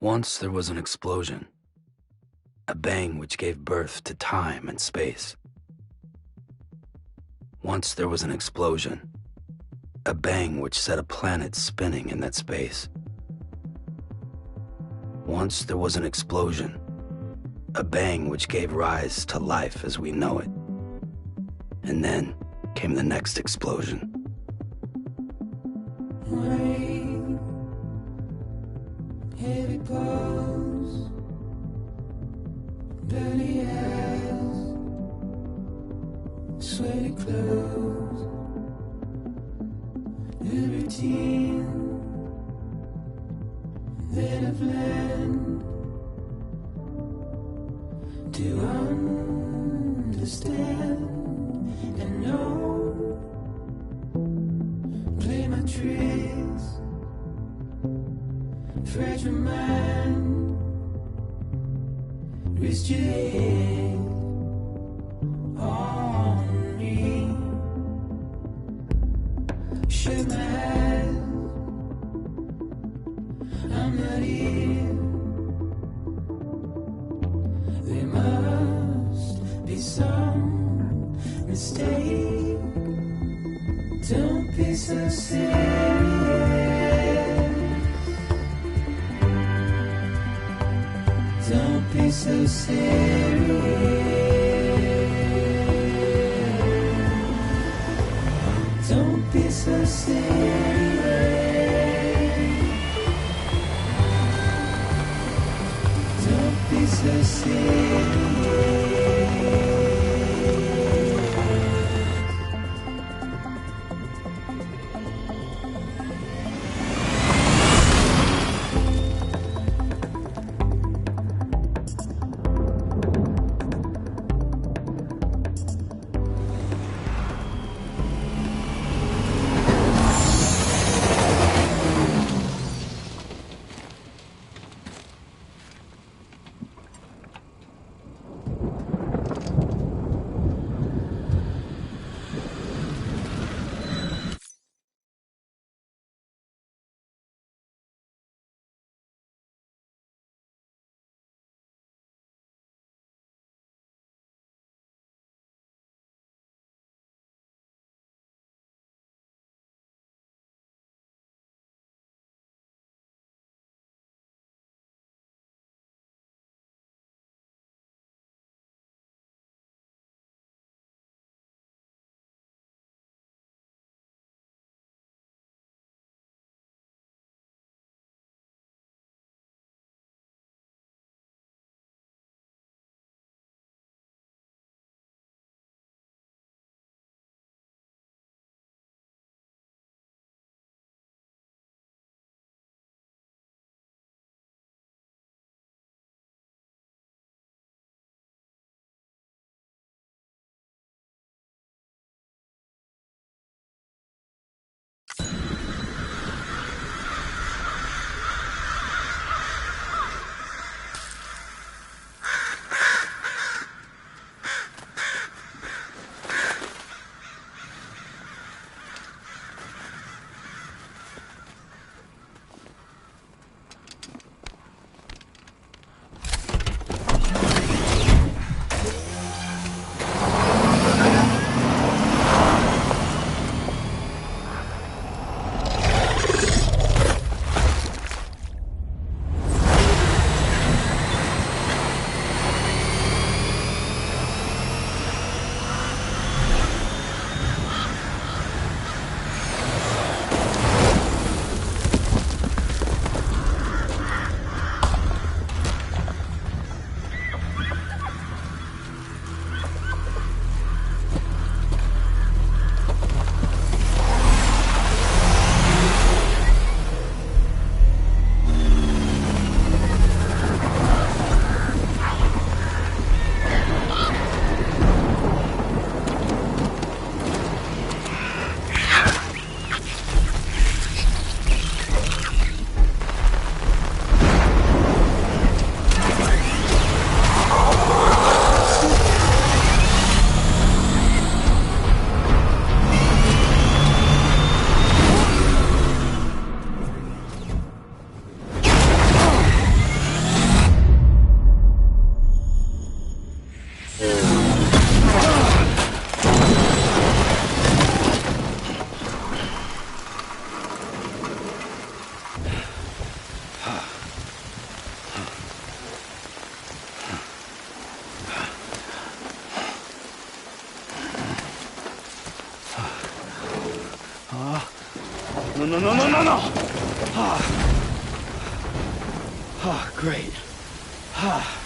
Once there was an explosion, a bang which gave birth to time and space. Once there was an explosion, a bang which set a planet spinning in that space. Once there was an explosion, a bang which gave rise to life as we know it. And then came the next explosion. Rain, heavy blows, dirty eyes, sweaty clothes, the routine that I've learned to understand and know. Play my tricks, fragile mind, rest your head on me. Shut my eyes, I'm not here. There must be some mistake. Don't be so serious. Don't be so serious. Don't be so serious. Don't be so serious. No. Great. Fuck.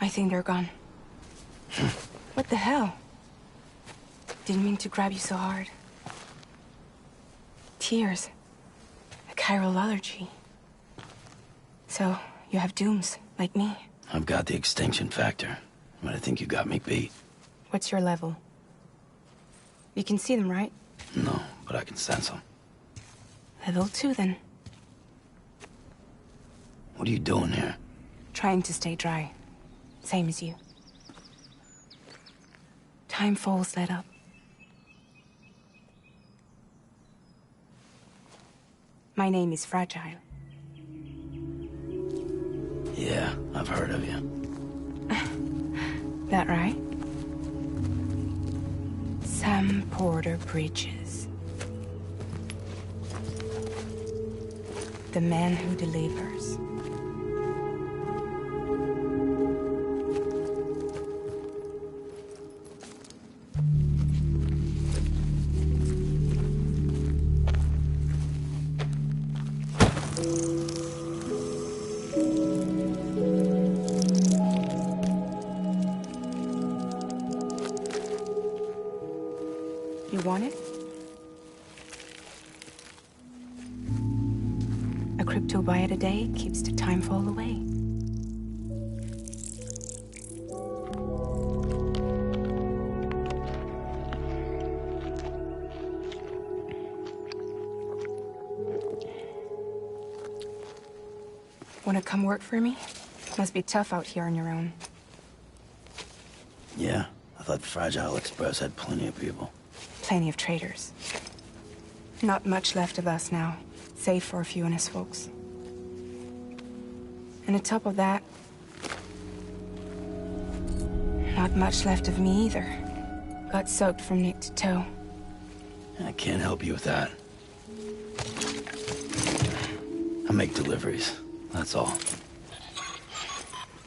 I think they're gone. What the hell? Didn't mean to grab you so hard. Tears. A chiral allergy. So, you have dooms, like me. I've got the extinction factor, but I think you got me beat. What's your level? You can see them, right? No, but I can sense them. Level 2, then. What are you doing here? Trying to stay dry. Same as you. Time falls let up. My name is Fragile. Yeah, I've heard of you. That right? Sam Porter Bridges. The man who delivers. You want it? A crypto byte a day keeps the time fall away. Wanna come work for me? Must be tough out here on your own. Yeah, I thought Fragile Express had plenty of people. Plenty of traitors. Not much left of us now, save for a few honest folks. And on top of that, not much left of me either. Got soaked from neck to toe. I can't help you with that. I make deliveries, that's all.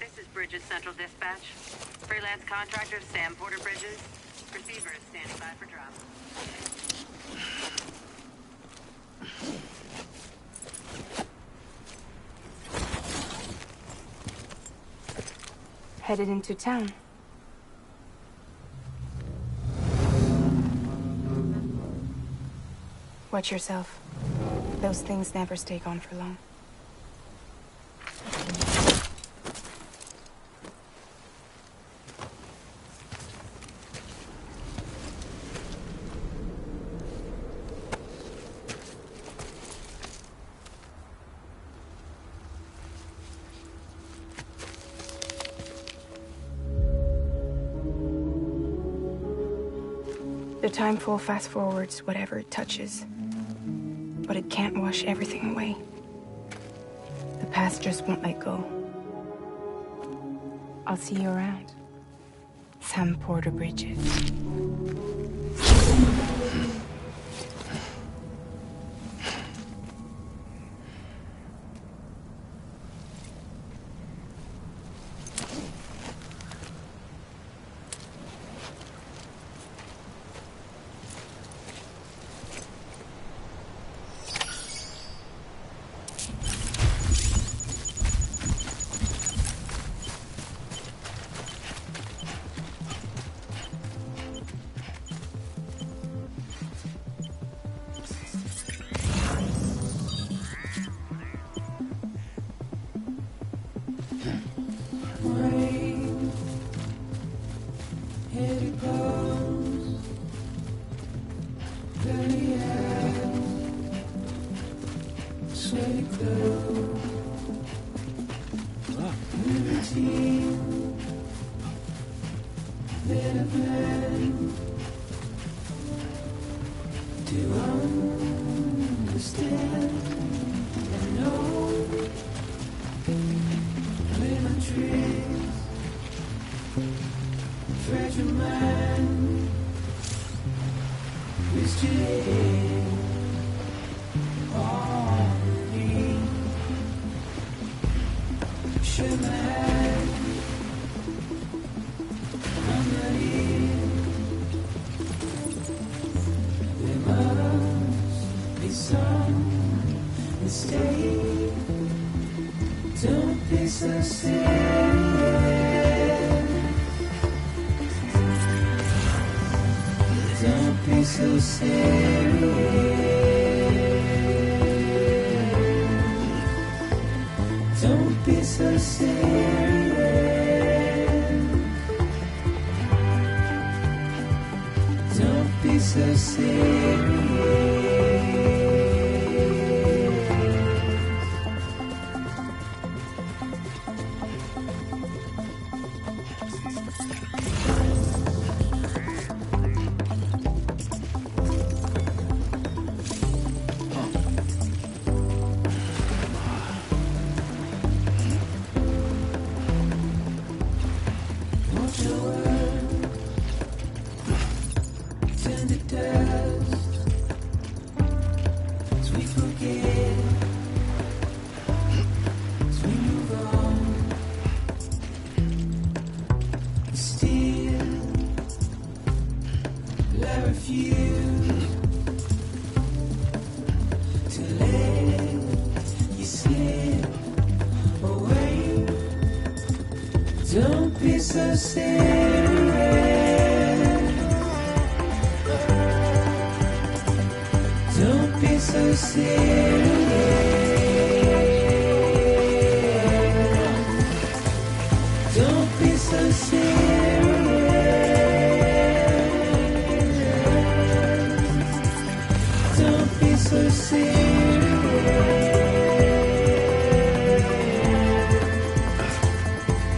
This is Bridges Central Dispatch. Freelance contractor Sam Porter Bridges. Receiver is standing by for drop. Headed into town. Watch yourself. Those things never stay gone for long. The timefall fast forwards whatever it touches. But it can't wash everything away. The past just won't let go. I'll see you around. Sam Porter Bridges. Rain, here it goes. Dirty hands, sweaty clothes. Liberty, better plan. To understand and know. Lemon trees, fragile mind, mystery, harmony, shaman, harmony. There must be some mistake. Don't be so serious. so serious. Don't be so serious. Don't be so serious. Watch your world turn to dust as we forget, as we move on. Still, I refuse to let you slip away. Don't be so serious. Don't be so serious. Don't be so serious. Don't be so serious.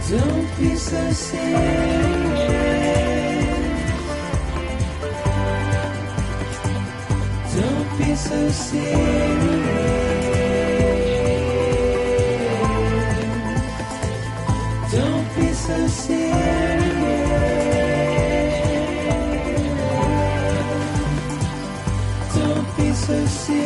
Don't be so serious. Don't be so serious. Don't be so serious. Don't be so serious.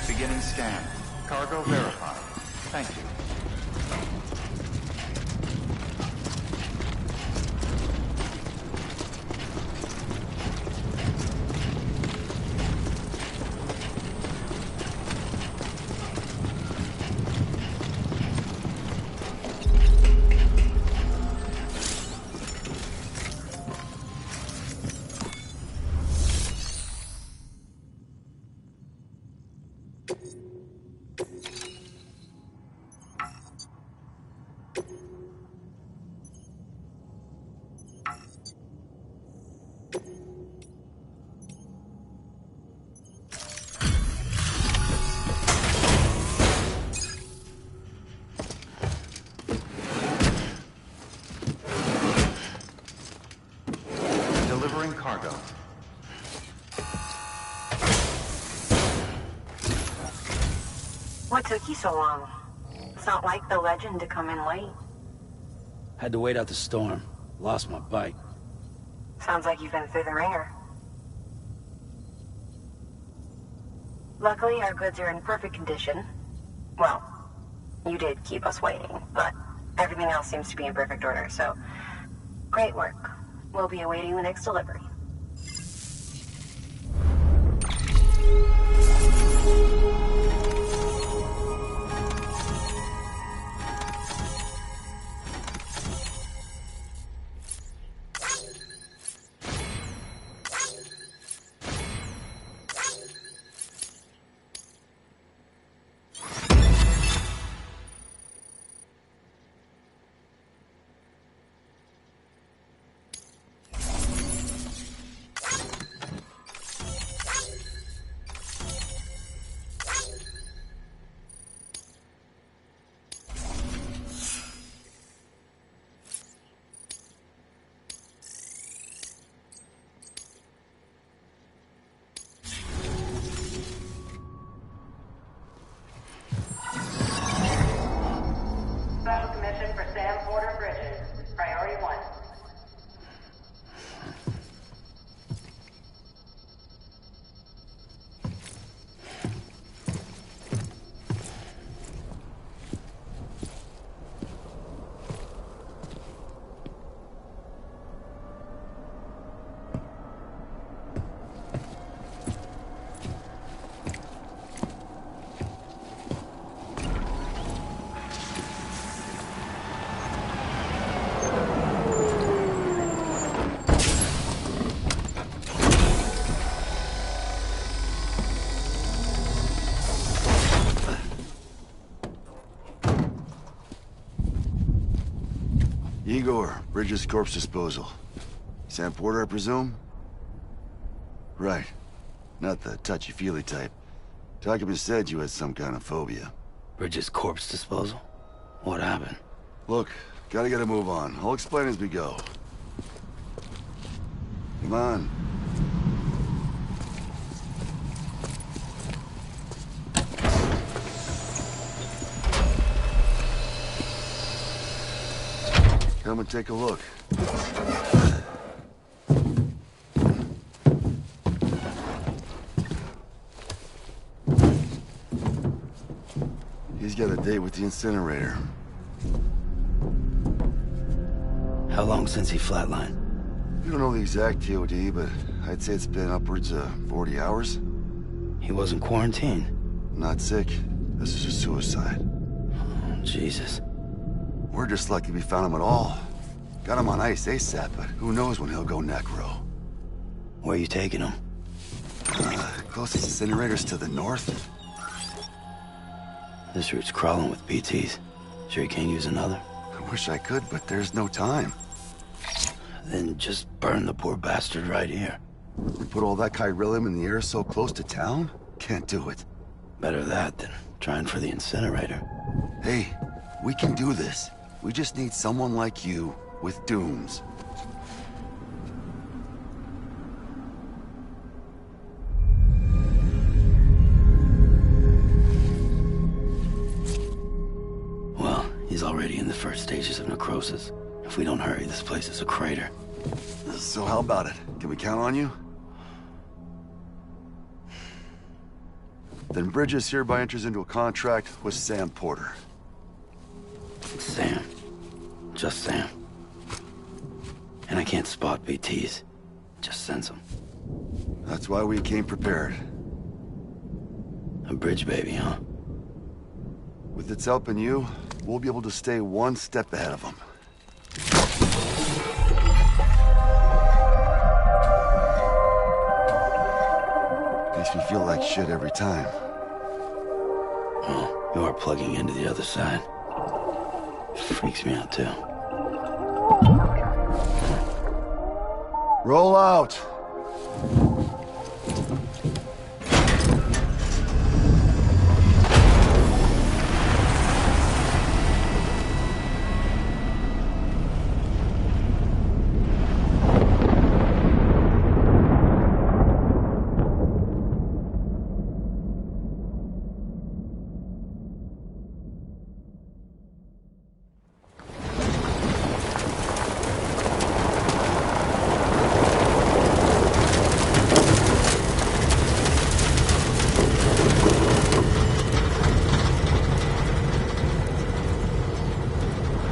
Beginning scan. Cargo verified. Thank you. Delivering cargo. What took you so long? It's not like the legend to come in late. Had to wait out the storm. Lost my bike. Sounds like you've been through the ringer. Luckily, our goods are in perfect condition. Well, you did keep us waiting, but everything else seems to be in perfect order, so great work. We'll be awaiting the next delivery. Special commission for Sam Porter Bridges. Priority 1. Igor, Bridges corpse disposal. Sam Porter, I presume? Right. Not the touchy-feely type. Documents said you had some kind of phobia. Bridges' corpse disposal? What happened? Look, gotta get a move on. I'll explain as we go. Come on. Come and take a look. He's got a date with the incinerator. How long since he flatlined? We don't know the exact TOD, but I'd say it's been upwards of 40 hours. He wasn't quarantined. Not sick. This is a suicide. Oh, Jesus. We're just lucky we found him at all. Got him on ice ASAP, but who knows when he'll go necro. Where are you taking him? Closest incinerator's to the north. This route's crawling with BTs. Sure you can't use another? I wish I could, but there's no time. Then just burn the poor bastard right here. We put all that chiralium in the air so close to town? Can't do it. Better that than trying for the incinerator. Hey, we can do this. We just need someone like you with dooms. Well, he's already in the first stages of necrosis. If we don't hurry, this place is a crater. So how about it? Can we count on you? Then Bridges hereby enters into a contract with Sam Porter. Sam. Just Sam. And I can't spot BTs. Just sense them. That's why we came prepared. A bridge baby, huh? With its help and you, we'll be able to stay one step ahead of them. Makes me feel like shit every time. Well, you are plugging into the other side. Freaks me out, too. Roll out!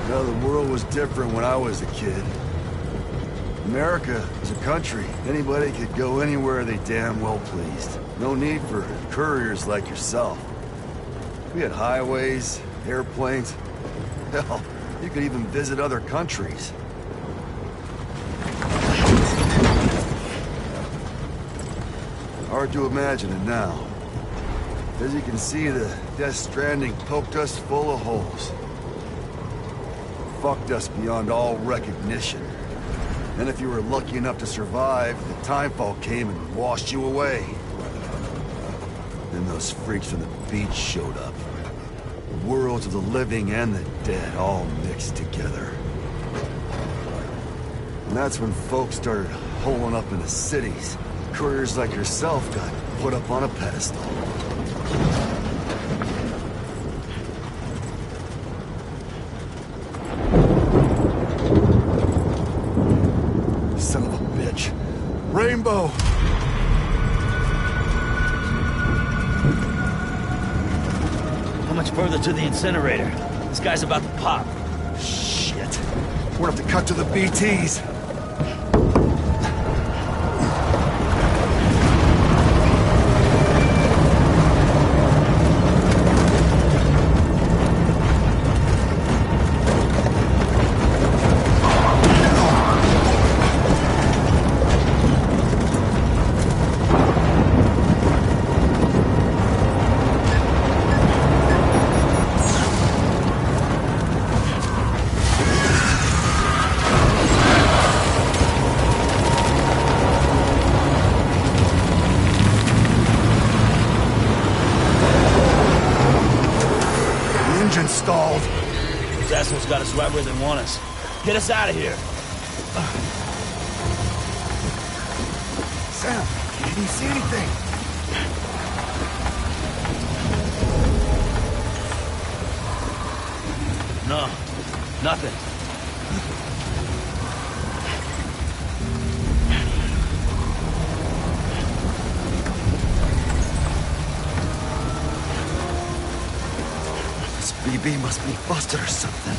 The world was different when I was a kid. America is a country. Anybody could go anywhere they damn well pleased. No need for couriers like yourself. We had highways, airplanes. Hell, you could even visit other countries. Hard to imagine it now. As you can see, the Death Stranding poked us full of holes. Fucked us beyond all recognition. And if you were lucky enough to survive, the timefall came and washed you away. Then those freaks from the beach showed up. The worlds of the living and the dead all mixed together. And that's when folks started holing up into cities. Couriers like yourself got put up on a pedestal. Son of a bitch. Rainbow! How much further to the incinerator? This guy's about to pop. Shit. We're gonna have to cut to the BTs. Stalled. Those assholes got us right where they want us. Get us out of here. Sam, can you see anything? No, nothing. BB must be busted or something.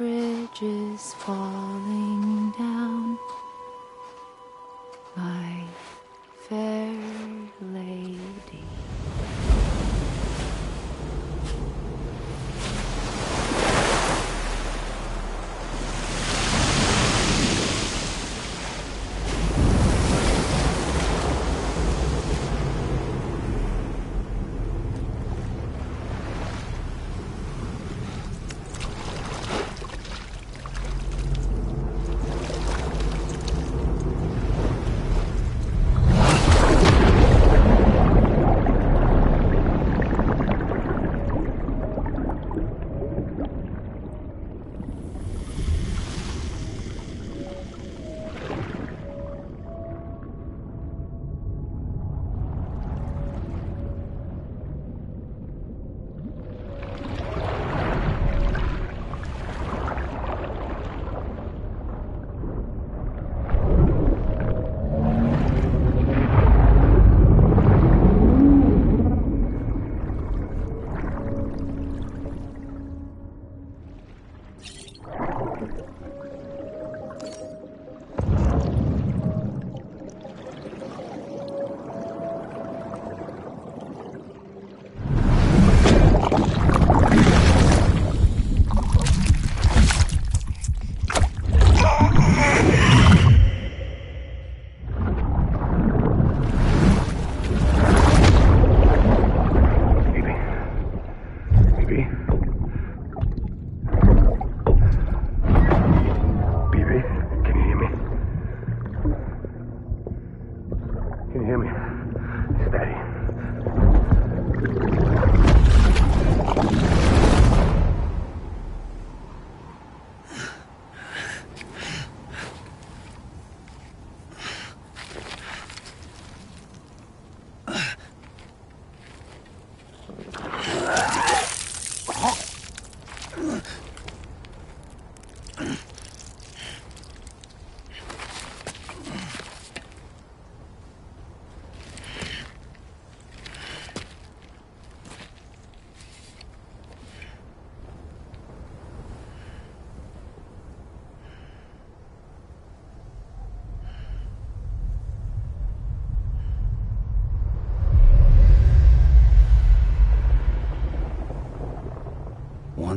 bridges falling down, my fair lady.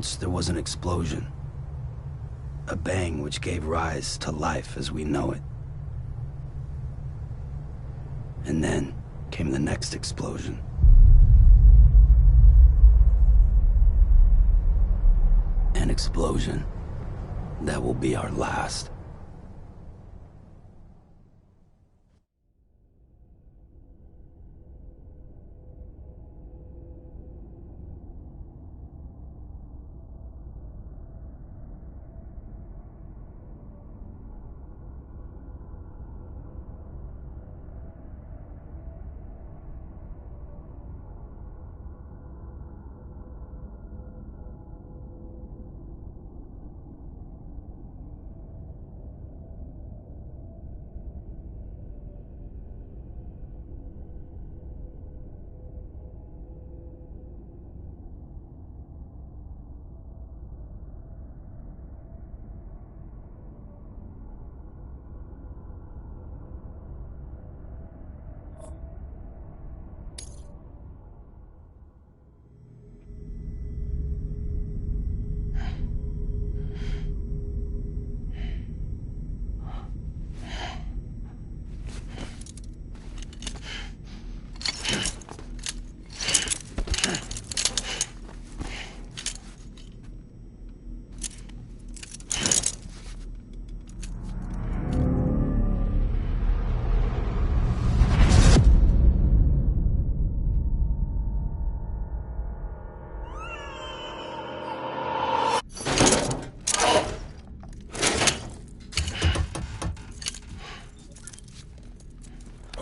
Once there was an explosion. A bang which gave rise to life as we know it. And then came the next explosion. An explosion that will be our last.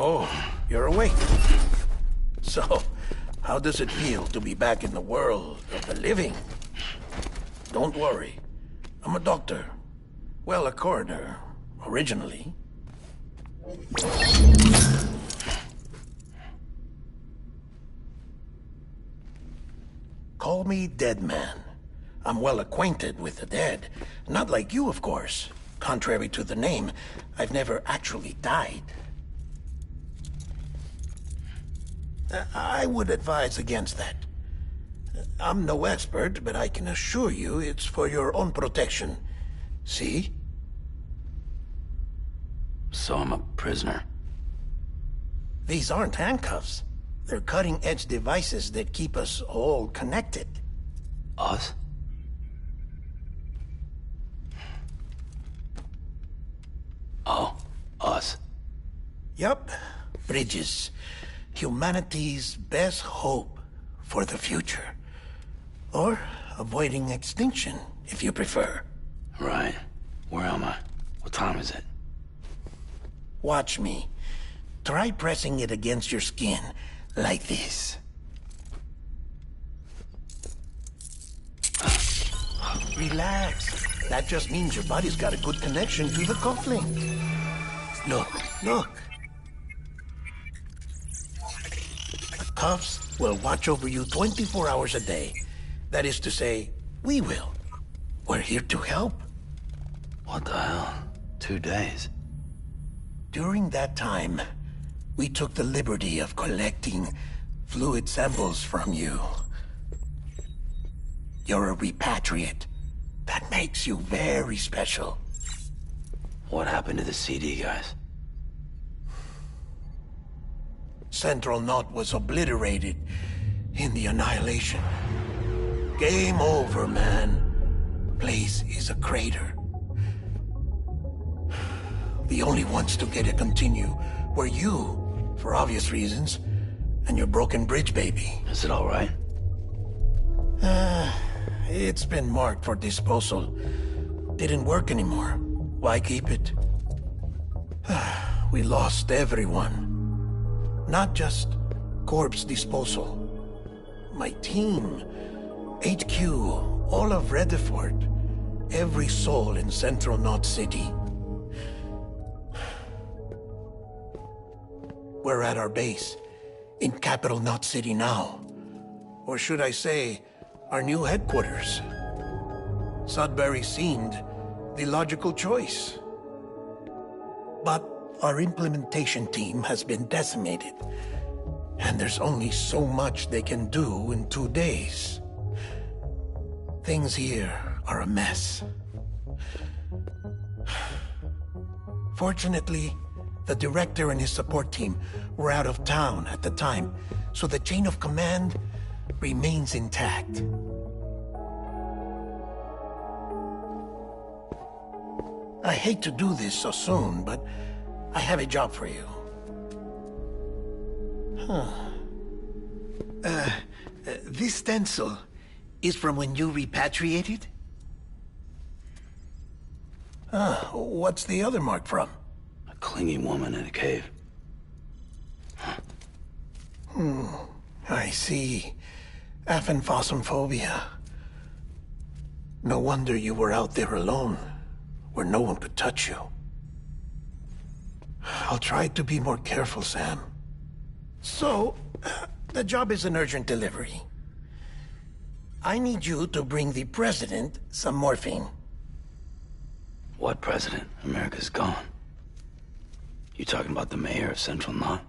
Oh, you're awake. So, how does it feel to be back in the world of the living? Don't worry. I'm a doctor. Well, a coroner, originally. Call me Dead Man. I'm well acquainted with the dead. Not like you, of course. Contrary to the name, I've never actually died. I would advise against that. I'm no expert, but I can assure you it's for your own protection. See? So I'm a prisoner. These aren't handcuffs. They're cutting-edge devices that keep us all connected. Us? Oh, us. Yup. Bridges. Humanity's best hope for the future. Or avoiding extinction, if you prefer. Right. Where am I? What time is it? Watch me. Try pressing it against your skin, like this. Relax. That just means your body's got a good connection to the cufflink. Look. The cuffs will watch over you 24 hours a day. That is to say, we will. We're here to help. What the hell? 2 days? During that time, we took the liberty of collecting fluid samples from you. You're a repatriate. That makes you very special. What happened to the CD guys? Central Knot was obliterated in the Annihilation. Game over, man. Place is a crater. The only ones to get to continue were you, for obvious reasons, and your broken bridge baby. Is it all right? It's been marked for disposal. Didn't work anymore. Why keep it? We lost everyone. Not just corpse disposal. My team, HQ, all of Redford, every soul in Central Knot City. We're at our base, in Capital Knot City now. Or should I say, our new headquarters. Sudbury seemed the logical choice. But our implementation team has been decimated, and there's only so much they can do in 2 days. Things here are a mess. Fortunately, the director and his support team were out of town at the time, so the chain of command remains intact. I hate to do this so soon, but I have a job for you. This stencil is from when you repatriated? What's the other mark from? A clingy woman in a cave. I see. Aphenphosmphobia. No wonder you were out there alone, where no one could touch you. I'll try to be more careful, Sam. So, the job is an urgent delivery. I need you to bring the president some morphine. What president? America's gone. You talking about the mayor of Central Knot?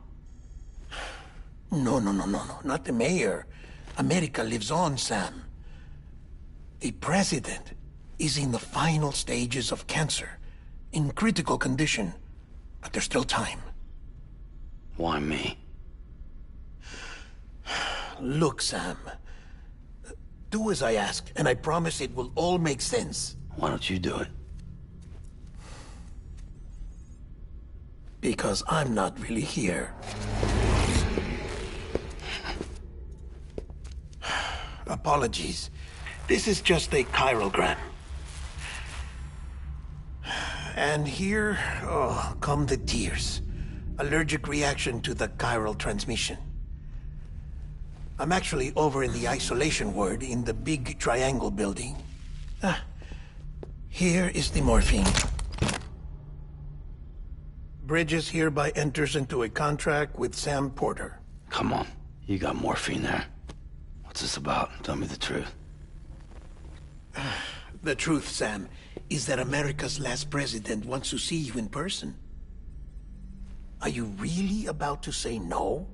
No, not the mayor. America lives on, Sam. The president is in the final stages of cancer, in critical condition, but there's still time. Why me? Look, Sam. Do as I ask, and I promise it will all make sense. Why don't you do it? Because I'm not really here. Apologies. This is just a chirogram. And here, come the tears. Allergic reaction to the chiral transmission. I'm actually over in the isolation ward in the big triangle building. Here is the morphine. Bridges hereby enters into a contract with Sam Porter. Come on. You got morphine there. What's this about? Tell me the truth. The truth, Sam, is that America's last president wants to see you in person. Are you really about to say no?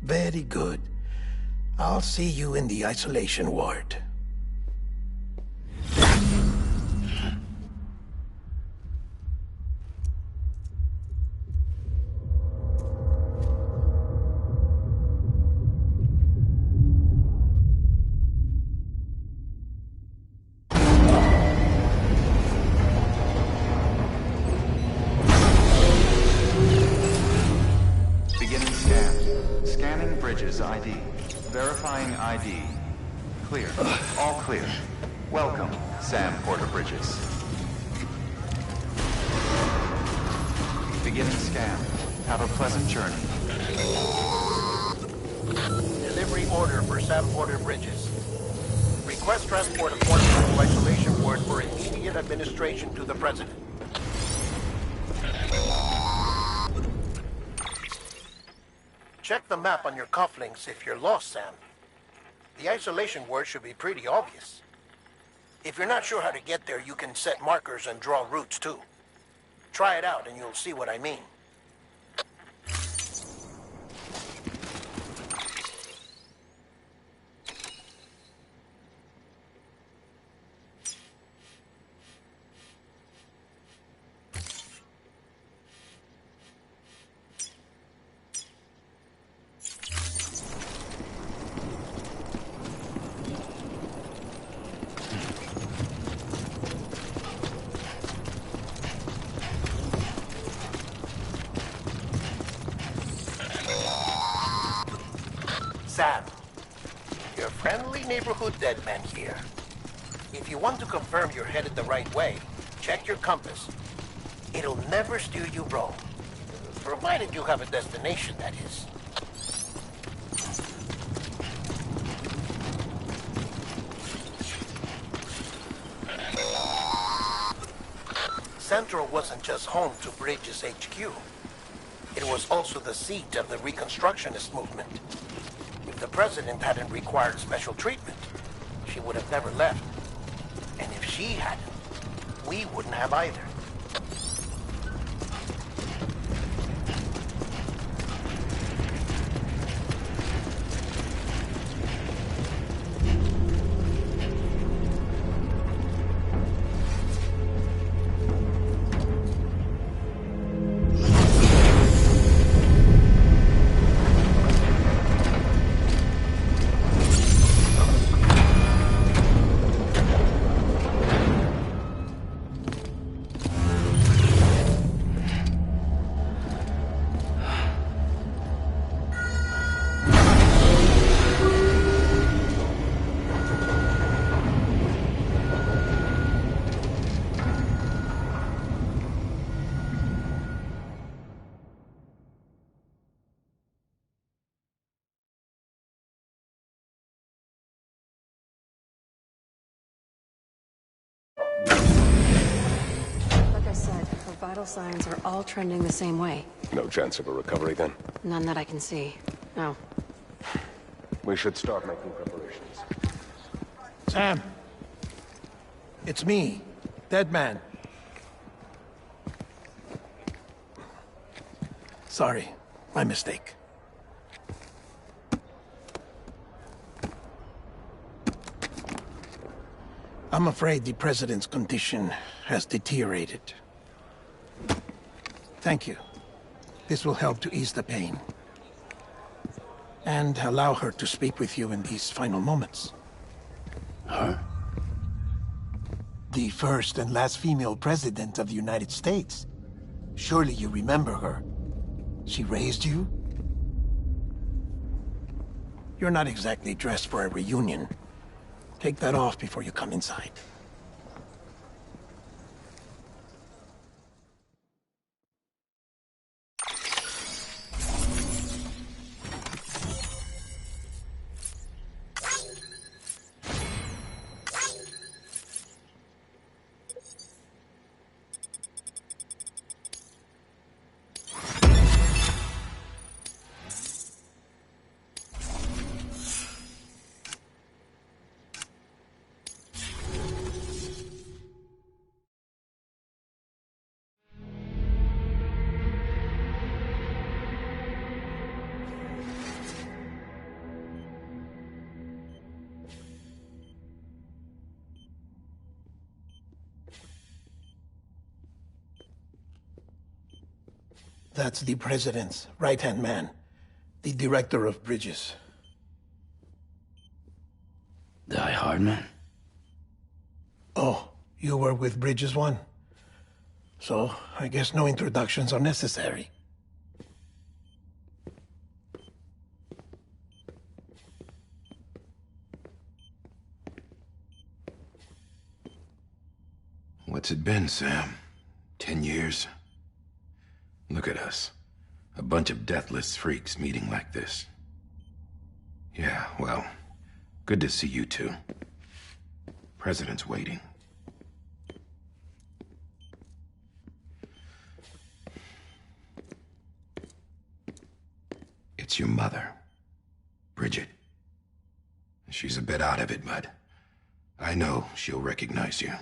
Very good. I'll see you in the isolation ward. Beginning scan. Scanning Bridges ID. Verifying ID. Clear. All clear. Welcome, Sam Porter Bridges. Beginning scan. Have a pleasant journey. Delivery order for Sam Porter Bridges. Request transport of portable to isolation ward for immediate administration to the president. Check the map on your cufflinks if you're lost, Sam. The isolation word should be pretty obvious. If you're not sure how to get there, you can set markers and draw routes too. Try it out and you'll see what I mean. Sam, your friendly neighborhood dead man here. If you want to confirm you're headed the right way, check your compass. It'll never steer you wrong. Provided you have a destination, that is. Central wasn't just home to Bridges HQ. It was also the seat of the Reconstructionist movement. If the president hadn't required special treatment, she would have never left. And if she hadn't, we wouldn't have either. Like I said, her vital signs are all trending the same way. No chance of a recovery then? None that I can see. No. We should start making preparations. Sam! It's me, Dead Man. Sorry, my mistake. I'm afraid the president's condition has deteriorated. Thank you. This will help to ease the pain. And allow her to speak with you in these final moments. Her? The first and last female president of the United States. Surely you remember her. She raised you? You're not exactly dressed for a reunion. Take that off before you come inside. That's the president's right-hand man, the director of bridges. Die Hardman? Oh, you were with Bridges 1? So, I guess no introductions are necessary. What's it been, Sam? 10 years? Look at us. A bunch of deathless freaks meeting like this. Yeah, well, good to see you two. President's waiting. It's your mother, Bridget. She's a bit out of it, but I know she'll recognize you.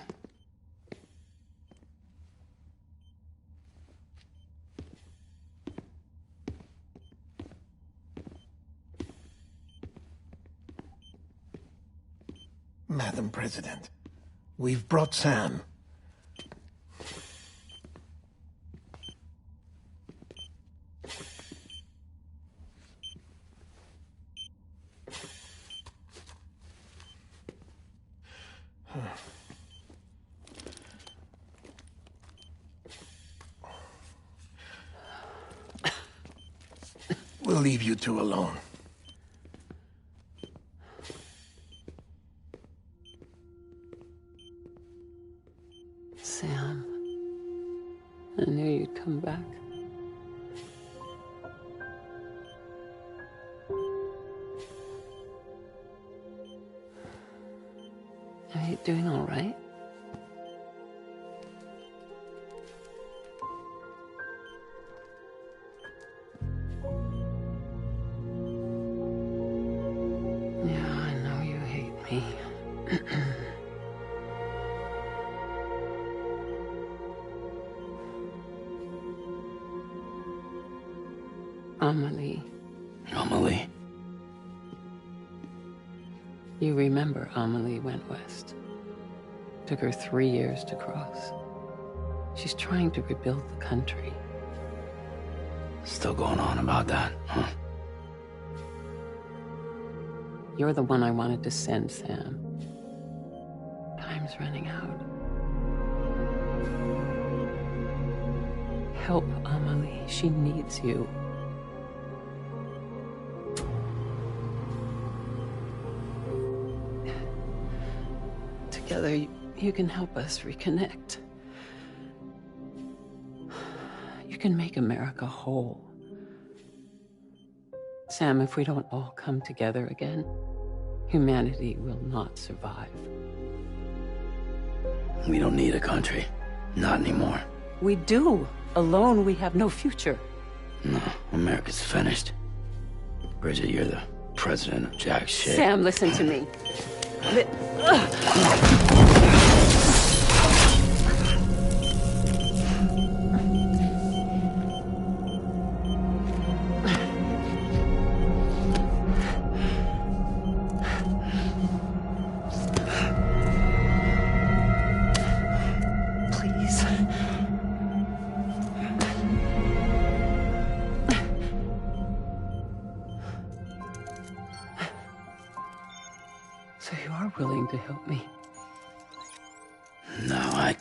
Madam President, we've brought Sam. We'll leave you two alone. Sam, I knew you'd come back. Are you doing all right? Amelie. Amelie? You remember Amelie went west. Took her 3 years to cross. She's trying to rebuild the country. Still going on about that, huh? You're the one I wanted to send, Sam. Time's running out. Help Amelie. She needs you. Together, you can help us reconnect. You can make America whole. Sam, if we don't all come together again, humanity will not survive. We don't need a country. Not anymore. We do. Alone, we have no future. No, America's finished. Bridget, you're the president of jack shit. Sam, listen to me. So you are willing to help me? No, I...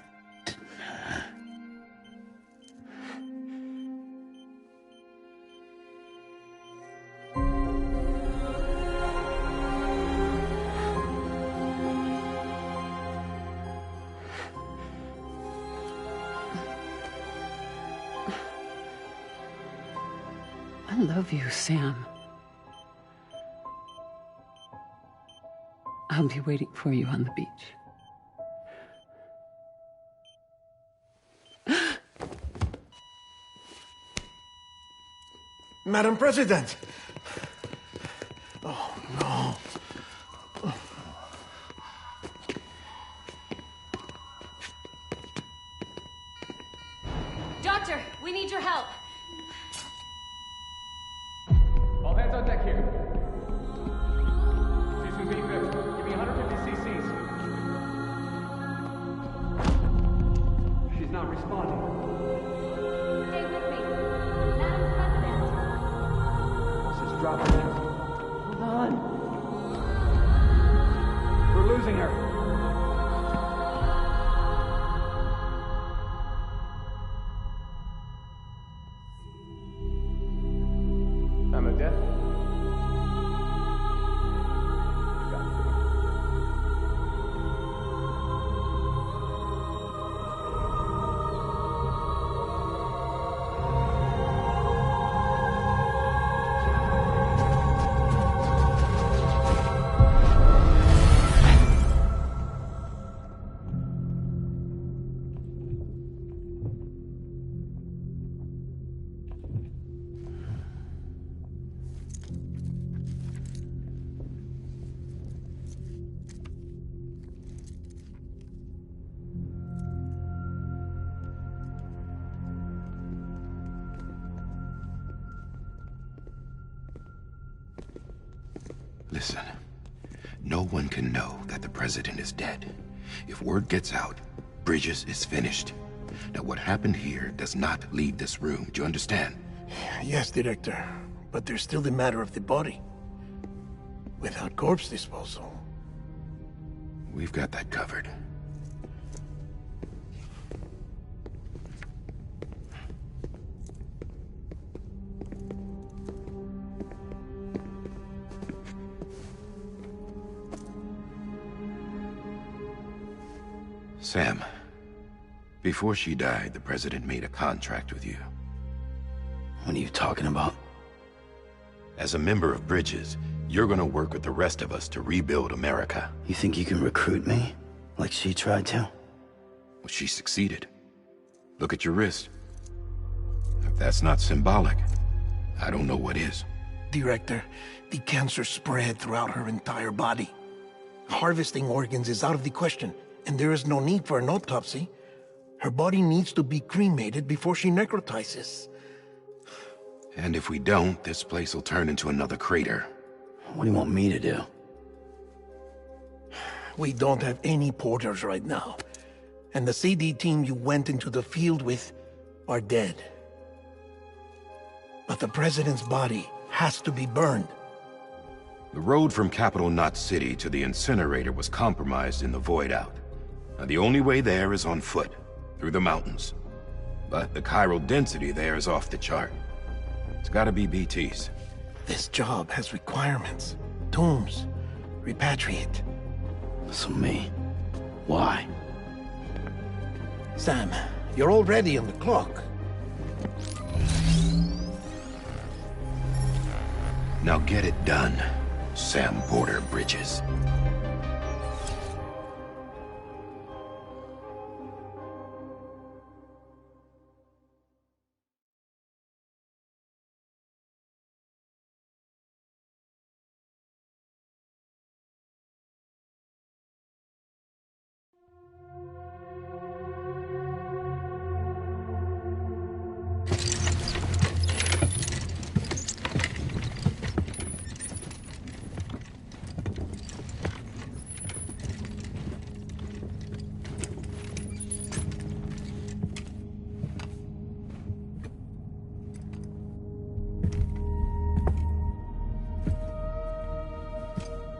I love you, Sam. I'll be waiting for you on the beach. Madam President! Oh, no. Doctor, we need your help. All hands on deck here. Season B-50. Give me 150 cc's. She's not responding. Stay with me. Madam President. This is dropping. Hold on. We're losing her. I'm a death. Listen, no one can know that the president is dead. If word gets out, Bridges is finished. Now, what happened here does not leave this room. Do you understand? Yes, Director. But there's still the matter of the body. Without corpse disposal. We've got that covered. Sam, before she died, the president made a contract with you. What are you talking about? As a member of Bridges, you're gonna work with the rest of us to rebuild America. You think you can recruit me? Like she tried to? Well, she succeeded. Look at your wrist. If that's not symbolic, I don't know what is. Director, the cancer spread throughout her entire body. Harvesting organs is out of the question, and there is no need for an autopsy. Her body needs to be cremated before she necrotizes. And if we don't, this place will turn into another crater. What do you want me to do? We don't have any porters right now. And the CD team you went into the field with are dead. But the president's body has to be burned. The road from Capital Knot City to the incinerator was compromised in the void out. Now, the only way there is on foot, through the mountains. But the chiral density there is off the chart. It's gotta be BT's. This job has requirements. Tombs. Repatriate. So me. Why? Sam, you're already on the clock. Now get it done, Sam Porter Bridges.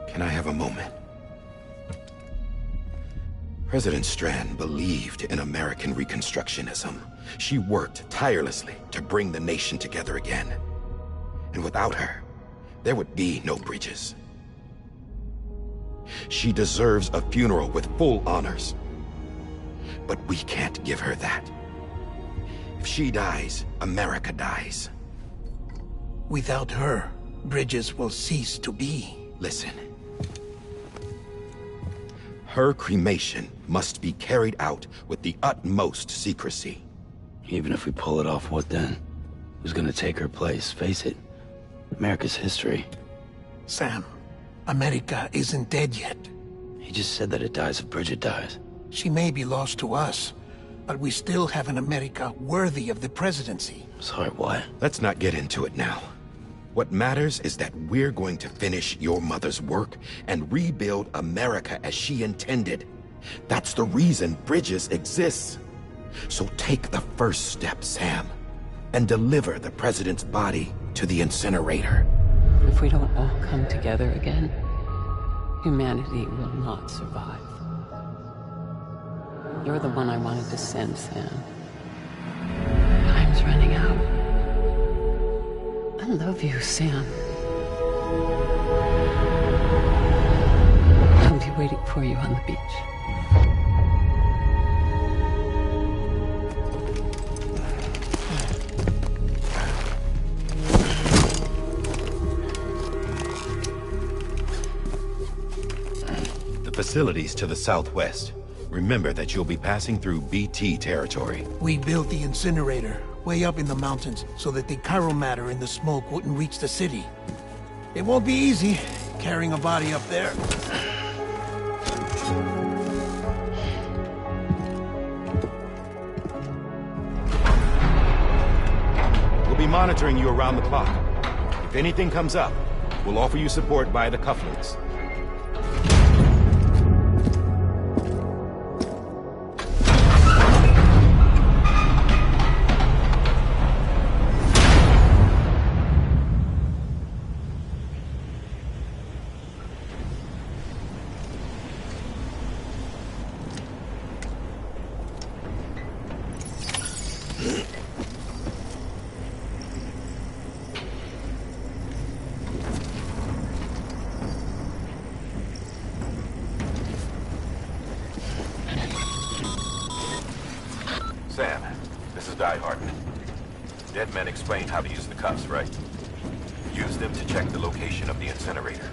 Can I have a moment? President Strand believed in American Reconstructionism. She worked tirelessly to bring the nation together again. And without her, there would be no Bridges. She deserves a funeral with full honors. But we can't give her that. If she dies, America dies. Without her, Bridges will cease to be. Listen. Her cremation must be carried out with the utmost secrecy. Even if we pull it off, what then? Who's gonna take her place? Face it, America's history. Sam, America isn't dead yet. He just said that it dies if Bridget dies. She may be lost to us, but we still have an America worthy of the presidency. Sorry, what? Let's not get into it now. What matters is that we're going to finish your mother's work and rebuild America as she intended. That's the reason Bridges exists. So take the first step, Sam, and deliver the president's body to the incinerator. If we don't all come together again, humanity will not survive. You're the one I wanted to send, Sam. Time's running out. I love you, Sam. I'll be waiting for you on the beach. The facilities to the southwest. Remember that you'll be passing through BT territory. We built the incinerator way up in the mountains so that the chiral matter in the smoke wouldn't reach the city. It won't be easy carrying a body up there. We'll be monitoring you around the clock. If anything comes up, we'll offer you support via the cufflinks. Sam, this is Die Hard. Dead men explained how to use the cuffs, right? Use them to check the location of the incinerator.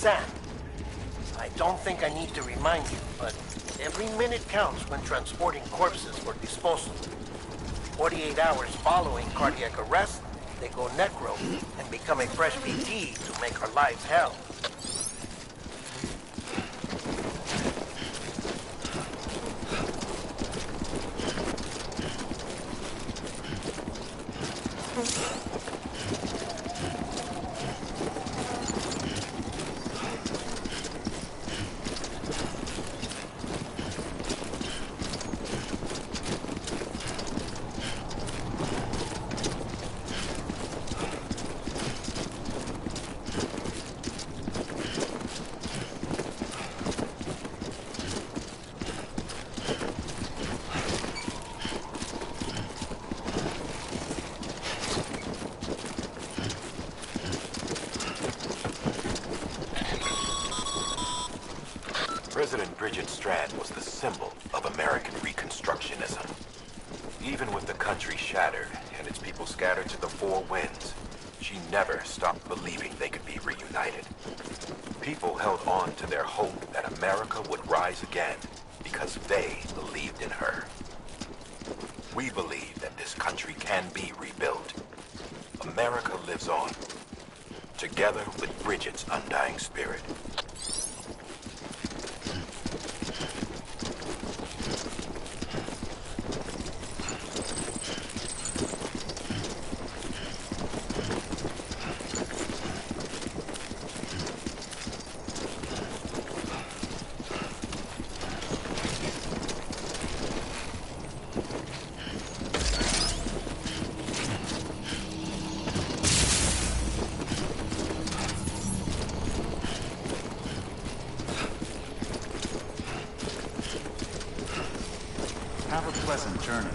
Sam, I don't think I need to remind you, but every minute counts when transporting corpses for disposal. 48 hours following cardiac arrest, they go necro and become a fresh PT to make our lives hell. President Bridget Strand was the symbol of American Reconstructionism. Even with the country shattered and its people scattered to the four winds, she never stopped believing they could be reunited. People held on to their hope that America would rise again because they believed in her. We believe that this country can be rebuilt. America lives on, together with Bridget's undying spirit. Have a pleasant journey.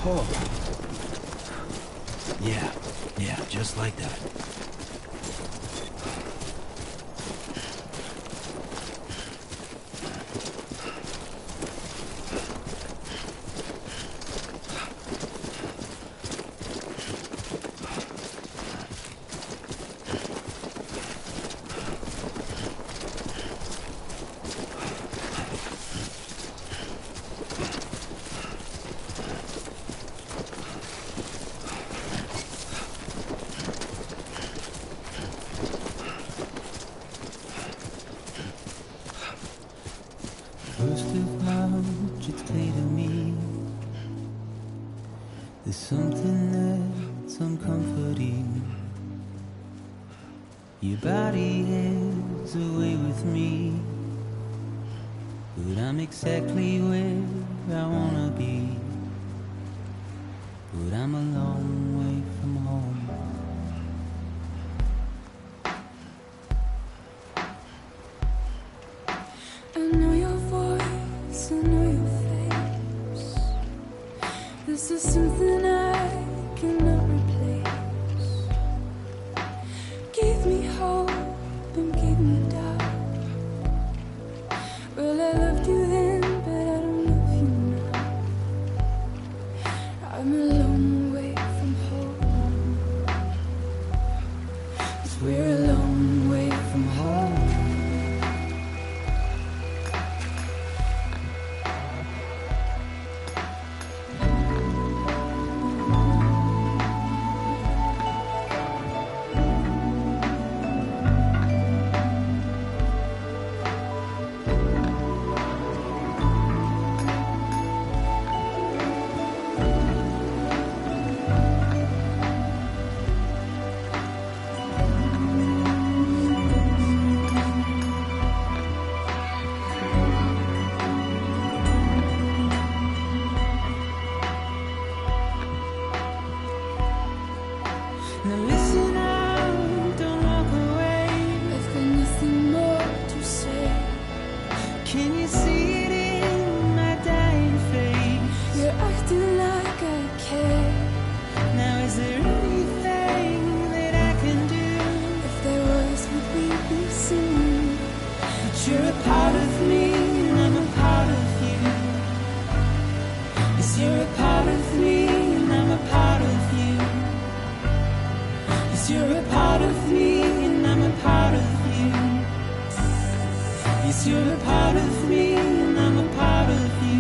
Oh. Yeah, just like that. First of March, it's clear to me there's something that's uncomforting. Your body is away with me, but I'm exactly where I wanna be. But I'm a long way from home. I know your voice, I know your face. This is something I cannot replace. Gave me hope and gave me doubt. Well, I loved you then, but I don't love you now. I'm a long way from home. 'Cause we're a long way from home. guess you're a part of me, and I'm a part of you.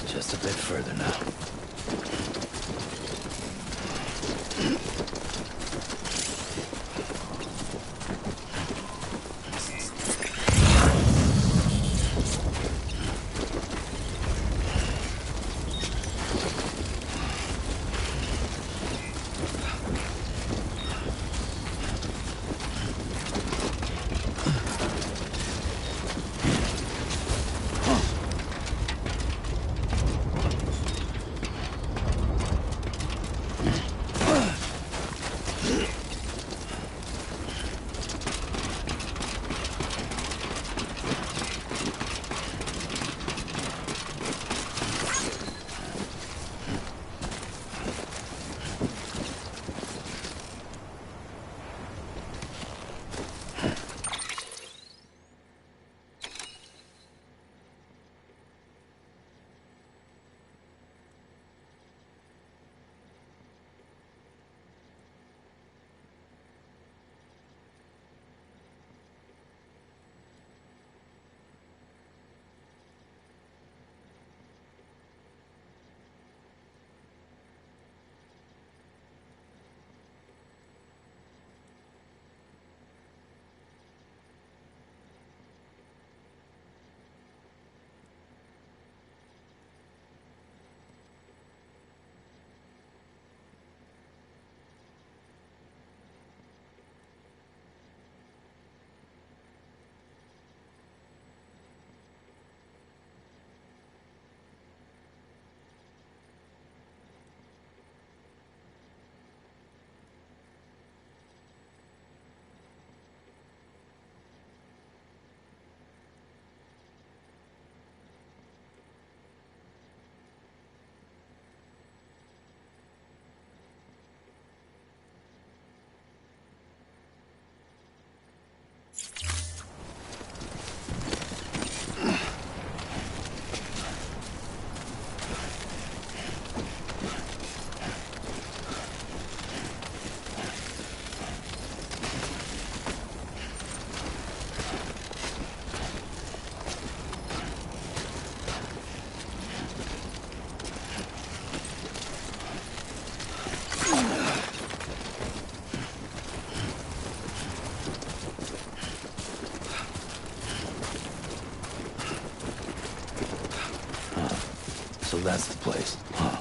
Just a bit further now. So that's the place, huh?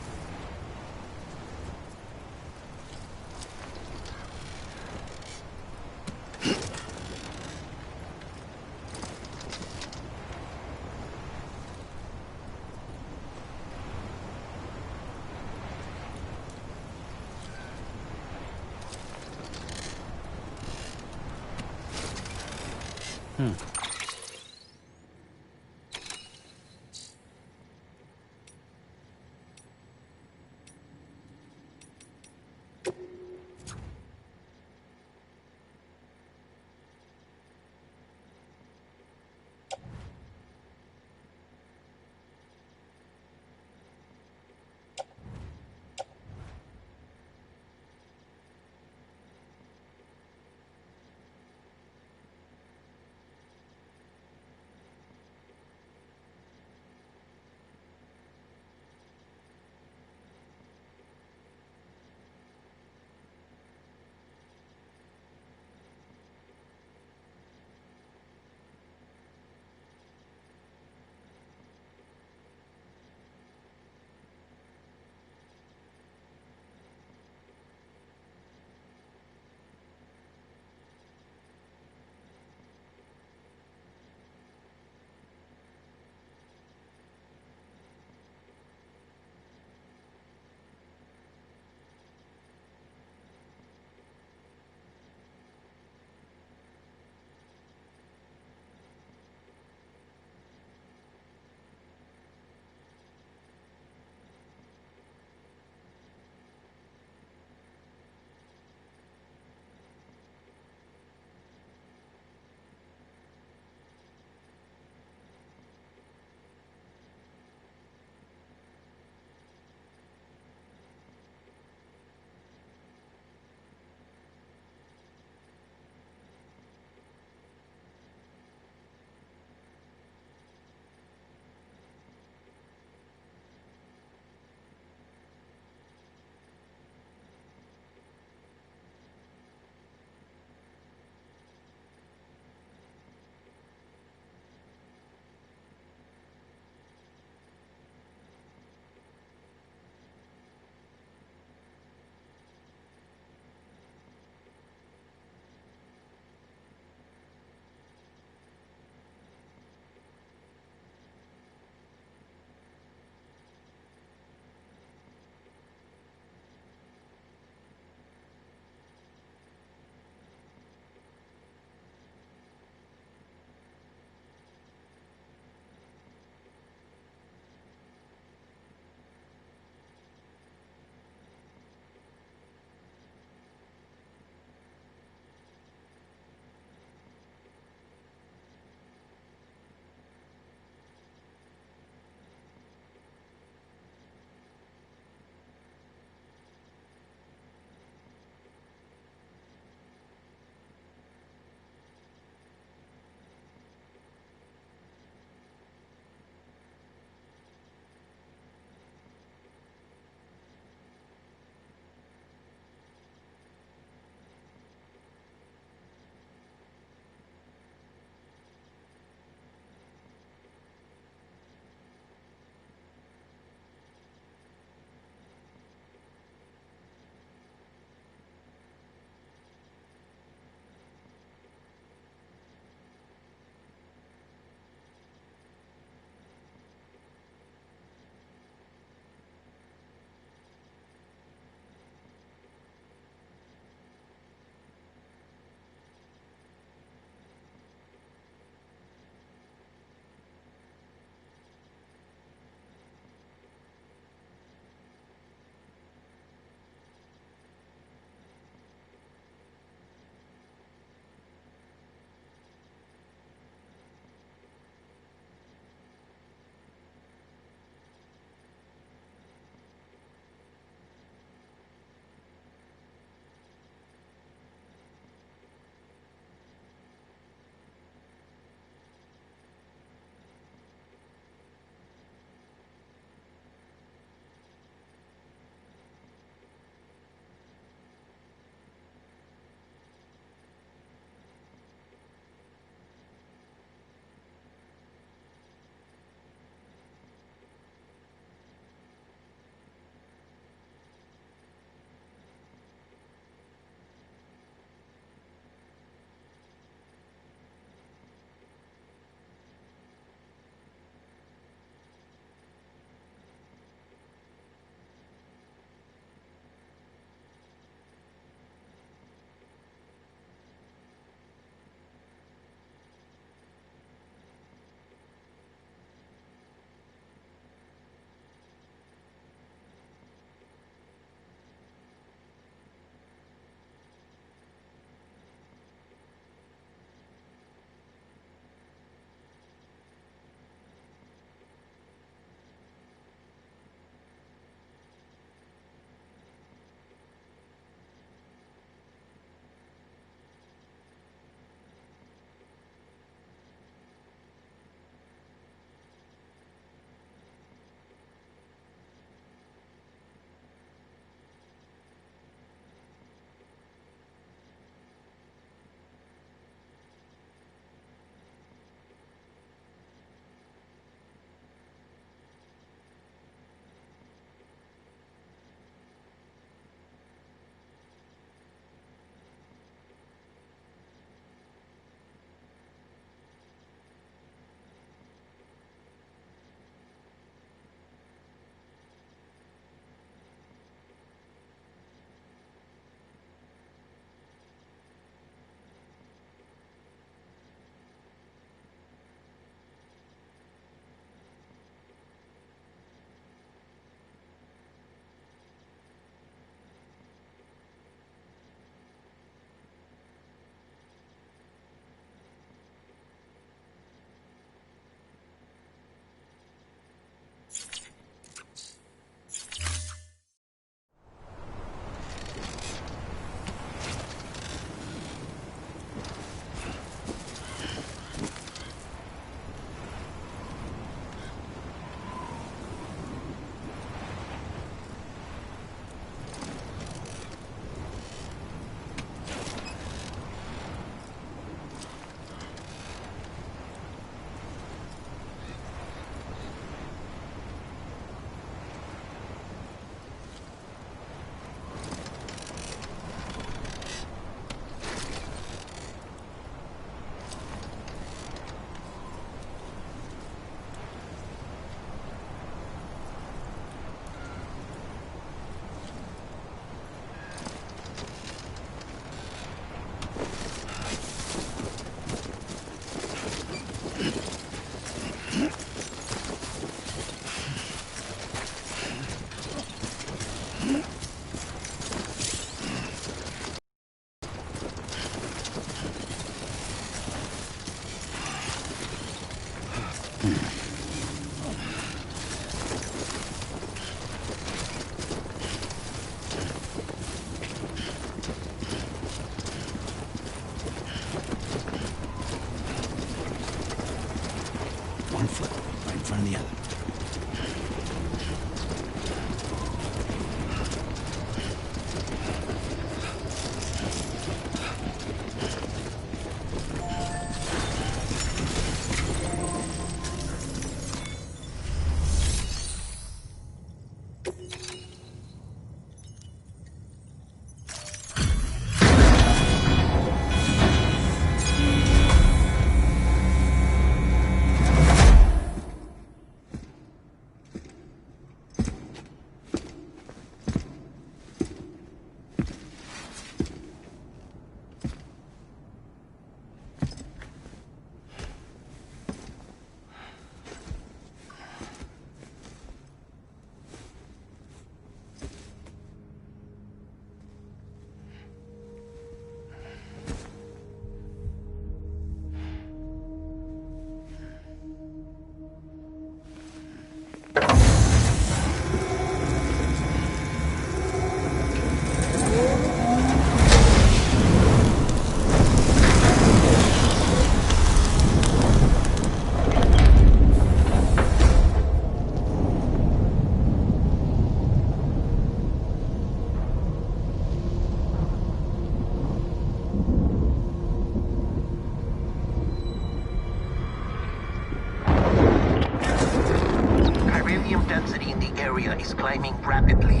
coming rapidly.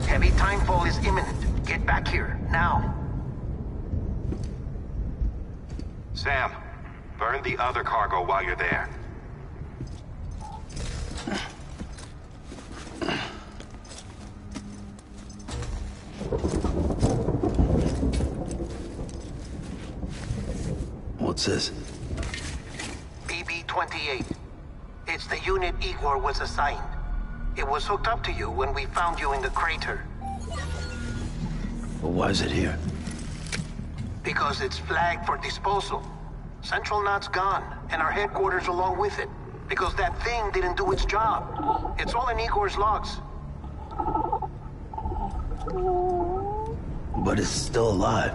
Heavy timefall is imminent. Get back here, now. Sam, burn the other cargo while you're there. What's this? BB-28. It's the unit Igor was assigned. It was hooked up to you when we found you in the crater. But why is it here? Because it's flagged for disposal. Central Knot's gone, and our headquarters along with it. Because that thing didn't do its job. It's all in Igor's logs. But it's still alive.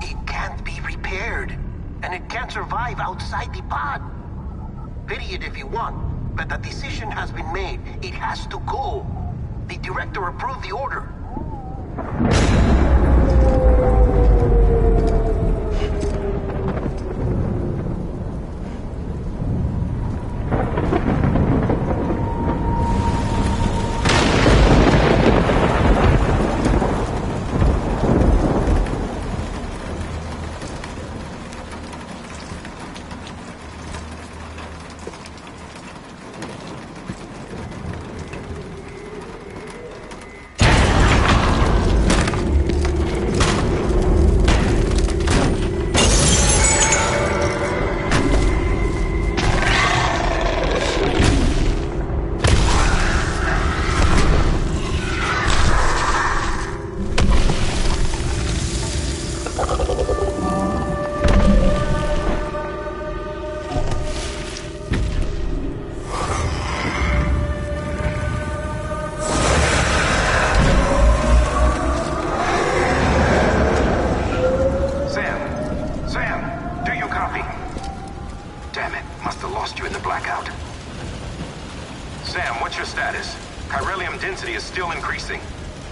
It can't be repaired. And it can't survive outside the pod. Pity it if you want, but the decision has been made. It has to go. The director approved the order.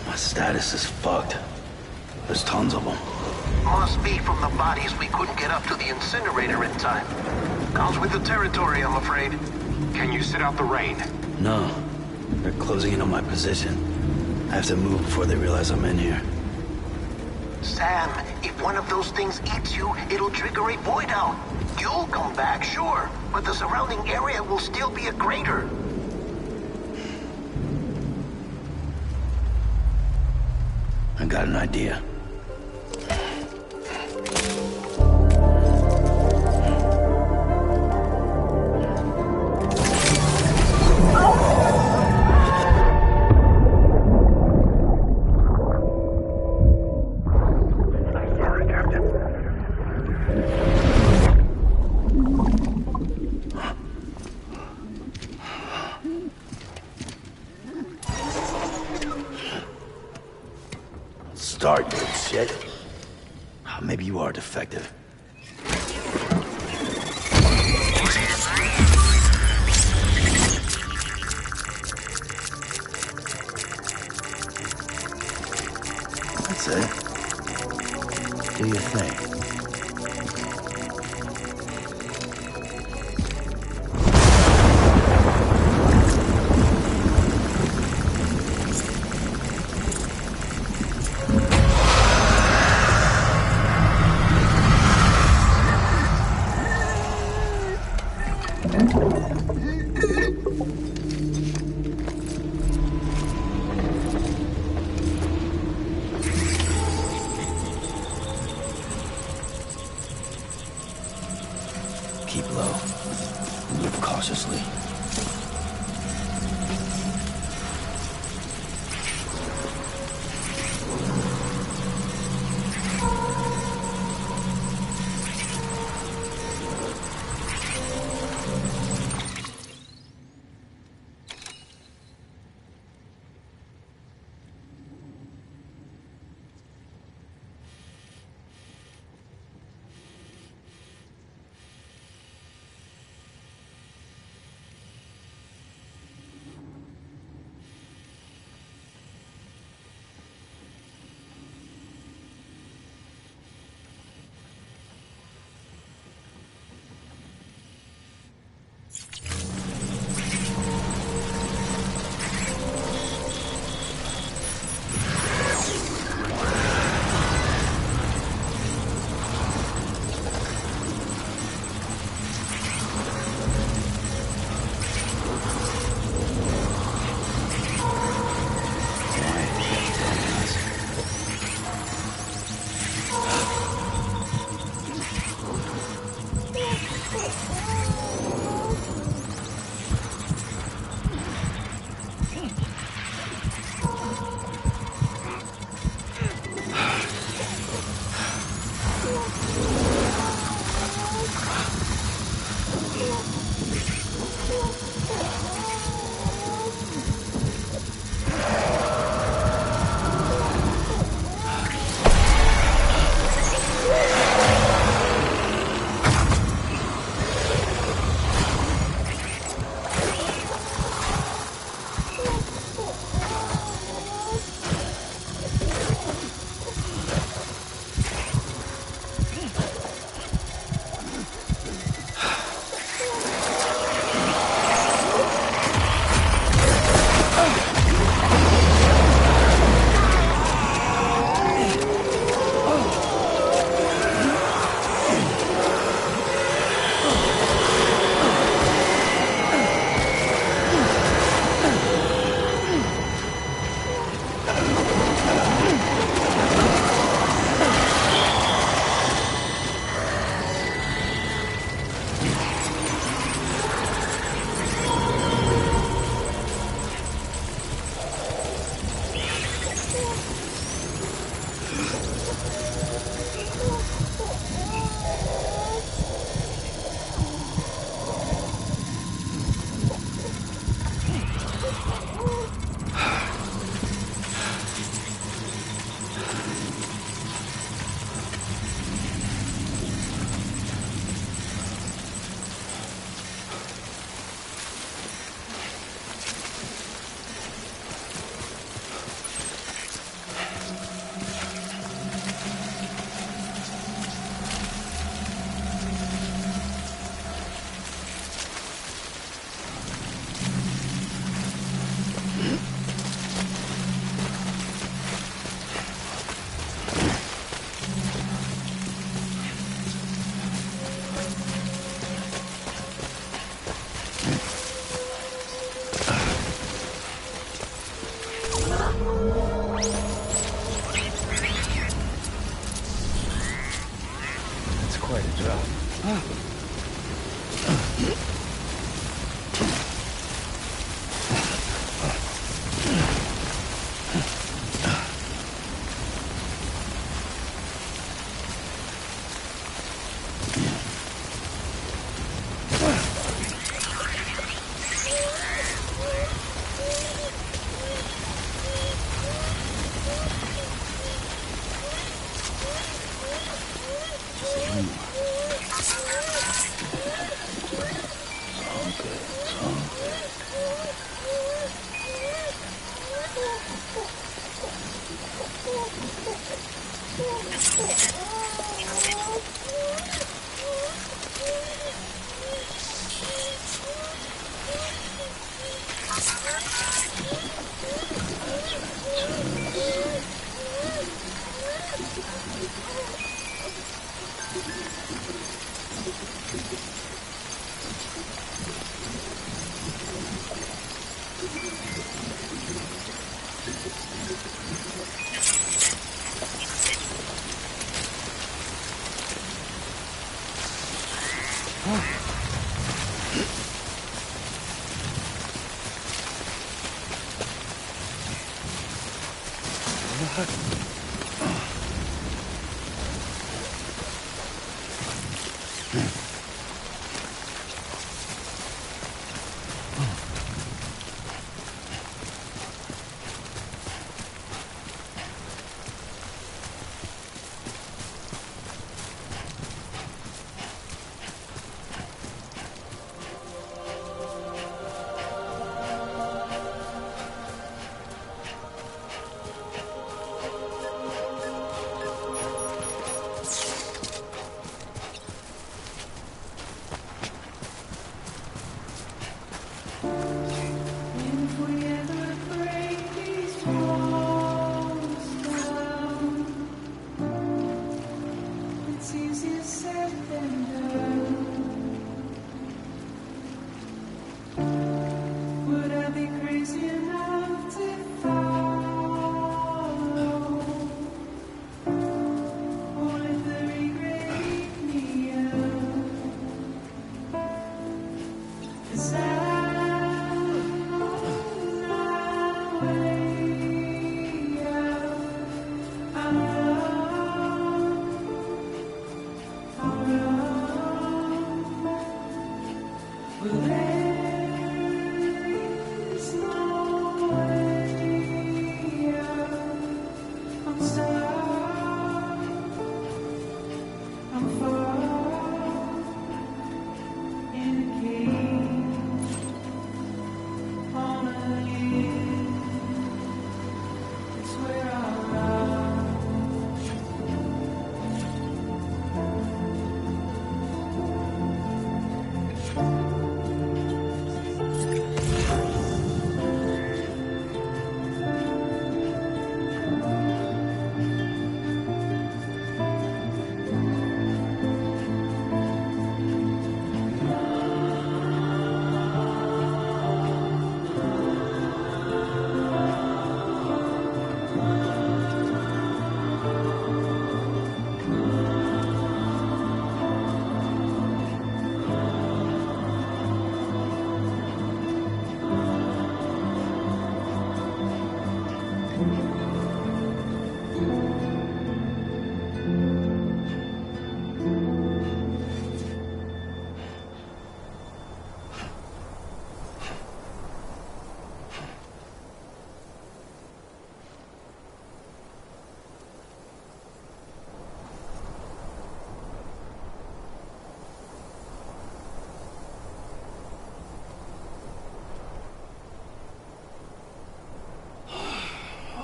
My status is fucked. There's tons of them. Must be from the bodies we couldn't get up to the incinerator in time. Comes with the territory, I'm afraid. Can you sit out the rain? No. They're closing in on my position. I have to move before they realize I'm in here. Sam, if one of those things eats you, it'll trigger a void out. You'll come back, sure, but the surrounding area will still be a crater. I got an idea. Start, shit. Maybe you are defective. That's it. Do your thing.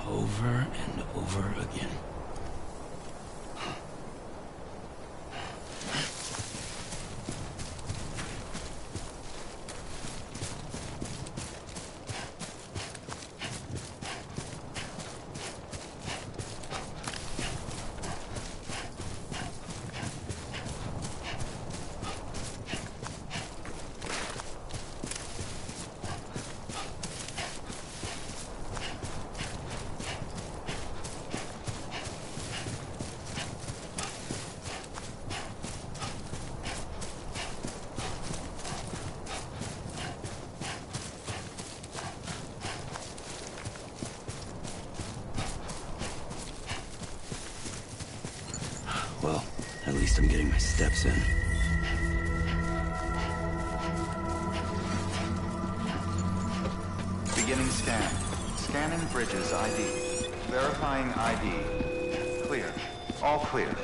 Over and over again. Well, at least I'm getting my steps in. Beginning scan. Scanning bridges ID. Verifying ID. Clear. All clear.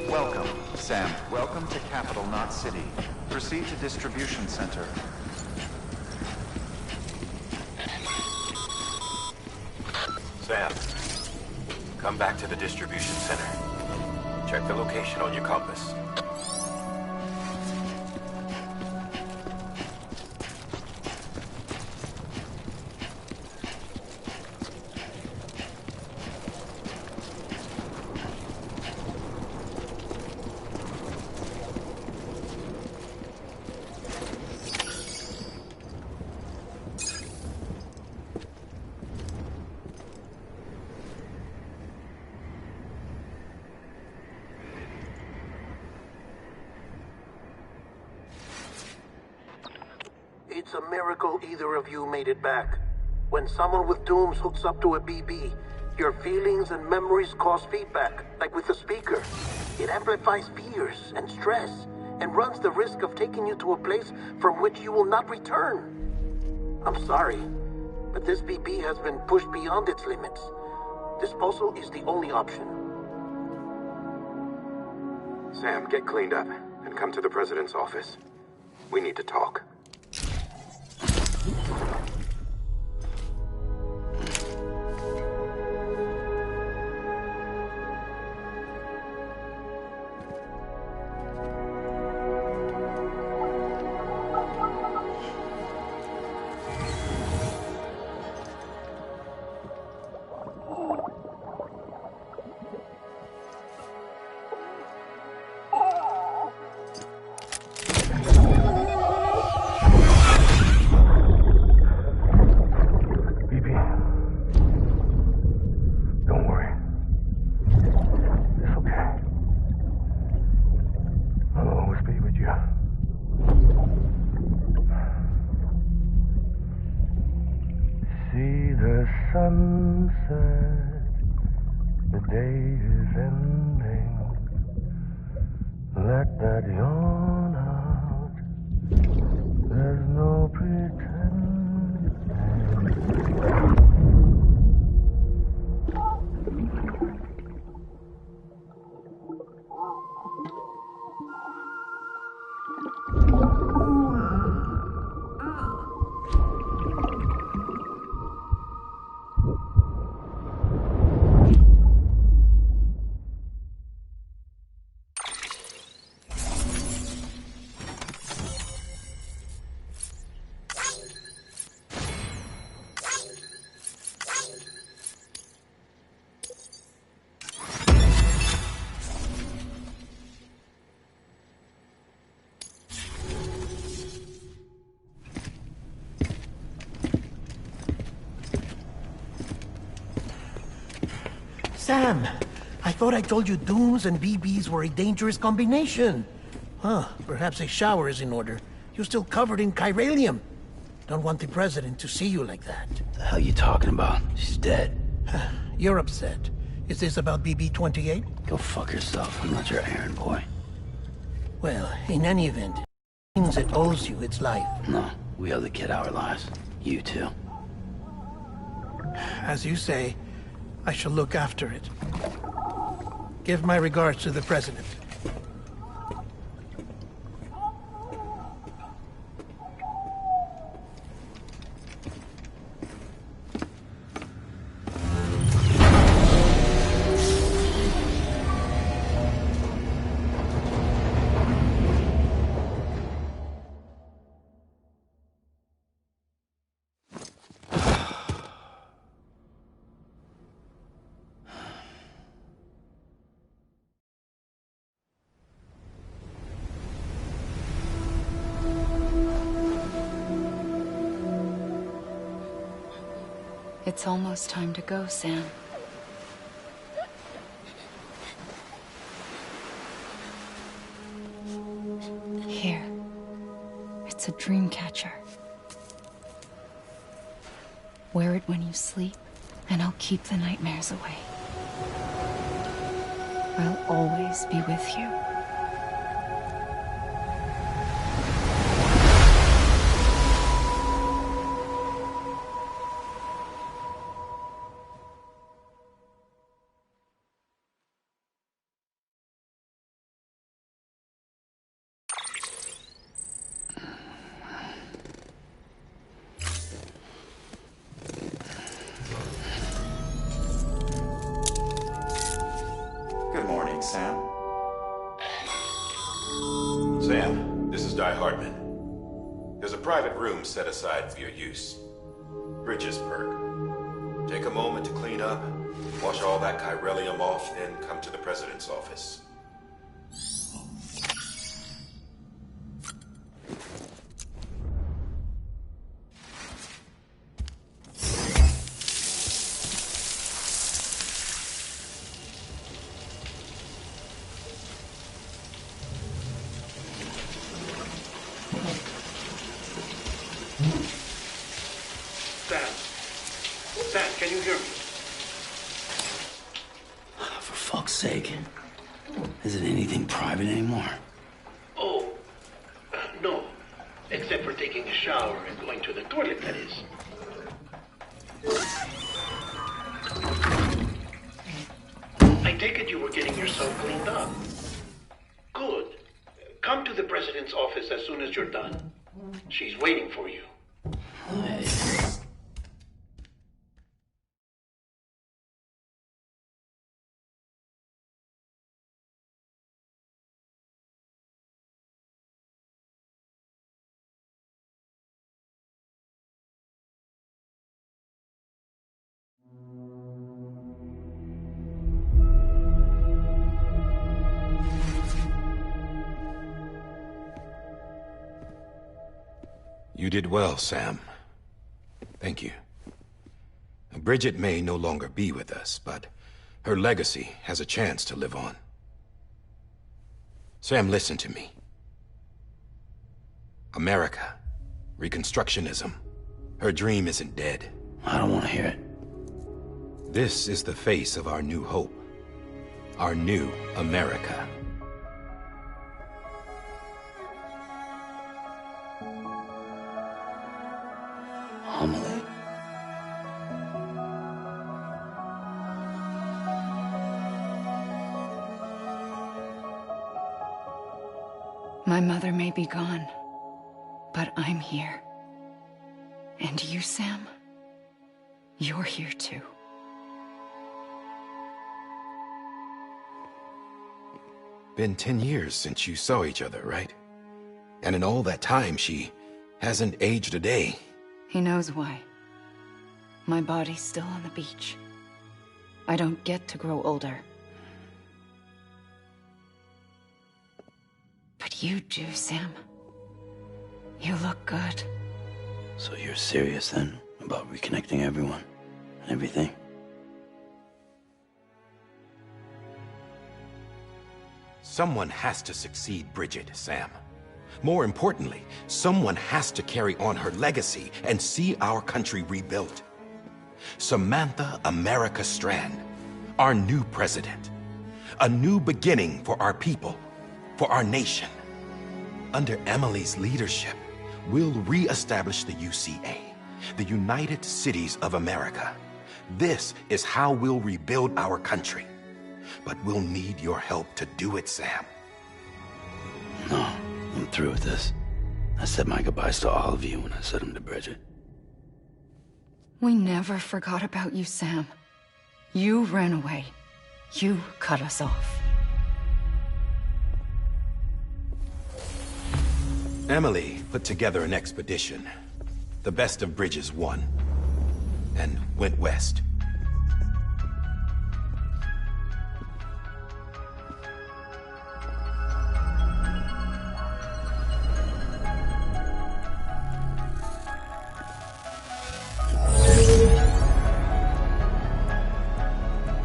Welcome, Sam. Welcome to Capital Knot City. Proceed to distribution center. Sam, come back to the distribution center. Check the location on your compass. It's a miracle either of you made it back. When someone with dooms hooks up to a BB, your feelings and memories cause feedback, like with the speaker. It amplifies fears and stress, and runs the risk of taking you to a place from which you will not return. I'm sorry, but this BB has been pushed beyond its limits. Disposal is the only option. Sam, get cleaned up and come to the President's office. We need to talk. Sunset, the day is ending. Let that yawn out. There's no pretending. Sam, I thought I told you dooms and BBs were a dangerous combination. Huh, perhaps a shower is in order. You're still covered in chiralium. Don't want the President to see you like that. The hell you talking about? She's dead. You're upset. Is this about BB-28? Go fuck yourself. I'm not your errand boy. Well, in any event, it means it owes you its life. No, we owe the kid our lives. You too. As you say, I shall look after it. Give my regards to the President. It's almost time to go, Sam. Here. It's a dream catcher. Wear it when you sleep, and I'll keep the nightmares away. I'll always be with you. Good morning, Sam. Sam, this is Di Hartman. There's a private room set aside for your use. Bridges perk. Take a moment to clean up, wash all that chiralium off, then come to the President's office. fuck's sake. Isn't anything private anymore? Oh, no. Except for taking a shower and going to the toilet, that is. I take it you were getting yourself cleaned up. Good. Come to the president's office as soon as you're done. She's waiting for you. You did well, Sam. Thank you. Bridget may no longer be with us, but her legacy has a chance to live on. Sam, listen to me. America, Reconstructionism, her dream isn't dead. I don't want to hear it. This is the face of our new hope. Our new America. Amelie. My mother may be gone, but I'm here. And you, Sam, you're here too. Been 10 years since you saw each other, right? And in all that time, she hasn't aged a day. He knows why. My body's still on the beach. I don't get to grow older. But you do, Sam. You look good. So you're serious then about reconnecting everyone and everything? Someone has to succeed Bridget, Sam. More importantly, someone has to carry on her legacy and see our country rebuilt. Samantha America Strand, our new president. A new beginning for our people, for our nation. Under Emily's leadership, we'll re-establish the UCA, the United Cities of America. This is how we'll rebuild our country. But we'll need your help to do it, Sam. No. I'm through with this. I said my goodbyes to all of you when I said them to Bridget. We never forgot about you, Sam. You ran away. You cut us off. Emily put together an expedition. The best of Bridges won. And went west.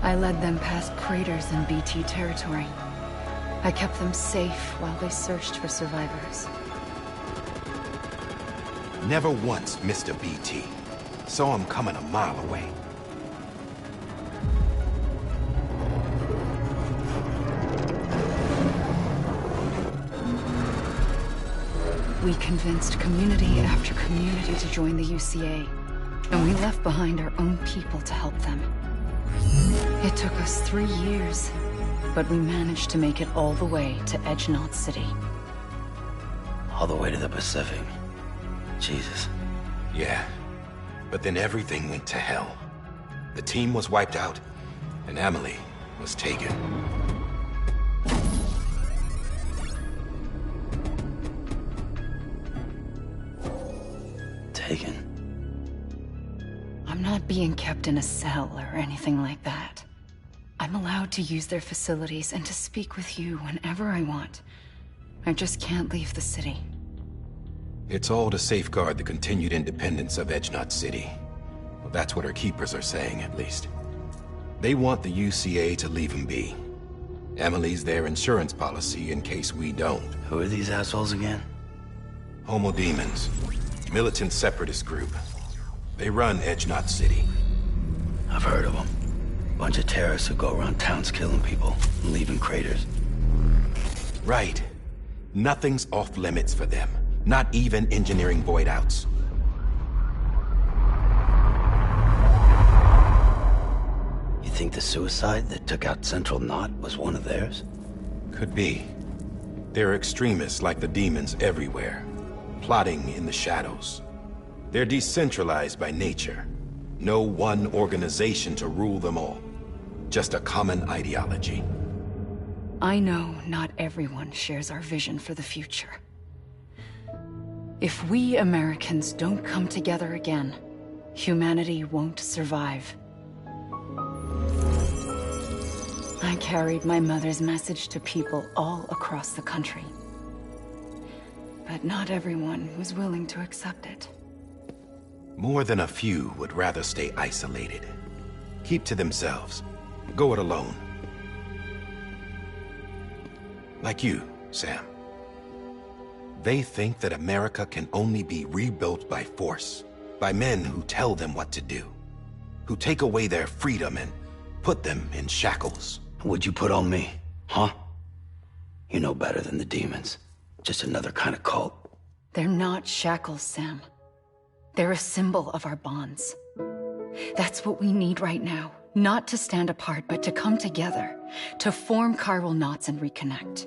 I led them past craters in BT territory. I kept them safe while they searched for survivors. Never once missed a BT. Saw him coming a mile away. We convinced community after community to join the UCA, and we left behind our own people to help them. It took us 3 years, but we managed to make it all the way to Edge Knot City. All the way to the Pacific. Jesus. Yeah, but then everything went to hell. The team was wiped out, and Emily was taken. Taken? I'm not being kept in a cell or anything like that. I'm allowed to use their facilities and to speak with you whenever I want. I just can't leave the city. It's all to safeguard the continued independence of Edge Knot City. Well, that's what our keepers are saying, at least. They want the UCA to leave them be. Emily's their insurance policy in case we don't. Who are these assholes again? Homo Demons. Militant separatist group. They run Edge Knot City. I've heard of them. Bunch of terrorists who go around towns killing people and leaving craters. Right. Nothing's off limits for them. Not even engineering void outs. You think the suicide that took out Central Knot was one of theirs? Could be. There are extremists like the demons everywhere, plotting in the shadows. They're decentralized by nature. No one organization to rule them all. Just a common ideology. I know not everyone shares our vision for the future. If we Americans don't come together again, humanity won't survive. I carried my mother's message to people all across the country. But not everyone was willing to accept it. More than a few would rather stay isolated. Keep to themselves. Go it alone. Like you, Sam. They think that America can only be rebuilt by force, by men who tell them what to do, who take away their freedom and put them in shackles. What'd you put on me, huh? You know better than the demons. Just another kind of cult. They're not shackles, Sam. They're a symbol of our bonds. That's what we need right now. Not to stand apart, but to come together. To form chiral knots and reconnect.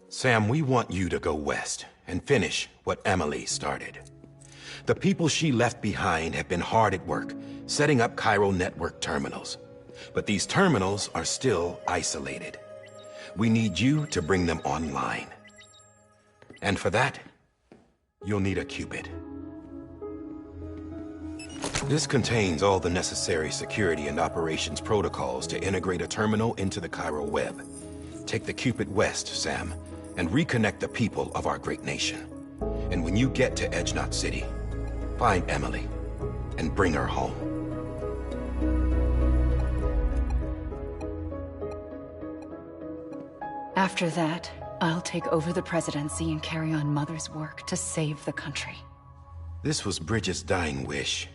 Sam, we want you to go west and finish what Emily started. The people she left behind have been hard at work, setting up chiral network terminals. But these terminals are still isolated. We need you to bring them online. And for that, you'll need a qubit. This contains all the necessary security and operations protocols to integrate a terminal into the chiral web. Take the qubit west, Sam, and reconnect the people of our great nation. And when you get to Edge Knot City, find Emily and bring her home. After that, I'll take over the presidency and carry on Mother's work to save the country. This was Bridget's dying wish.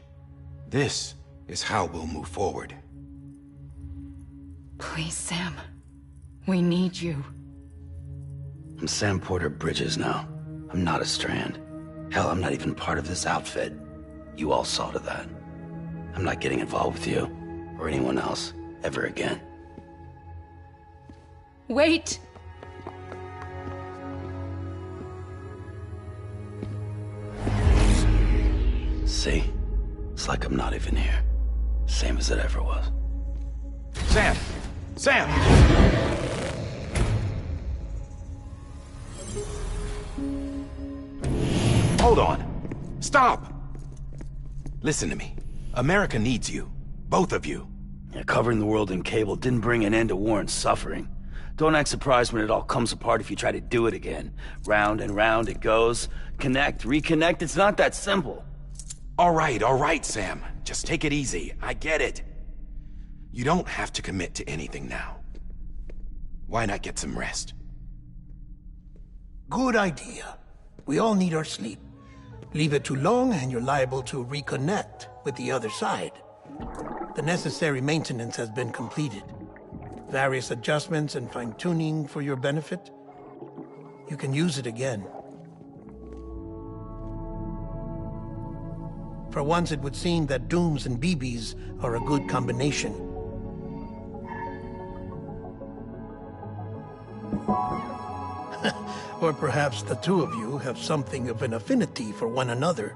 This is how we'll move forward. Please, Sam. We need you. I'm Sam Porter Bridges now. I'm not a Strand. Hell, I'm not even part of this outfit. You all saw to that. I'm not getting involved with you, or anyone else, ever again. Wait! See? It's like I'm not even here. Same as it ever was. Sam! Sam! Hold on. Stop! Listen to me. America needs you. Both of you. Yeah, covering the world in cable didn't bring an end to war and suffering. Don't act surprised when it all comes apart if you try to do it again. Round and round it goes. Connect, reconnect, it's not that simple. All right, Sam. Just take it easy. I get it. You don't have to commit to anything now. Why not get some rest? Good idea. We all need our sleep. Leave it too long and you're liable to reconnect with the other side. The necessary maintenance has been completed. Various adjustments and fine-tuning for your benefit. You can use it again. For once, it would seem that Dooms and BBs are a good combination. Or perhaps the two of you have something of an affinity for one another.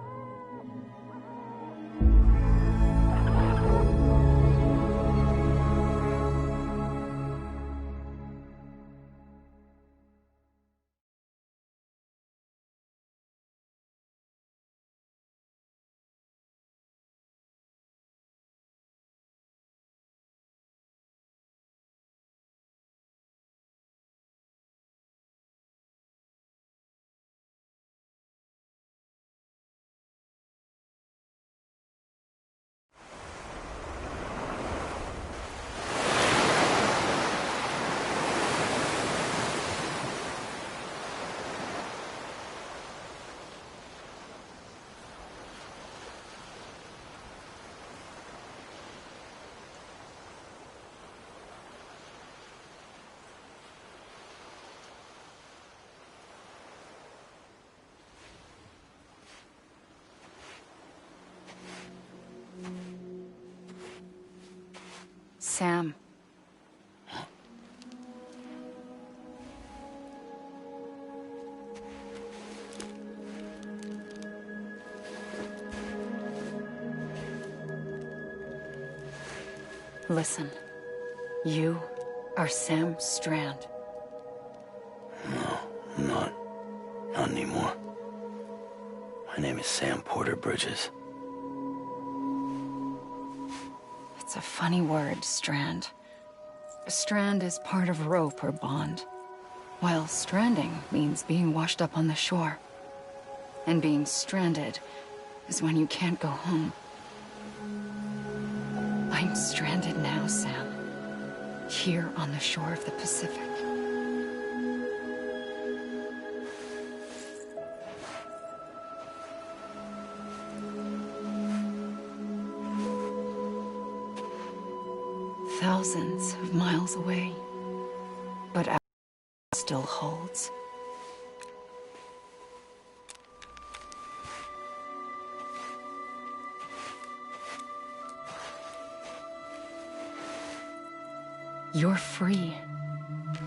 Sam. Listen, you are Sam Strand. No, I'm not. Not anymore. My name is Sam Porter Bridges. It's a funny word, Strand. A strand is part of rope or bond, while stranding means being washed up on the shore. And being stranded is when you can't go home. I'm stranded now, Sam. Here on the shore of the Pacific. Thousands of miles away, but our still holds. You're free,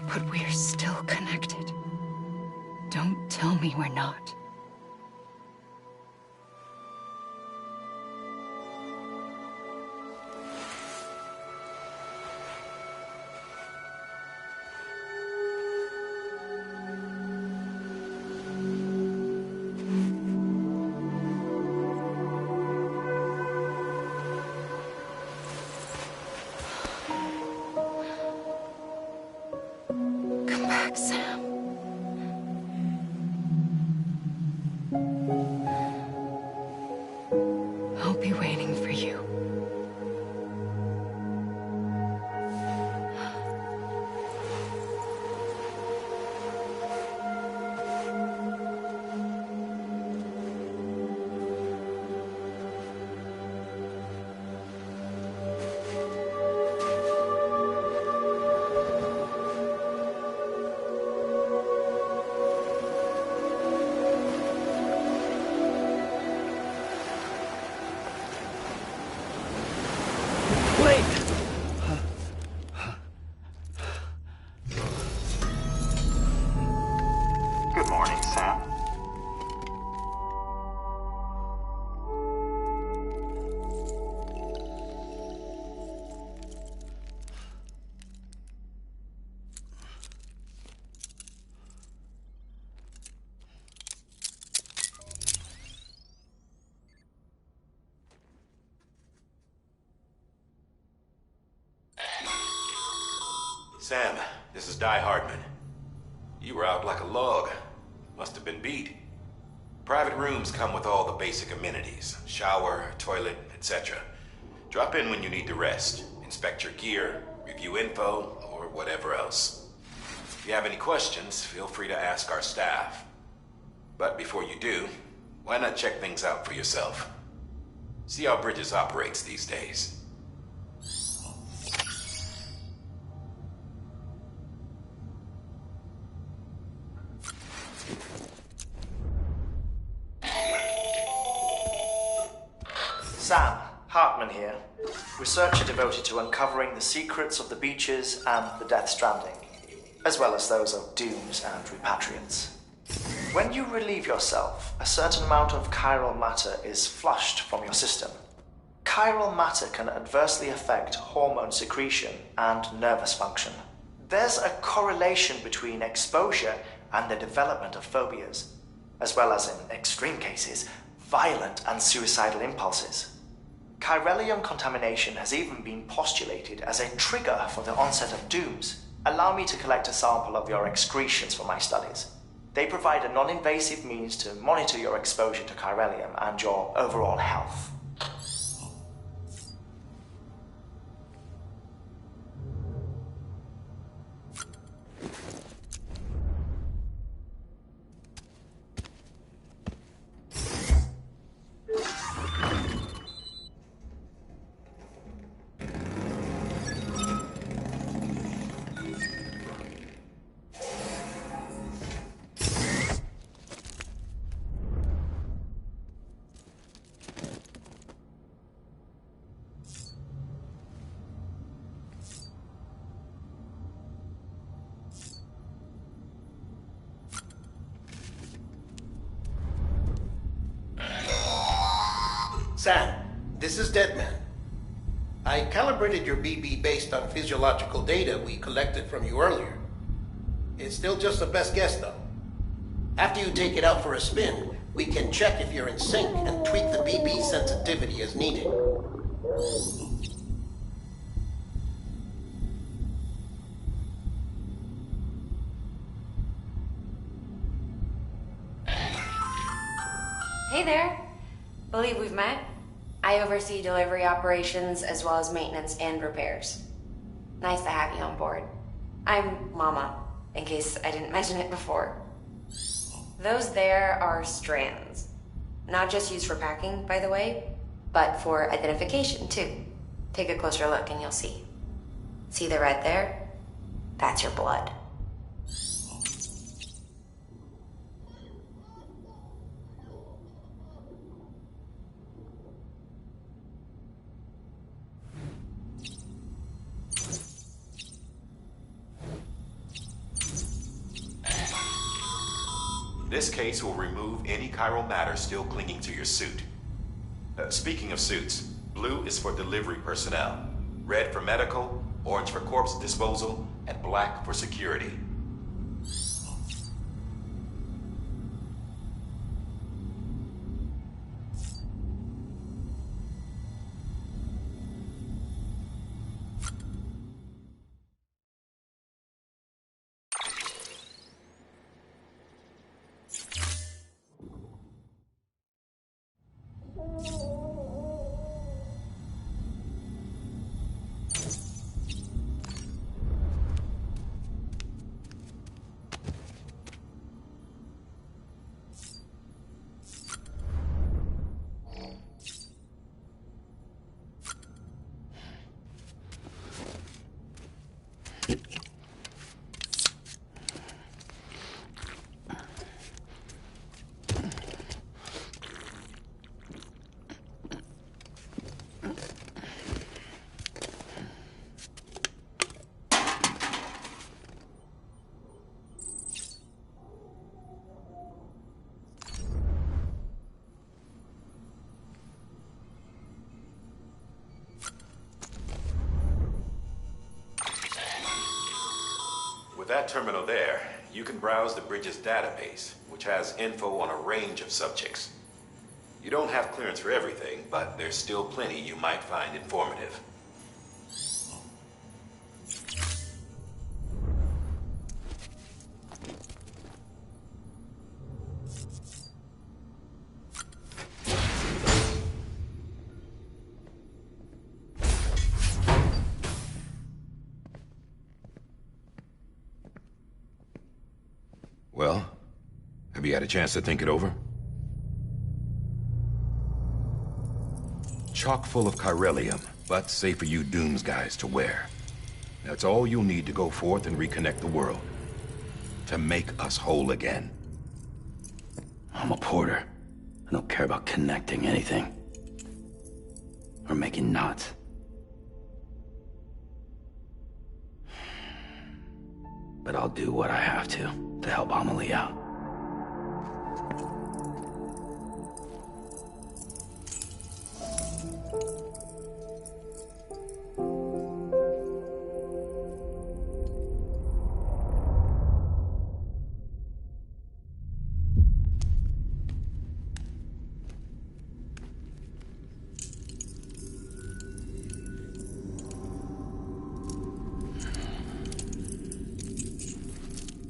but we're still connected. Don't tell me we're not. Come back, Sam. I'll be waiting for you. Good morning, Sam. Sam, this is Di Hardman. You were out like a log. Must have been beat. Private rooms come with all the basic amenities. Shower, toilet, etc. Drop in when you need to rest. Inspect your gear, review info, or whatever else. If you have any questions, feel free to ask our staff. But before you do, why not check things out for yourself? See how Bridges operates these days. Sam, Hartman here, researcher devoted to uncovering the secrets of the beaches and the Death Stranding, as well as those of dooms and repatriates. When you relieve yourself, a certain amount of chiral matter is flushed from your system. Chiral matter can adversely affect hormone secretion and nervous function. There's a correlation between exposure and the development of phobias, as well as, in extreme cases, violent and suicidal impulses. Chiralium contamination has even been postulated as a trigger for the onset of dooms. Allow me to collect a sample of your excretions for my studies. They provide a non-invasive means to monitor your exposure to chiralium and your overall health. Sam, this is Deadman. I calibrated your BB based on physiological data we collected from you earlier. It's still just a best guess, though. After you take it out for a spin, we can check if you're in sync and tweak the BB sensitivity as needed. Hey there. Believe we've met. I oversee delivery operations as well as maintenance and repairs. Nice to have you on board. I'm Mama, in case I didn't mention it before. Those there are strands. Not just used for packing, by the way, but for identification too. Take a closer look and you'll see. See the red there? That's your blood. This case will remove any chiral matter still clinging to your suit. Speaking of suits, blue is for delivery personnel, red for medical, orange for corpse disposal, and black for security. With that terminal there, you can browse the bridge's database, which has info on a range of subjects. You don't have clearance for everything, but there's still plenty you might find informative. Well, have you had a chance to think it over? Chock full of chiralium, but safe for you Dooms guys to wear. That's all you'll need to go forth and reconnect the world. To make us whole again. I'm a porter. I don't care about connecting anything. Or making knots. But I'll do what I have to help Amelie out.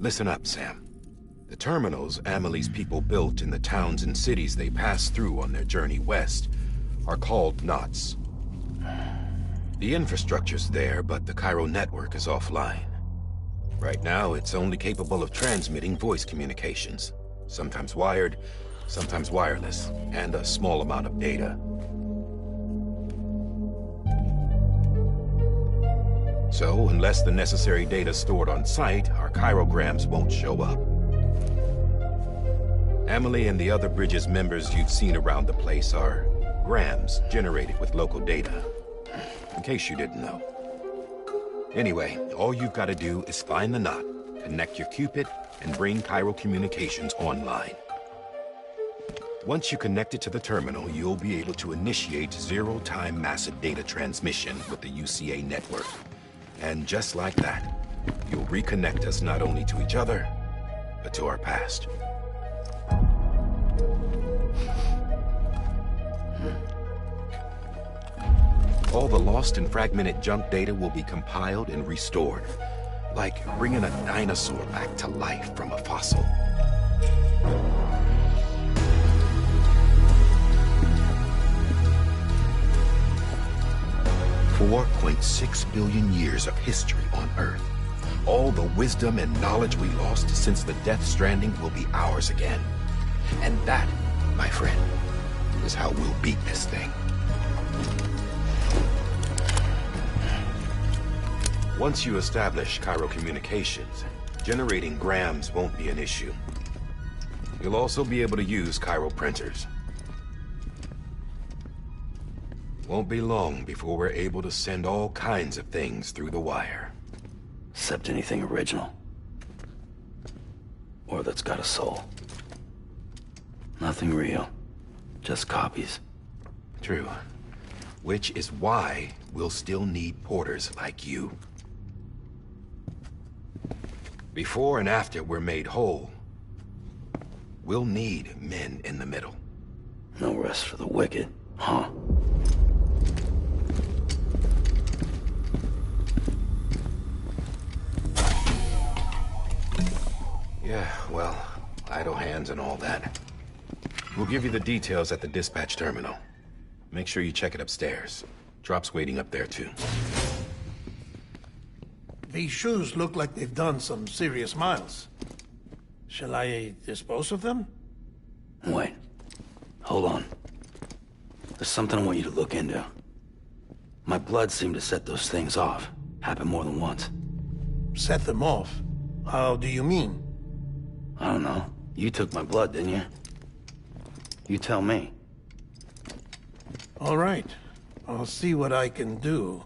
Listen up, Sam. The terminals Amelie's people built in the towns and cities they passed through on their journey west are called knots. The infrastructure's there, but the Cairo network is offline. Right now, it's only capable of transmitting voice communications, sometimes wired, sometimes wireless, and a small amount of data. So, unless the necessary data's stored on site, our chirograms won't show up. Amelie and the other Bridges members you've seen around the place are grams generated with local data, in case you didn't know. Anyway, all you've got to do is find the knot, connect your Cupid, and bring Cairo communications online. Once you connect it to the terminal, you'll be able to initiate zero-time massive data transmission with the UCA network. And just like that, you'll reconnect us not only to each other, but to our past. All the lost and fragmented junk data will be compiled and restored, like bringing a dinosaur back to life from a fossil. 4.6 billion years of history on Earth. All the wisdom and knowledge we lost since the Death Stranding will be ours again. And that, my friend, is how we'll beat this thing. Once you establish Cairo communications, generating grams won't be an issue. You'll also be able to use Cairo printers. Won't be long before we're able to send all kinds of things through the wire. Except anything original. Or that's got a soul. Nothing real. Just copies. True. Which is why we'll still need porters like you. Before and after we're made whole, we'll need men in the middle. No rest for the wicked, huh? Yeah, well, idle hands and all that. We'll give you the details at the dispatch terminal. Make sure you check it upstairs. Drop's waiting up there, too. These shoes look like they've done some serious miles. Shall I dispose of them? Wait. Hold on. There's something I want you to look into. My blood seemed to set those things off. Happened more than once. Set them off? How do you mean? I don't know. You took my blood, didn't you? You tell me. All right. I'll see what I can do.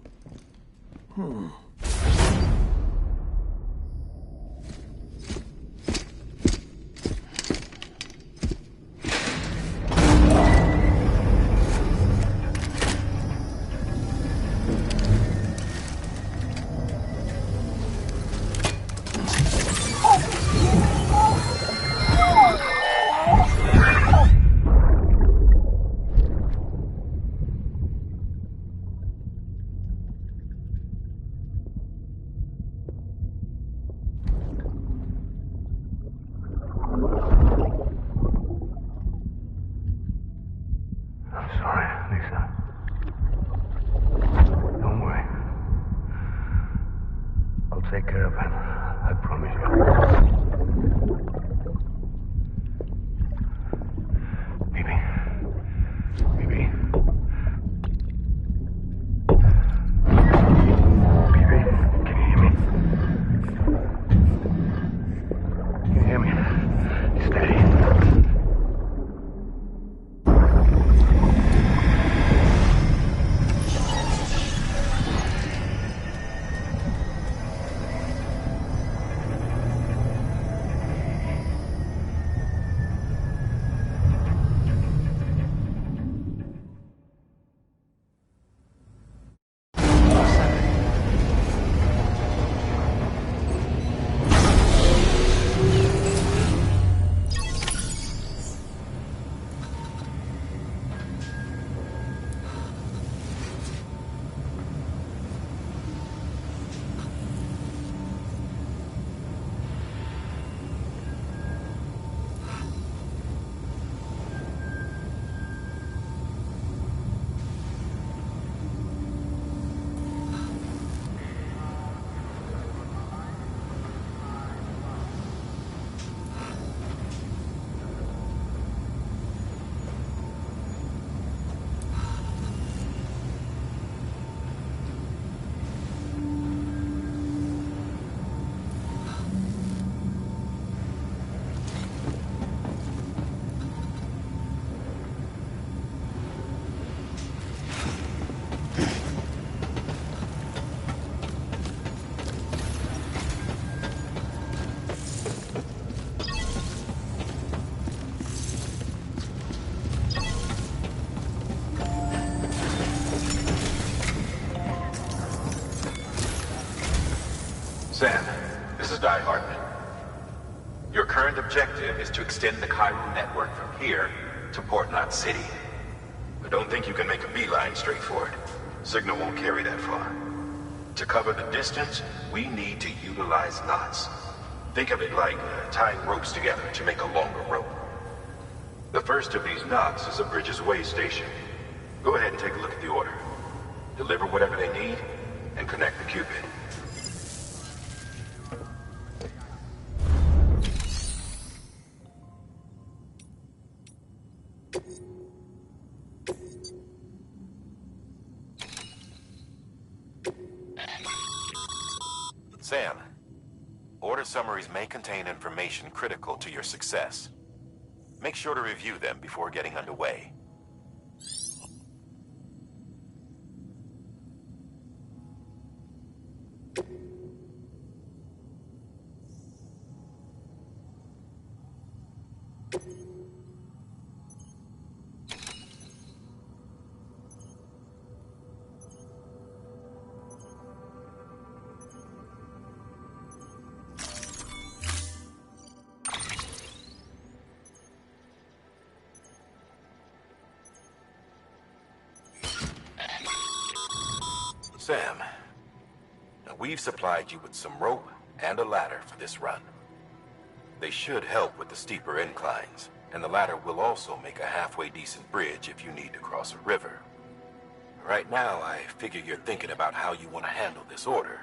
Take care of him. I promise you. Baby. Baby. Baby, can you hear me? Can you hear me? Steady. Sam, this is Di Hartman. Your current objective is to extend the chiral network from here to Port Knot City. I don't think you can make a beeline straight for it. Signal won't carry that far. To cover the distance, we need to utilize knots. Think of it like tying ropes together to make a longer rope. The first of these knots is a Bridges Way station. Go ahead and take a look at the order. Deliver whatever they need, and connect the Cupid. Sam, order summaries may contain information critical to your success. Make sure to review them before getting underway. Sam, now we've supplied you with some rope and a ladder for this run. They should help with the steeper inclines, and the ladder will also make a halfway decent bridge if you need to cross a river. Right now, I figure you're thinking about how you want to handle this order.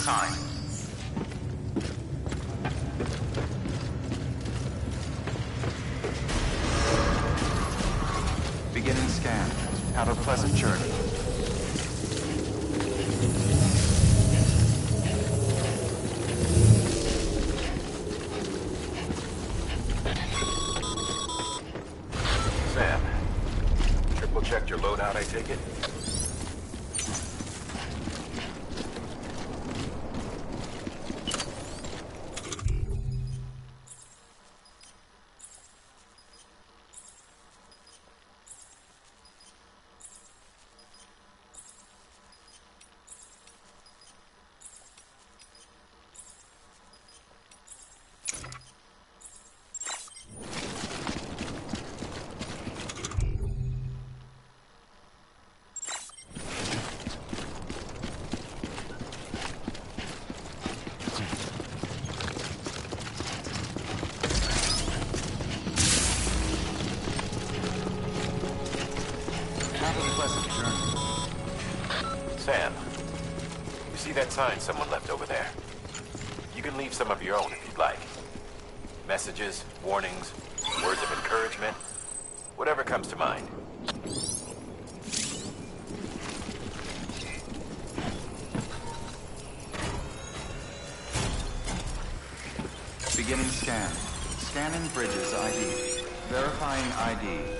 time. Beginning scan. Have a pleasant journey. Sam, triple checked your loadout, I take it? Sam, you see that sign someone left over there? You can leave some of your own if you'd like. Messages, warnings, words of encouragement, whatever comes to mind. Beginning scan. Scanning Bridges ID. Verifying ID.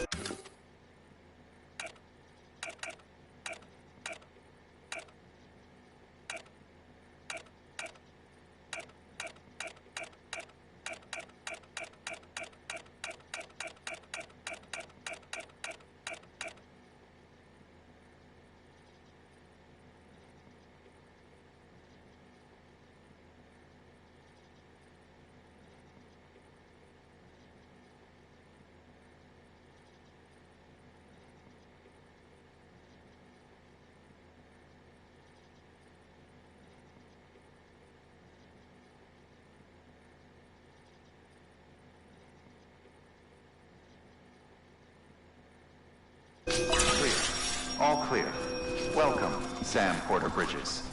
Clear. All clear. Welcome, Sam Porter Bridges.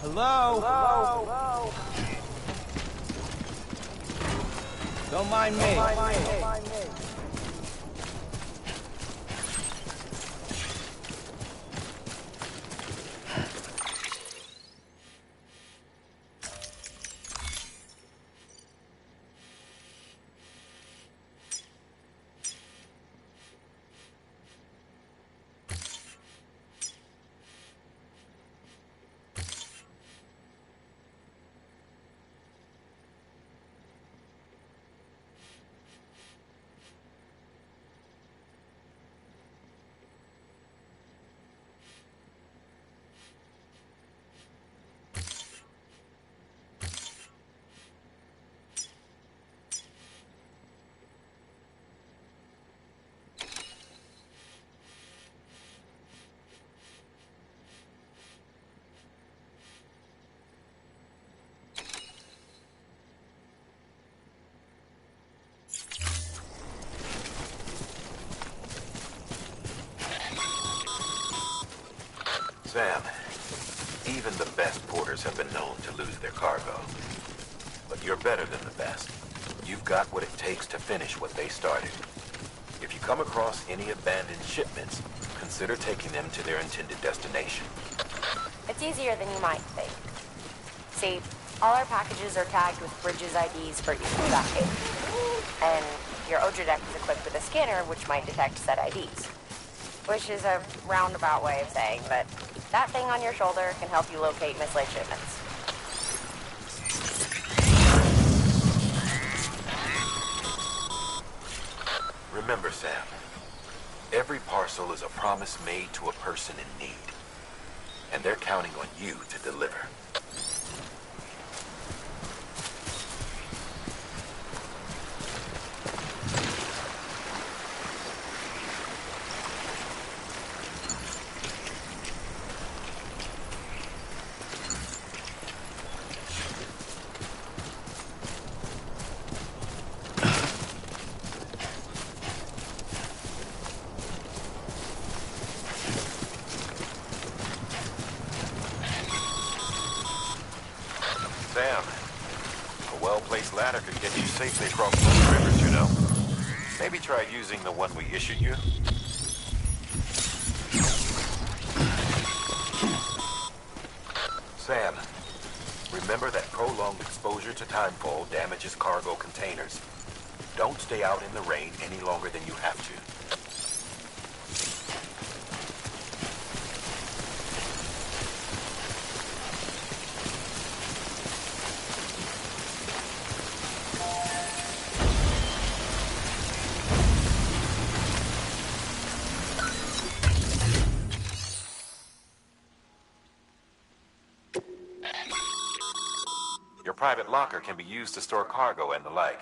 Hello? Hello? Don't mind me. Sam, even the best porters have been known to lose their cargo. But you're better than the best. You've got what it takes to finish what they started. If you come across any abandoned shipments, consider taking them to their intended destination. It's easier than you might think. See, all our packages are tagged with Bridges IDs for each package. And your Odra deck is equipped with a scanner which might detect said IDs. Which is a roundabout way of saying that that thing on your shoulder can help you locate mislaid shipments. Remember, Sam, every parcel is a promise made to a person in need. And they're counting on you to deliver. well-placed ladder could get you safely across most rivers, you know. Maybe try using the one we issued you. Sam, remember that prolonged exposure to timefall damages cargo containers. Don't stay out in the rain any longer than you have to. Your private locker can be used to store cargo and the like.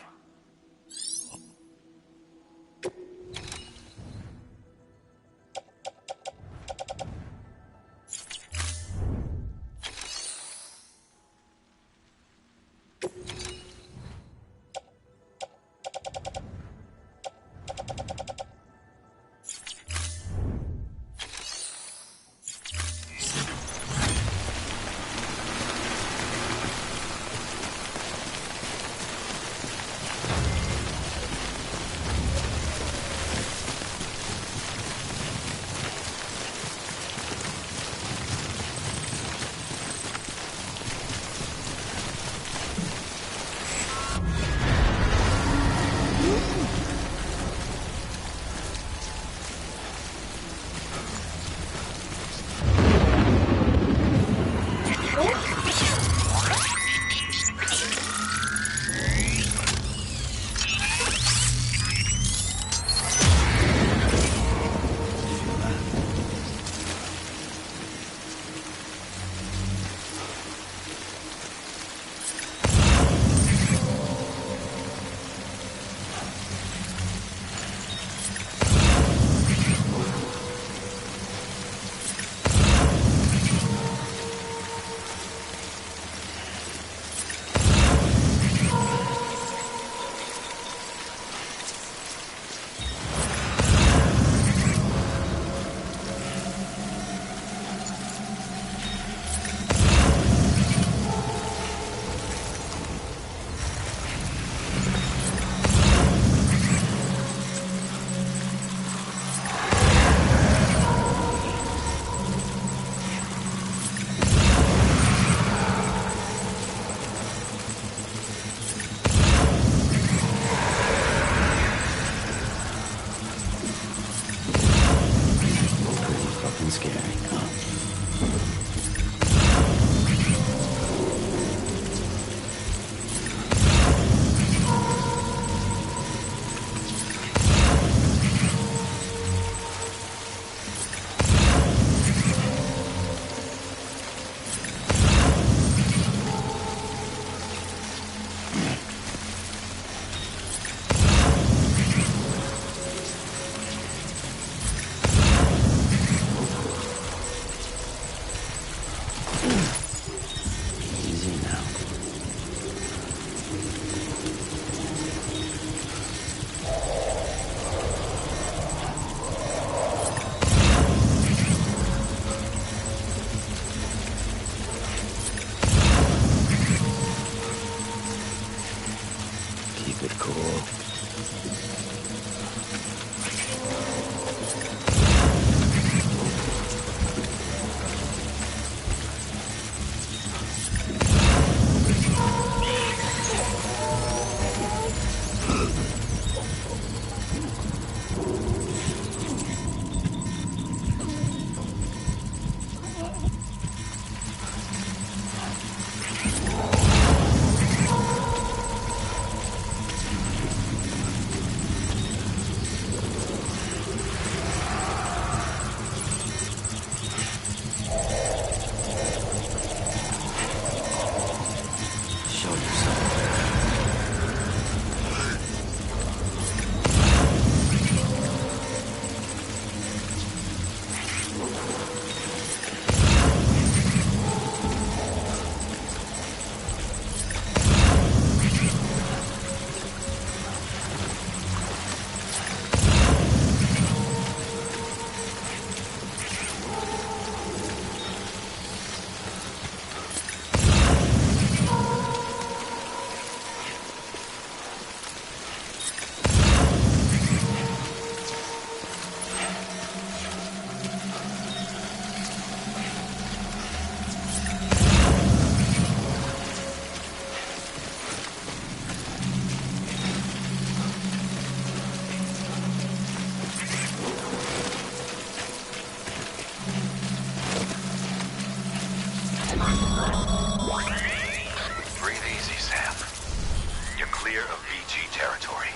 clear of BG territory.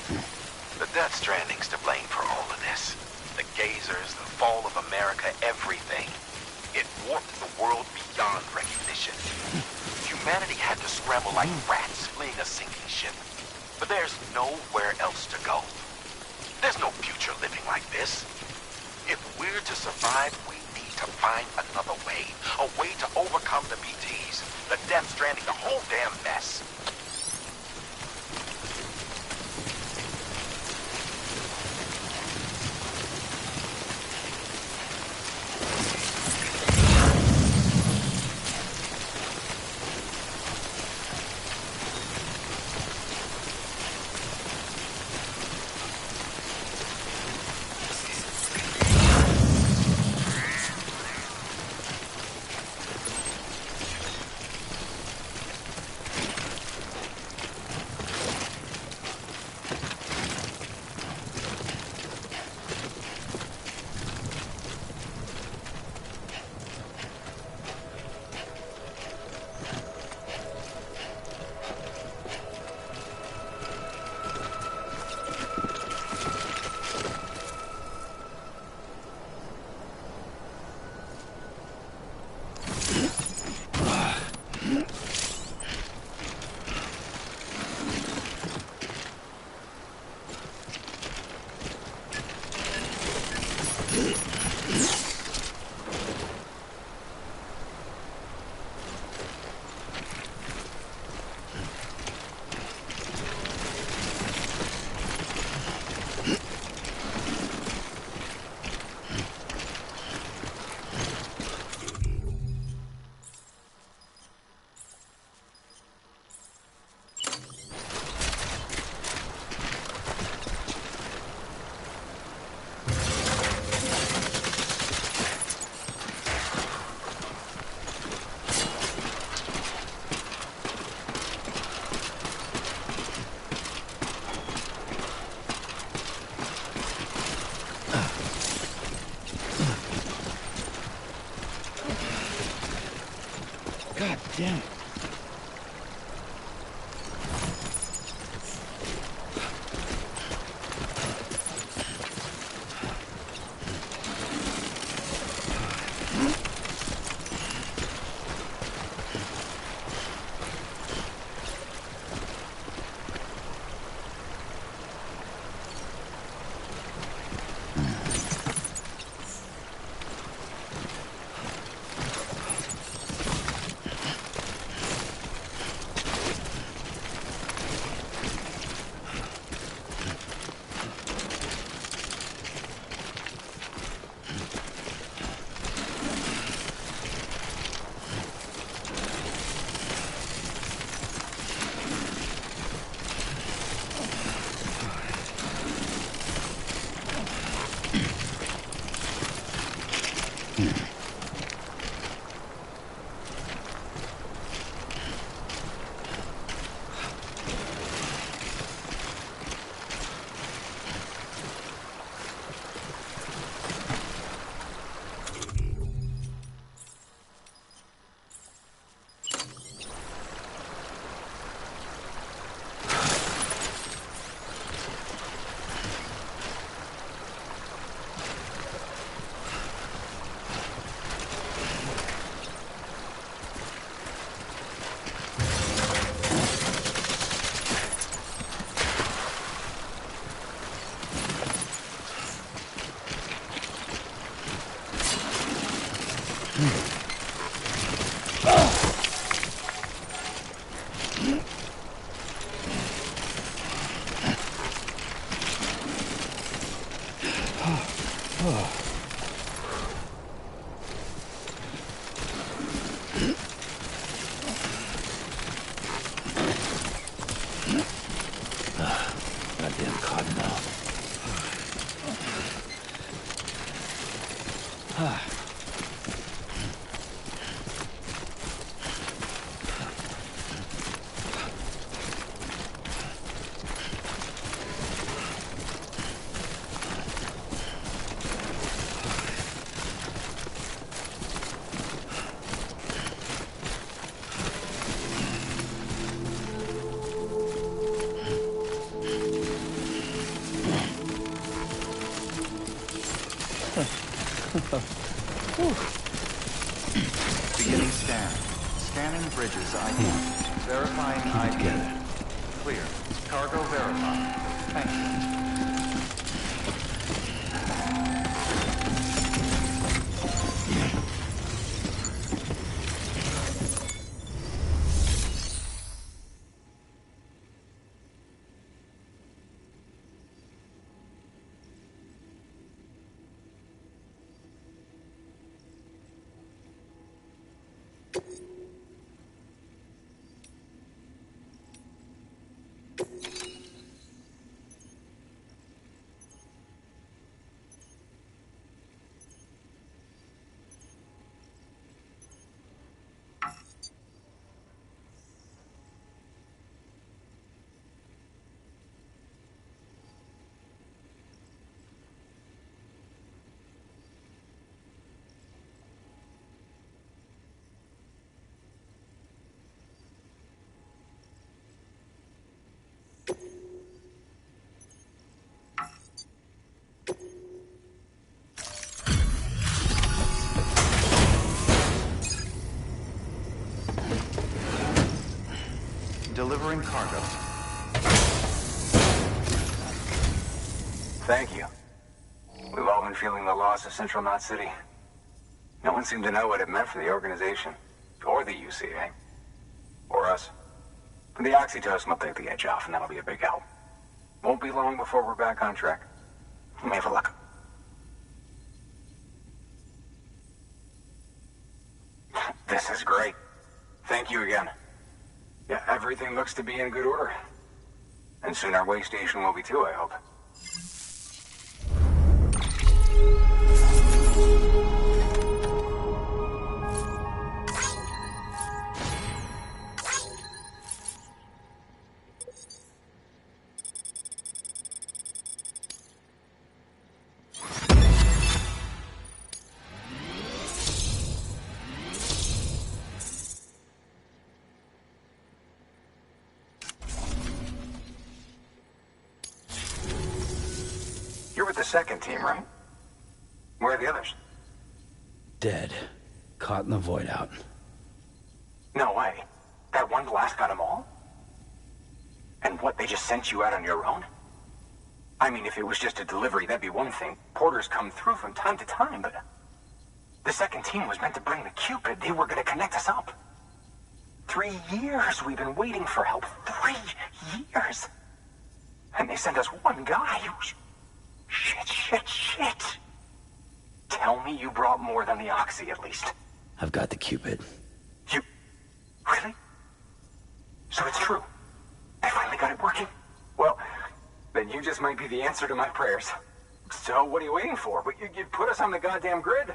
The Death Stranding's to blame for all of this. The gazers, the fall of America, everything. It warped the world beyond recognition. Humanity had to scramble like rats fleeing a sinking ship. But there's nowhere else to go. There's no future living like this. If we're to survive, we need to find another way. A way to overcome the BTs, the Death Stranding, the whole damn mess. God damn it. Goddamn cottonmouth. ID. Verifying ID. Clear. Cargo verified. Thank you. Delivering cargo. Thank you. We've all been feeling the loss of Central Knot City. No one seemed to know what it meant for the organization, or the UCA, or us. The oxytocin will take the edge off, and that'll be a big help. Won't be long before we're back on track. You may have a look. This is great. Thank you again. Yeah, everything looks to be in good order. And soon our way station will be too, I hope. You're with the second team, right? Where are the others? Dead. Caught in the void out. No way. That one blast got them all? And what, they just sent you out on your own? I mean, if it was just a delivery, that'd be one thing. Porters come through from time to time, but... The second team was meant to bring the Cupid. They were gonna connect us up. 3 years we've been waiting for help. 3 years! And they sent us one guy. Shit. Tell me you brought more than the Oxy, at least. I've got the Cupid. You... Really? So it's true. I finally got it working. Well, then you just might be the answer to my prayers. So what are you waiting for? You put us on the goddamn grid.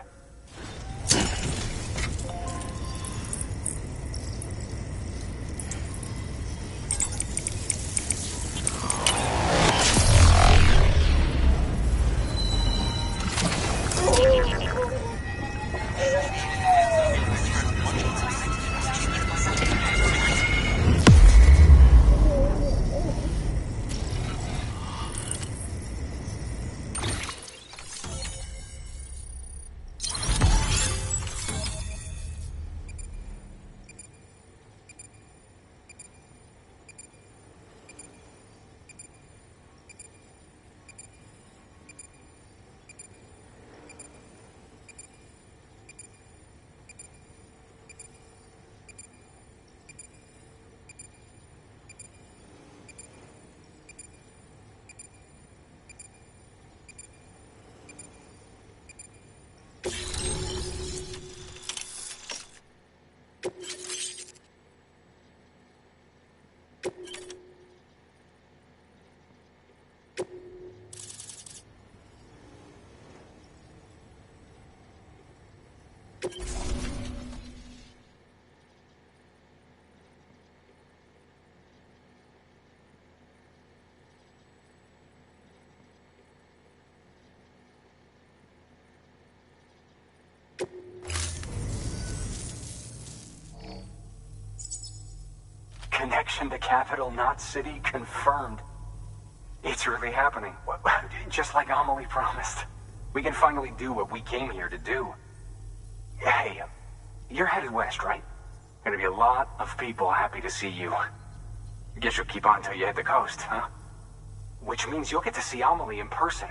Connection to Capital Knot City confirmed. It's really happening. Just like Amelie promised. We can finally do what we came here to do. Hey, you're headed west, right? Gonna be a lot of people happy to see you. Guess you'll keep on till you hit the coast, huh? Which means you'll get to see Amelie in person.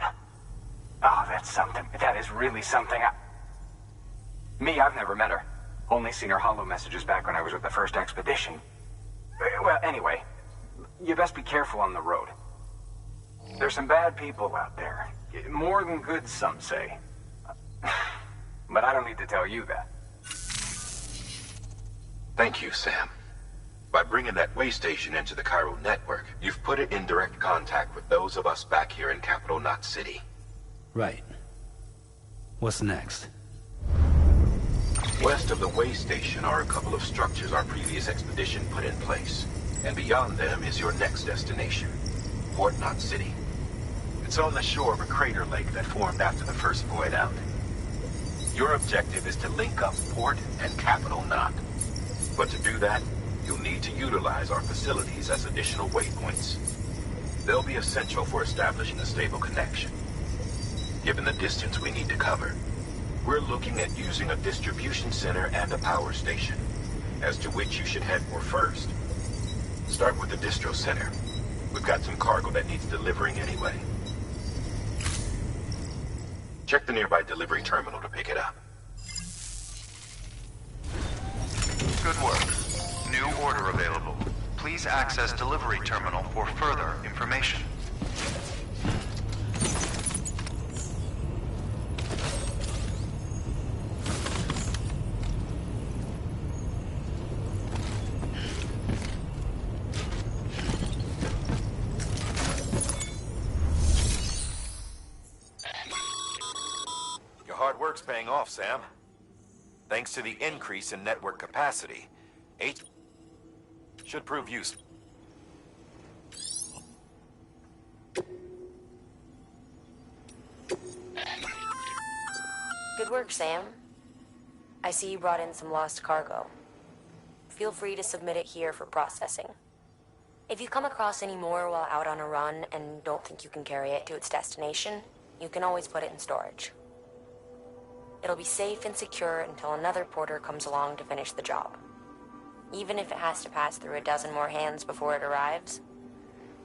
Oh, that's something. That is really something. Me, I've never met her. Only seen her holo messages back when I was with the first expedition. Well, anyway, you best be careful on the road. There's some bad people out there. More than good, some say. But I don't need to tell you that. Thank you, Sam. By bringing that way station into the Cairo network, you've put it in direct contact with those of us back here in Capital Knot City. Right. What's next? West of the way station are a couple of structures our previous expedition put in place. And beyond them is your next destination, Port Knot City. It's on the shore of a crater lake that formed after the first void out. Your objective is to link up Port and Capital Knot. But to do that, you'll need to utilize our facilities as additional waypoints. They'll be essential for establishing a stable connection. Given the distance we need to cover, we're looking at using a distribution center and a power station, as to which you should head for first. Start with the distro center. We've got some cargo that needs delivering anyway. Check the nearby delivery terminal to pick it up. Good work. New order available. Please access delivery terminal for further information. Your hard work's paying off, Sam. Thanks to the increase in network capacity, H should prove useful. Good work, Sam. I see you brought in some lost cargo. Feel free to submit it here for processing. If you come across any more while out on a run and don't think you can carry it to its destination, you can always put it in storage. It'll be safe and secure until another porter comes along to finish the job. Even if it has to pass through a dozen more hands before it arrives,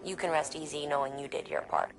you can rest easy knowing you did your part.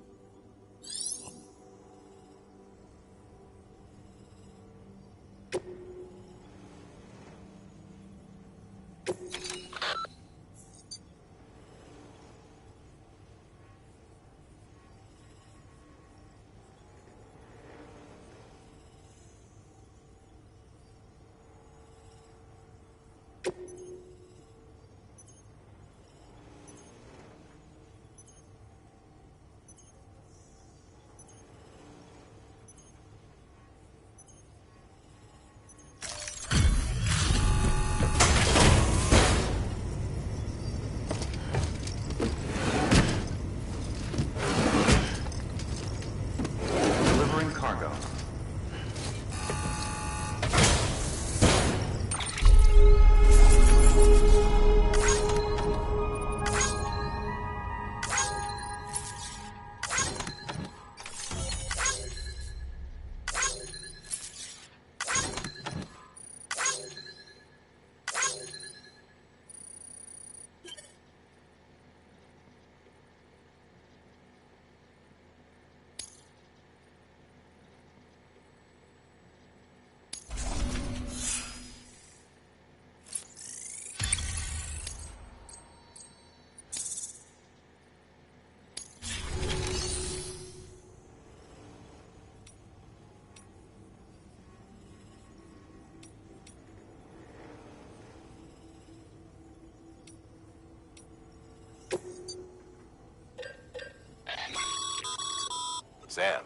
Sam,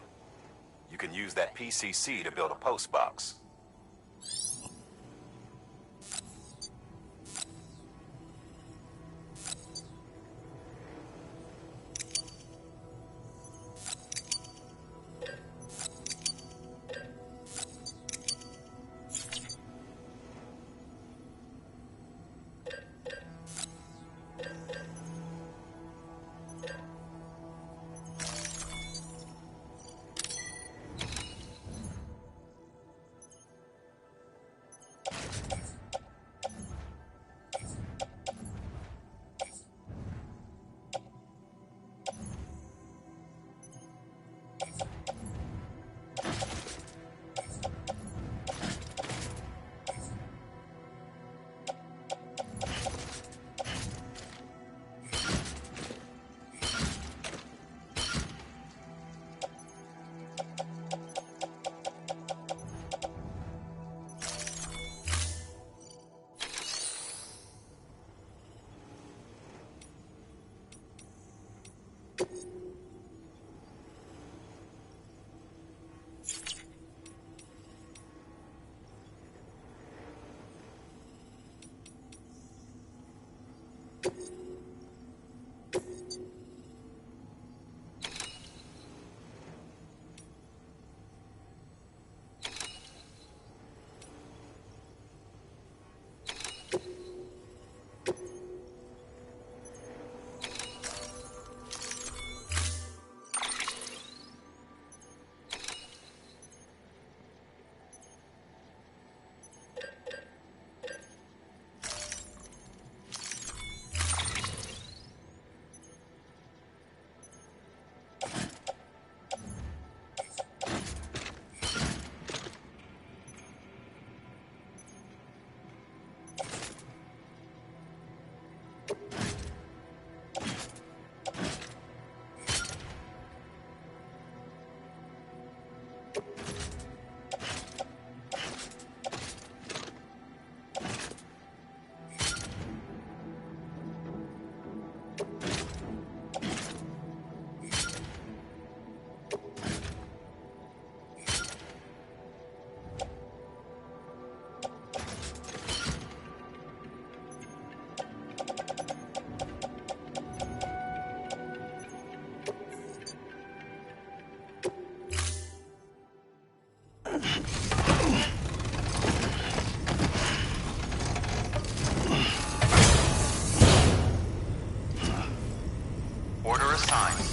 you can use that PCC to build a post box. Order assigned.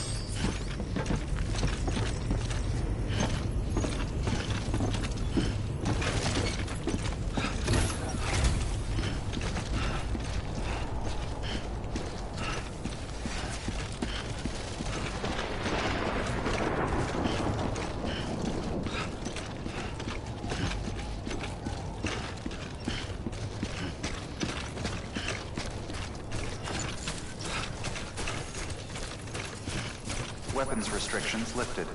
Weapons restrictions lifted.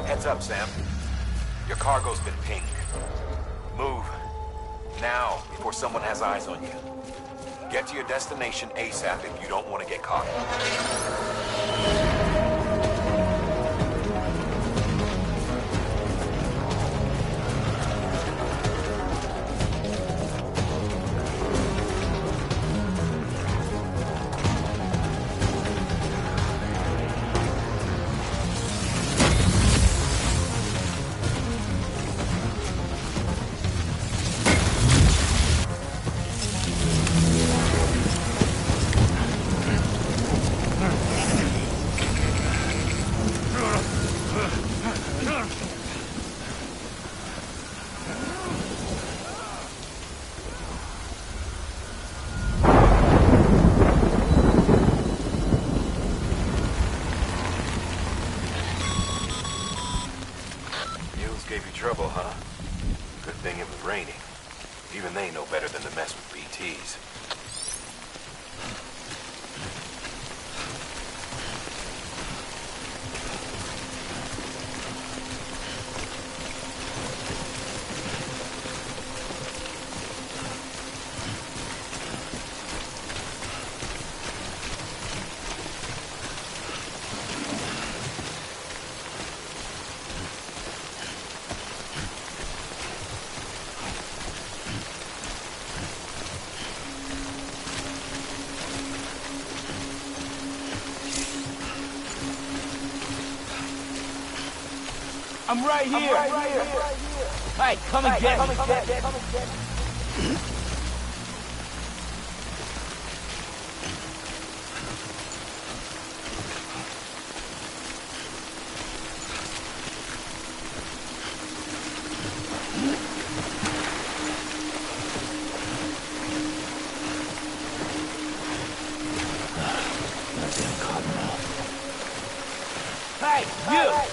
Heads up, Sam. Your cargo's been pinged. Move. Now, before someone has eyes on you. Get to your destination ASAP if you don't want to get caught. Gave you trouble, huh? Good thing it was raining. Even they know better than to mess with BTs. I'm right here. Hey, come and get me. Hey, you!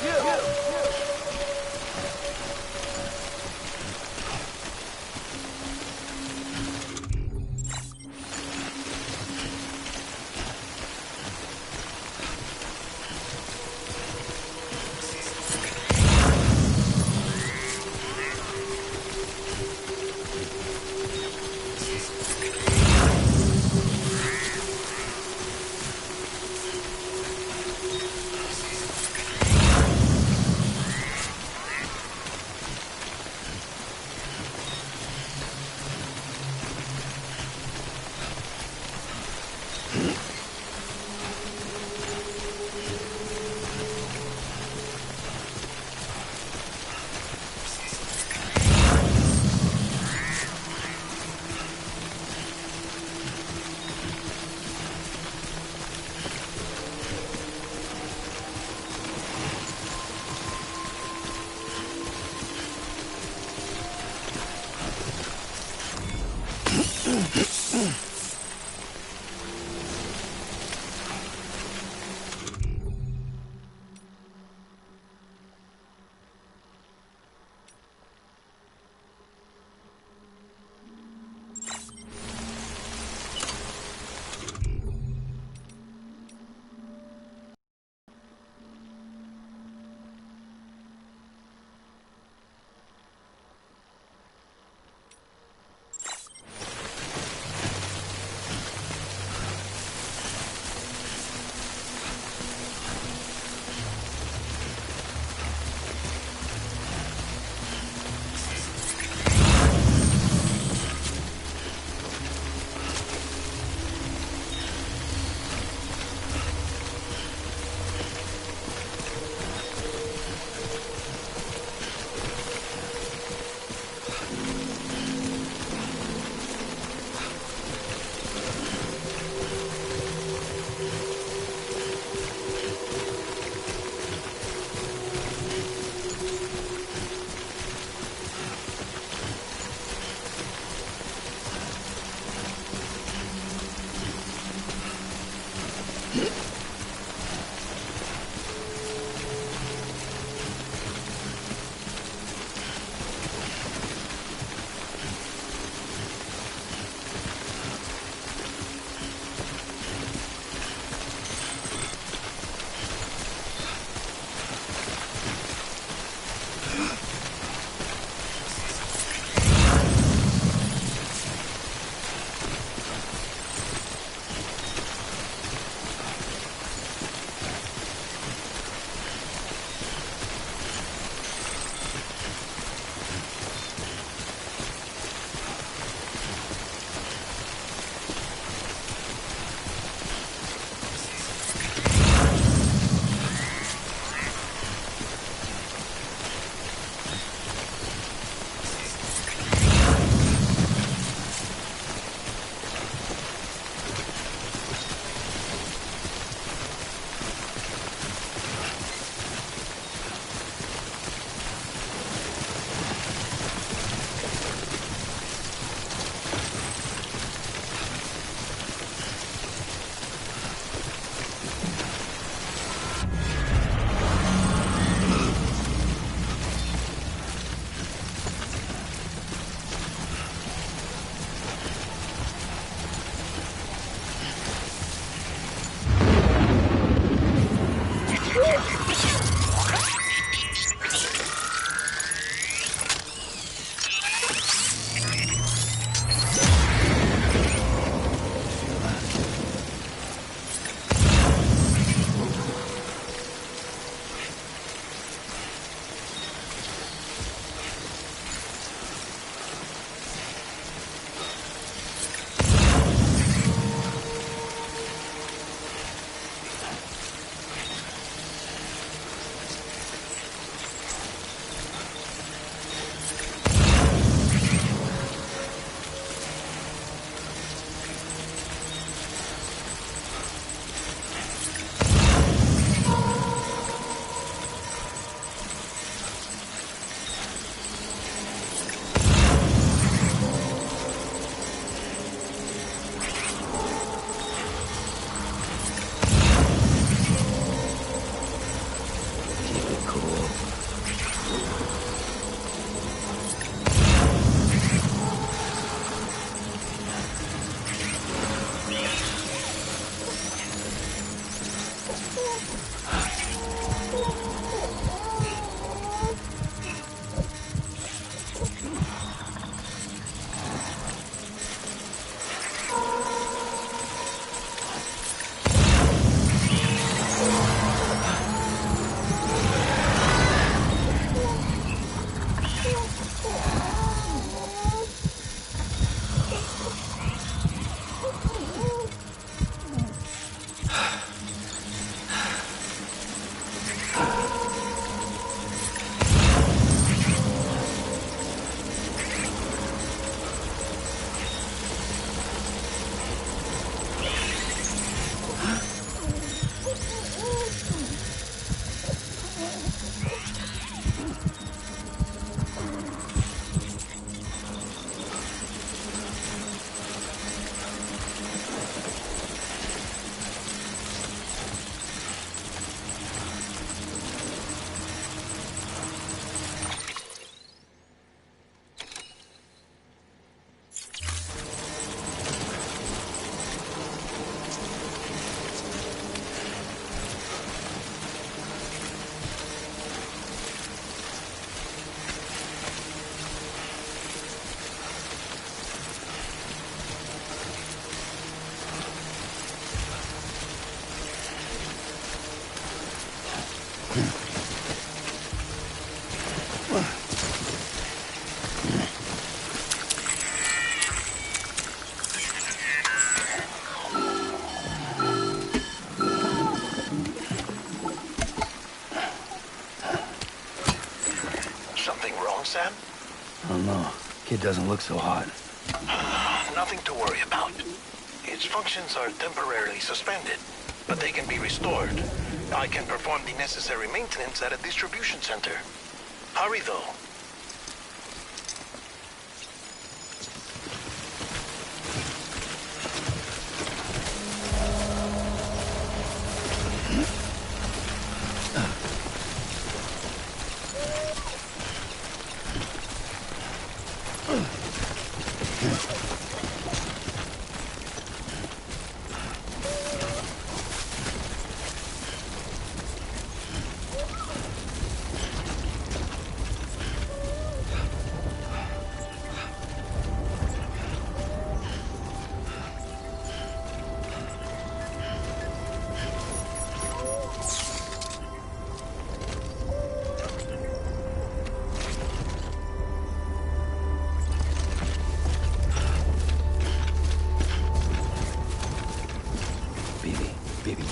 Kid doesn't look so hot. Nothing to worry about. Its functions are temporarily suspended, but they can be restored. I can perform the necessary maintenance at a distribution center. Hurry, though.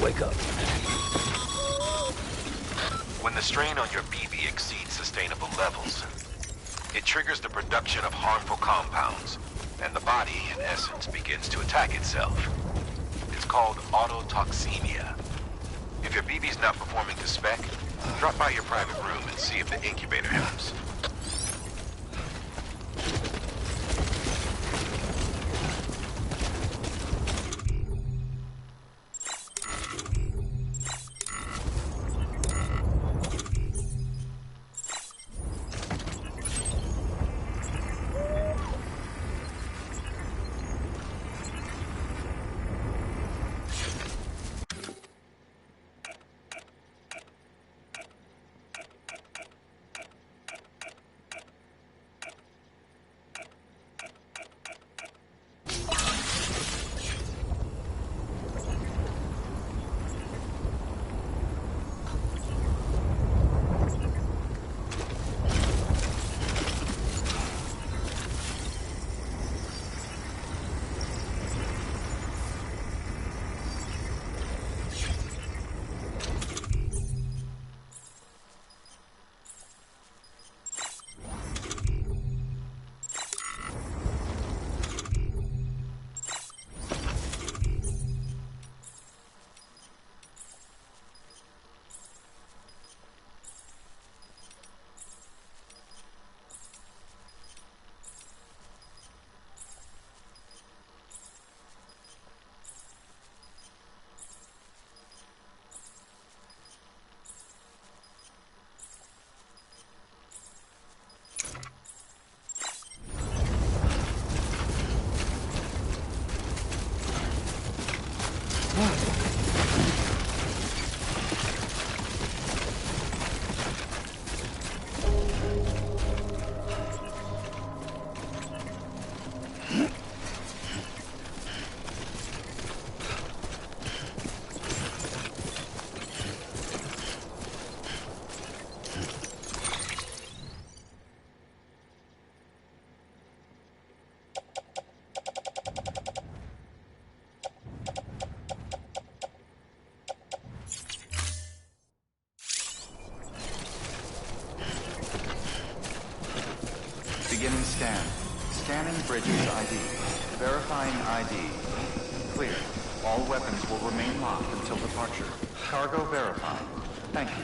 Wake up. When the strain on your BB exceeds sustainable levels, it triggers the production of harmful compounds, and the body, in essence, begins to attack itself. It's called autotoxemia. If your BB's not performing to spec, drop by your private room and see if the incubator helps. Beginning scan. Scanning Bridges ID. Verifying ID. Clear. All weapons will remain locked until departure. Cargo verified. Thank you.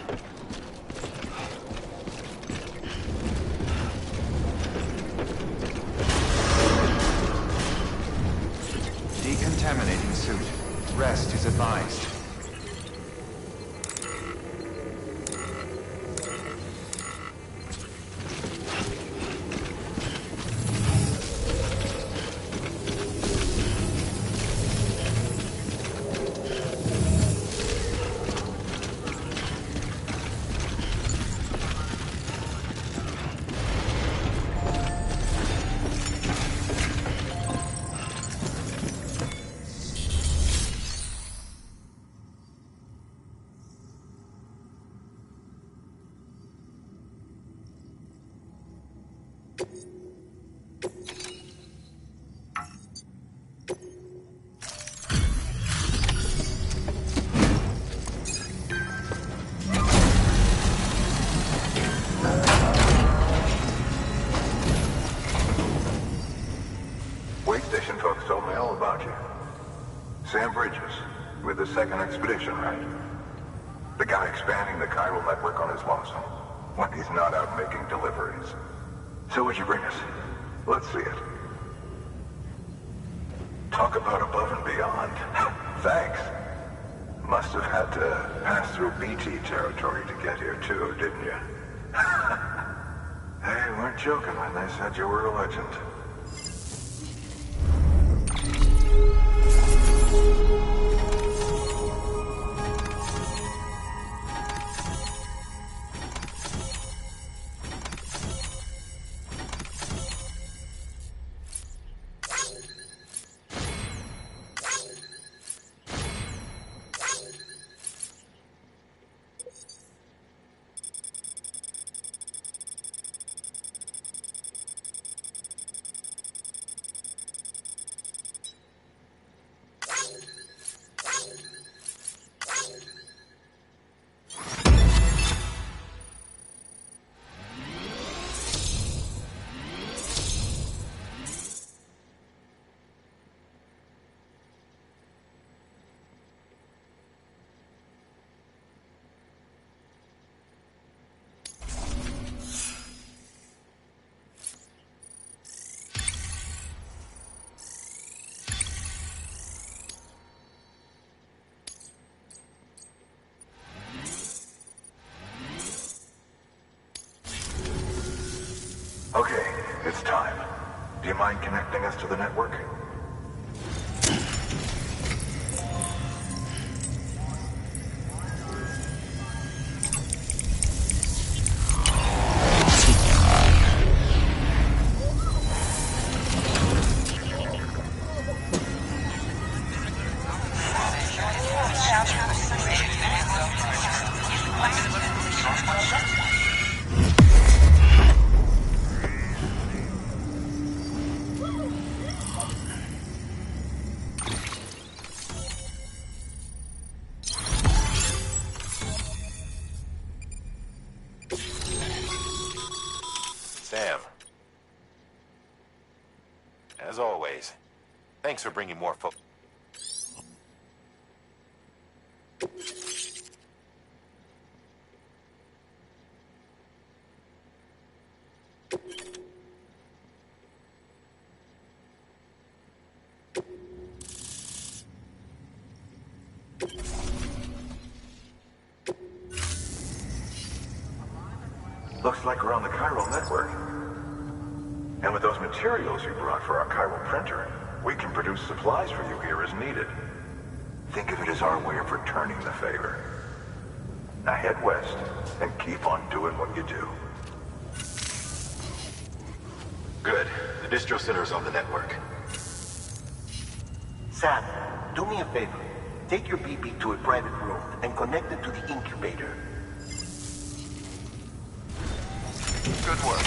Decontaminating suit. Rest is advised. about you. Sam Bridges, with the second expedition, right? The guy expanding the chiral network on his lonesome, when he's not out making deliveries. So what'd you bring us? Let's see it. Talk about above and beyond. Thanks. Must have had to pass through BT territory to get here too, didn't you? They weren't joking when they said you were a legend. Okay, it's time. Do you mind connecting us to the network? Sam. As always, thanks for bringing more folk. Looks like we're on the chiral network. And with those materials you brought for our chiral printer, we can produce supplies for you here as needed. Think of it as our way of returning the favor. Now head west and keep on doing what you do. Good. The distro center is on the network. Sam, do me a favor. Take your BB to a private room and connect it to the incubator. Good work.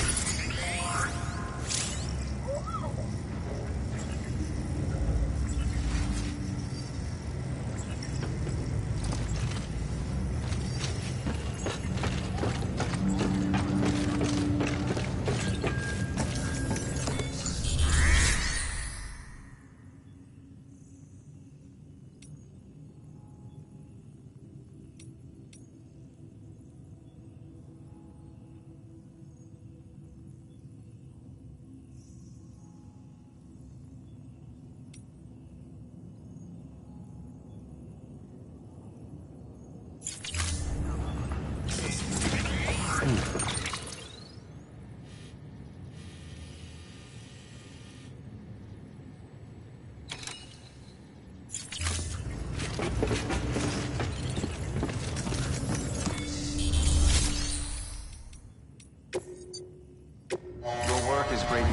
Your work is great.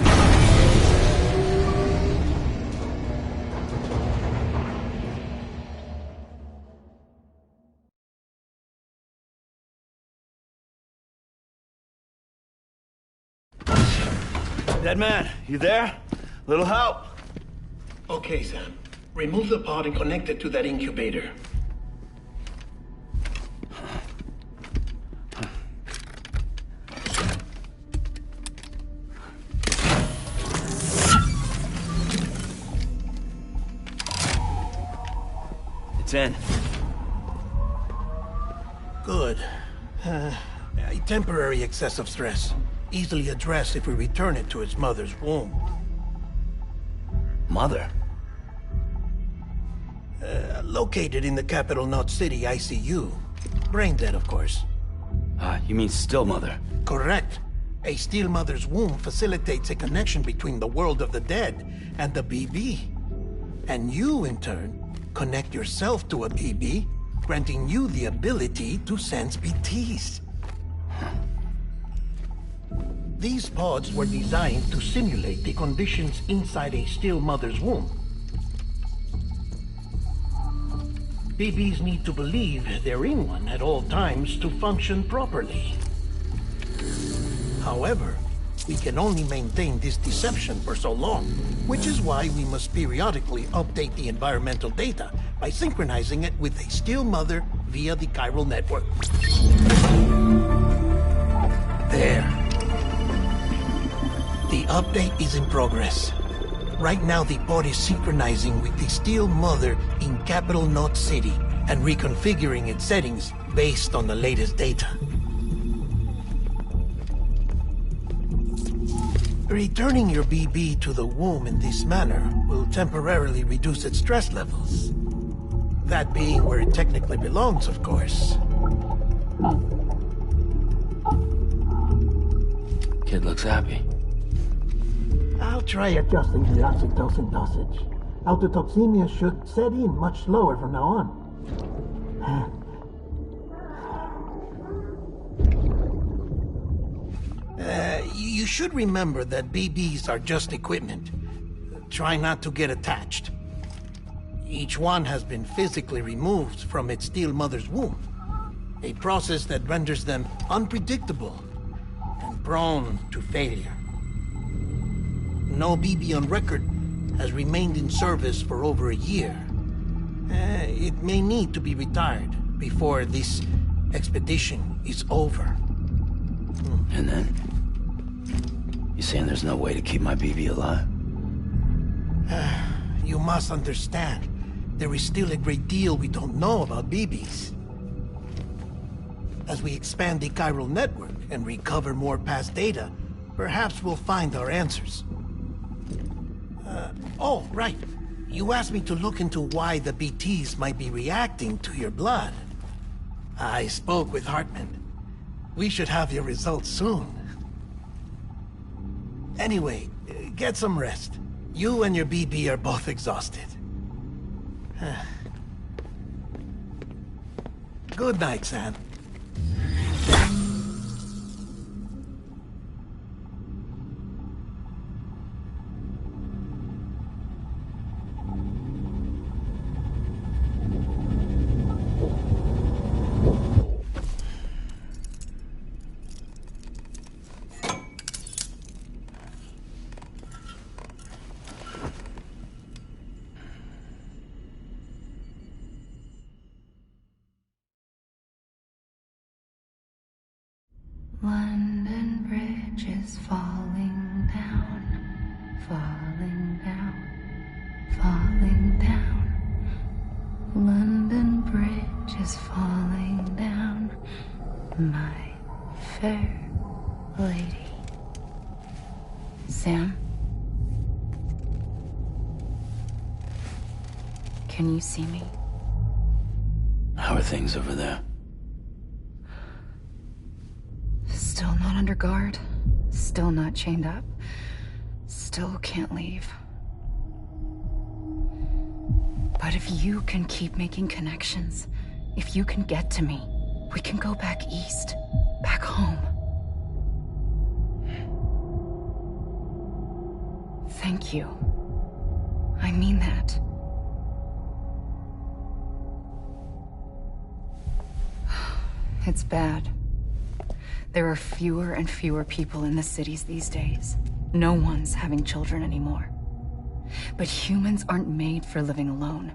Dead man, you there? Little help? Okay, Sam. Remove the pod and connect it to that incubator. It's in. Good. A temporary excessive stress. Easily addressed if we return it to its mother's womb. Mother? Located in the capital Knot City ICU. Brain dead, of course. You mean still mother? Correct. A steel mother's womb facilitates a connection between the world of the dead and the BB. And you, in turn, connect yourself to a BB, granting you the ability to sense BTs. These pods were designed to simulate the conditions inside a still mother's womb. BBs need to believe they're in one at all times to function properly. However, we can only maintain this deception for so long, which is why we must periodically update the environmental data by synchronizing it with a still mother via the chiral network. There. The update is in progress. Right now, the pod is synchronizing with the Steel Mother in Capital Knot City and reconfiguring its settings based on the latest data. Returning your BB to the womb in this manner will temporarily reduce its stress levels. That being where it technically belongs, of course. Kid looks happy. I'll try adjusting the oxytocin dosage. Autotoxemia should set in much slower from now on. You should remember that BBs are just equipment. Try not to get attached. Each one has been physically removed from its steel mother's womb. A process that renders them unpredictable and prone to failure. No BB on record has remained in service for over a year. It may need to be retired before this expedition is over. And then? You saying there's no way to keep my BB alive? You must understand, there is still a great deal we don't know about BBs. As we expand the chiral network and recover more past data, perhaps we'll find our answers. Oh, right. You asked me to look into why the BTs might be reacting to your blood. I spoke with Hartman. We should have your results soon. Anyway, get some rest. You and your BB are both exhausted. Good night, Sam. London Bridge is falling down, falling down, falling down. London Bridge is falling down, my fair lady. Sam? Can you see me? How are things over there? Still not under guard, still not chained up, still can't leave. But if you can keep making connections, if you can get to me, we can go back east, back home. Thank you. I mean that. It's bad. There are fewer and fewer people in the cities these days. No one's having children anymore. But humans aren't made for living alone.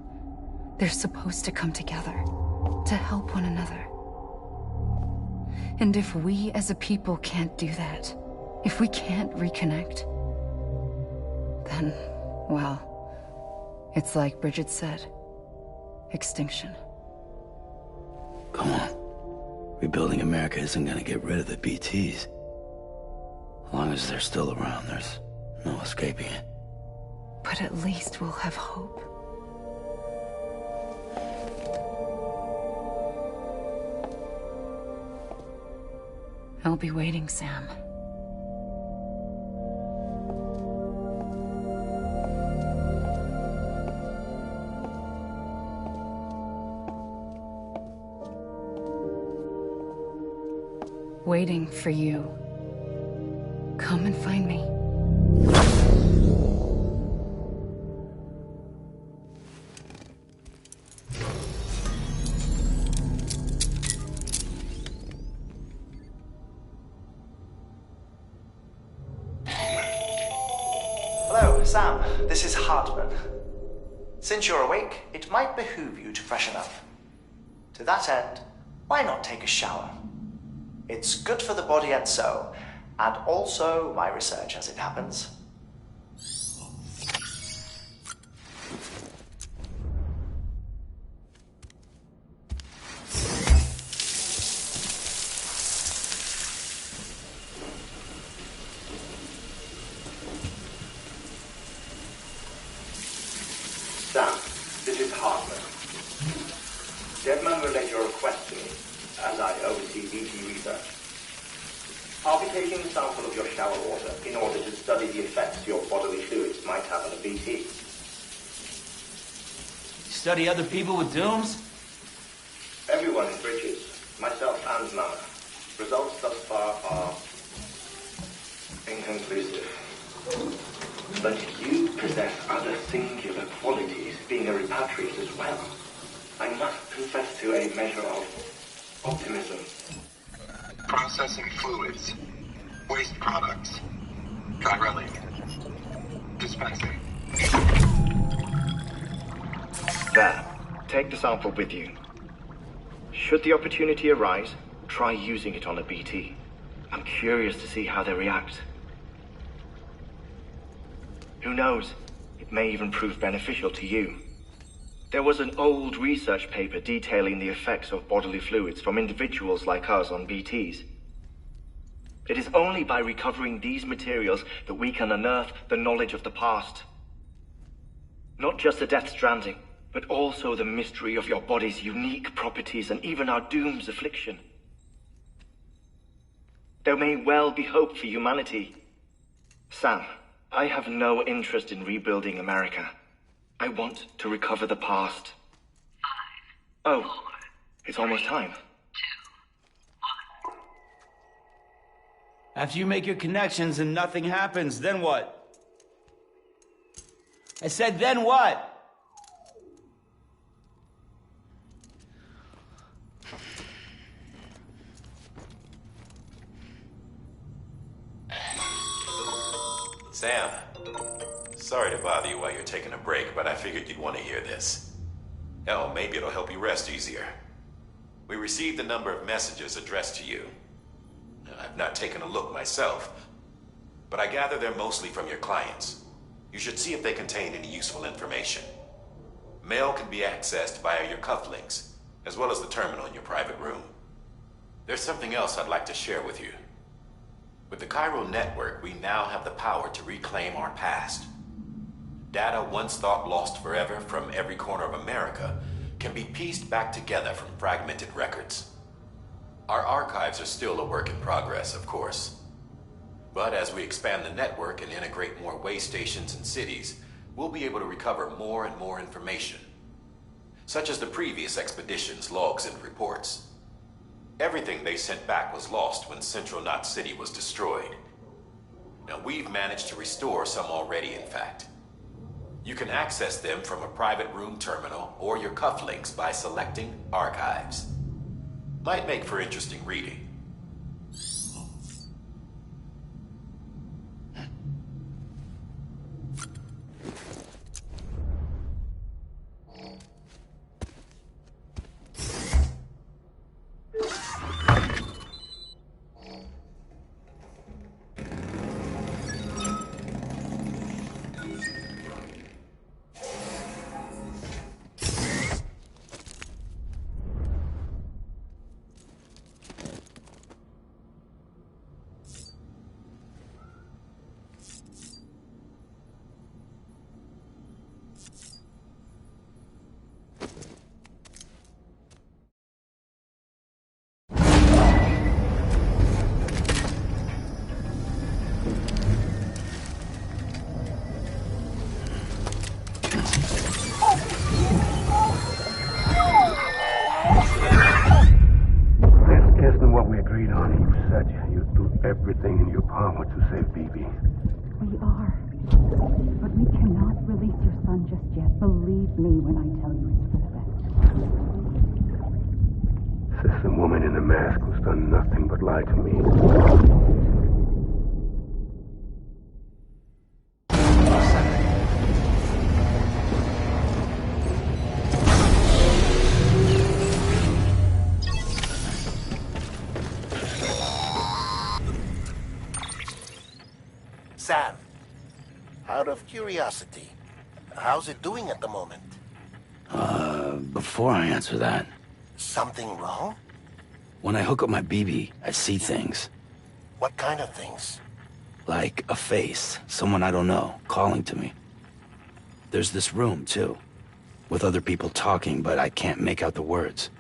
They're supposed to come together, to help one another. And if we as a people can't do that, if we can't reconnect, then, well, it's like Bridget said. extinction. Come on. Rebuilding America isn't gonna get rid of the BTs. As long as they're still around, there's no escaping it. But at least we'll have hope. I'll be waiting, Sam. Waiting for you. Come and find me. Hello, Sam. This is Hartman. Since you're awake, it might behoove you to freshen up. To that end, why not take a shower? It's good for the body and soul, and also my research as it happens. Sam, this is Hartman. Deadman relayed your request to me, as I oversee BT research. I'll be taking a sample of your shower water in order to study the effects your bodily fluids might have on a BT. Study other people with dooms? Everyone in Bridges, myself and Mama. Results thus far are inconclusive. But you possess other singular qualities, being a repatriate as well. I must confess to a measure of optimism. Processing fluids. Waste products. Dry relic. Dispensing. There. Take the sample with you. Should the opportunity arise, try using it on a BT. I'm curious to see how they react. Who knows? It may even prove beneficial to you. There was an old research paper detailing the effects of bodily fluids from individuals like us on BTs. It is only by recovering these materials that we can unearth the knowledge of the past. Not just the Death Stranding, but also the mystery of your body's unique properties and even our doom's affliction. There may well be hope for humanity. Sam, I have no interest in rebuilding America. I want to recover the past. 5, 4, it's almost time. 2, 1. After you make your connections and nothing happens, then what? I said, then what? Sam, sorry to bother you while you're taking a break, but I figured you'd want to hear this. Hell, maybe it'll help you rest easier. We received a number of messages addressed to you. I've not taken a look myself, but I gather they're mostly from your clients. You should see if they contain any useful information. Mail can be accessed via your cufflinks, as well as the terminal in your private room. There's something else I'd like to share with you. With the Chiral Network, we now have the power to reclaim our past. Data once thought lost forever from every corner of America can be pieced back together from fragmented records. Our archives are still a work in progress, of course. But as we expand the network and integrate more way stations and cities, we'll be able to recover more and more information, such as the previous expedition's logs and reports. Everything they sent back was lost when Central Knot City was destroyed. Now, we've managed to restore some already, in fact. You can access them from a private room terminal or your cufflinks by selecting Archives. Might make for interesting reading. Everything in your power to save Bibi. We are. But we cannot release your son just yet. Believe me when I tell you it's for the best. Says the woman in the mask who's done nothing but lie to me. Sam, out of curiosity, how's it doing at the moment? Before I answer that... Something wrong? When I hook up my BB, I see things. What kind of things? Like a face, someone I don't know, calling to me. There's this room, too, with other people talking, but I can't make out the words.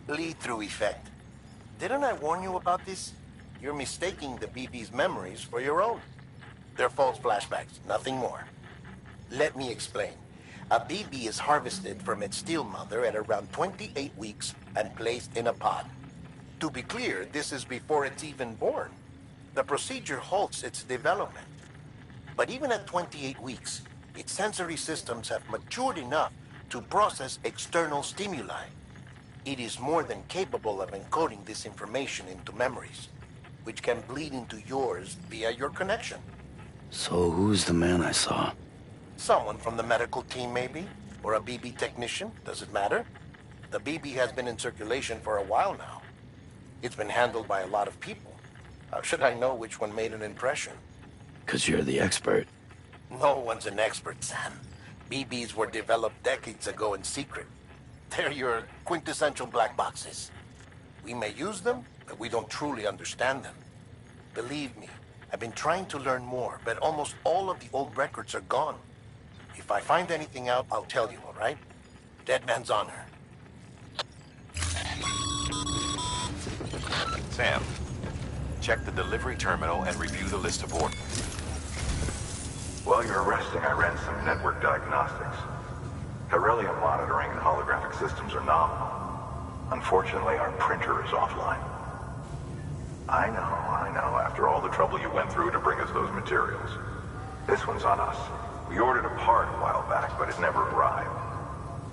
Lead-through effect. Didn't I warn you about this? You're mistaking the BB's memories for your own. They're false flashbacks, nothing more. Let me explain. A BB is harvested from its steel mother at around 28 weeks and placed in a pod. To be clear, this is before it's even born. The procedure halts its development. But even at 28 weeks, its sensory systems have matured enough to process external stimuli. It is more than capable of encoding this information into memories, which can bleed into yours via your connection. So who's the man I saw? Someone from the medical team, maybe? Or a BB technician? Does it matter? The BB has been in circulation for a while now. It's been handled by a lot of people. How should I know which one made an impression? 'Cause you're the expert. No one's an expert, Sam. BBs were developed decades ago in secret. They're your quintessential black boxes. We may use them, but we don't truly understand them. Believe me, I've been trying to learn more, but almost all of the old records are gone. If I find anything out, I'll tell you, all right? Dead man's honor. Sam, check the delivery terminal and review the list of orders. While you're resting, I ran some network diagnostics. Beryllium monitoring and holographic systems are nominal. Unfortunately, our printer is offline. I know. After all the trouble you went through to bring us those materials. This one's on us. We ordered a part a while back, but it never arrived.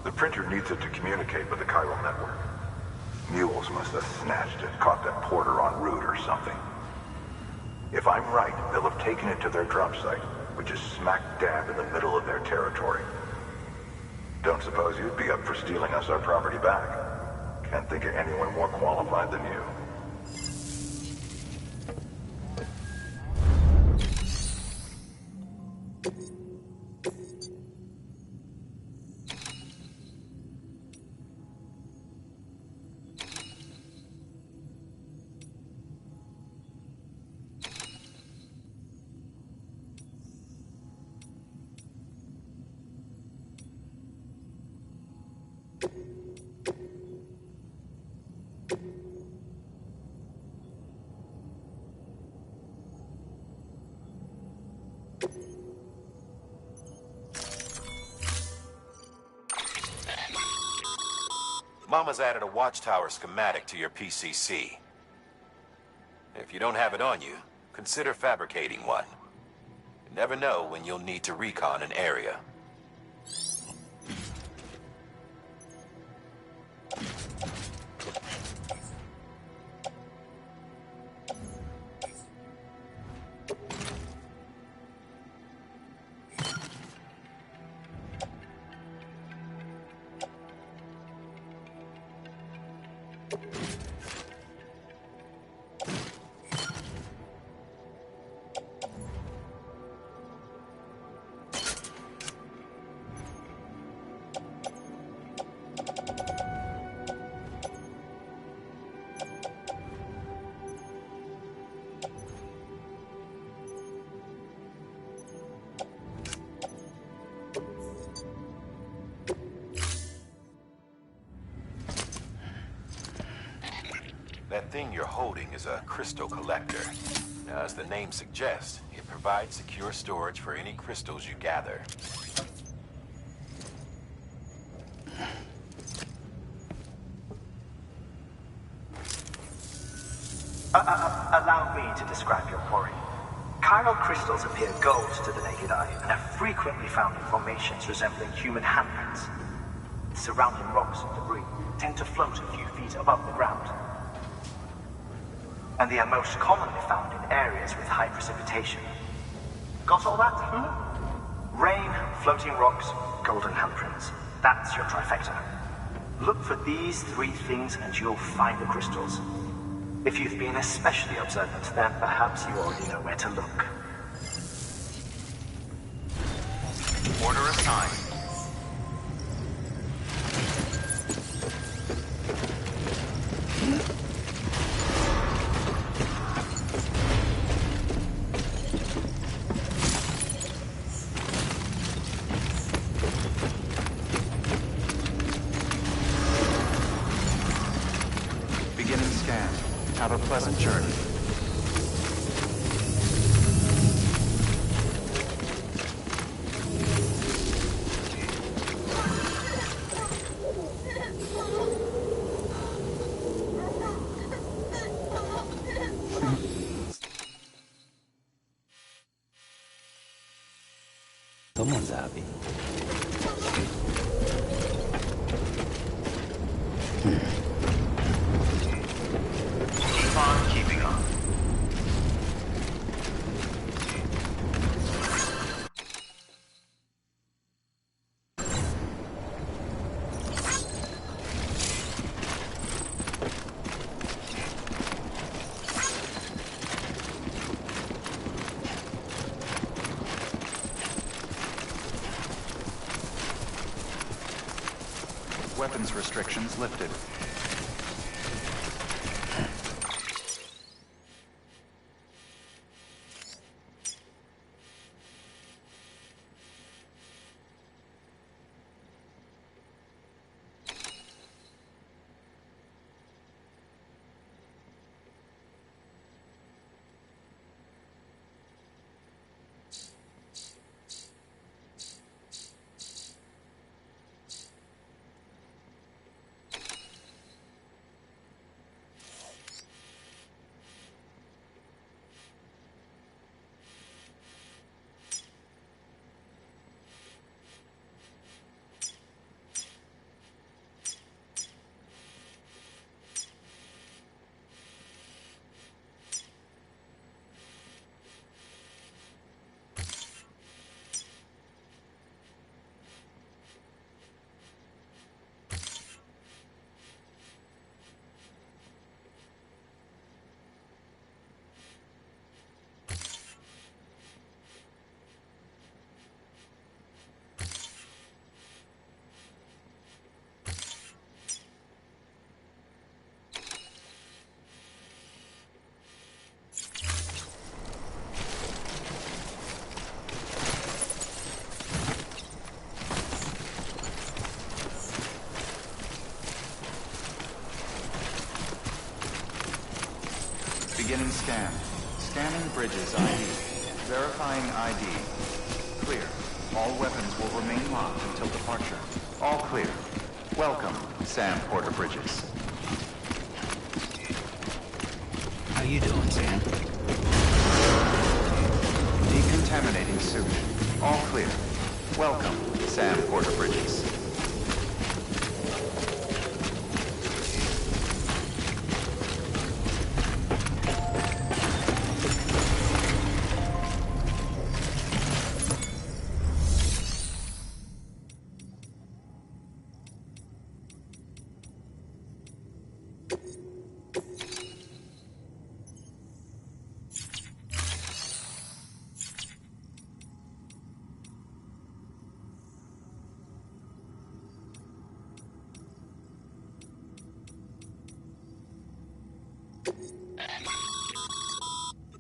The printer needs it to communicate with the chiral network. Mules must have snatched it, caught that porter en route or something. If I'm right, they'll have taken it to their drop site, which is smack dab in the middle of their territory. Don't suppose you'd be up for stealing us our property back? Can't think of anyone more qualified than you. Mama's added a watchtower schematic to your PCC. If you don't have it on you, consider fabricating one. You never know when you'll need to recon an area. That thing you're holding is a crystal collector. Now, as the name suggests, it provides secure storage for any crystals you gather. Allow me to describe your quarry. Chiral crystals appear gold to the naked eye and are frequently found in formations resembling human handprints. Surrounding rocks and debris tend to float a few feet above the ground. And they are most commonly found in areas with high precipitation. Got all that? Rain, floating rocks, golden handprints. That's your trifecta. Look for these three things and you'll find the crystals. If you've been especially observant, then perhaps you already know where to look. Order assigned. Beginning scan. Have a pleasant journey. Someone's happy. Keep on keeping on. Weapons restrictions lifted. Beginning scan. Scanning bridges ID. Verifying ID. Clear. All weapons will remain locked until departure. All clear. Welcome, Sam Porter Bridges. How you doing, Sam? Decontaminating suit. All clear. Welcome, Sam Porter Bridges.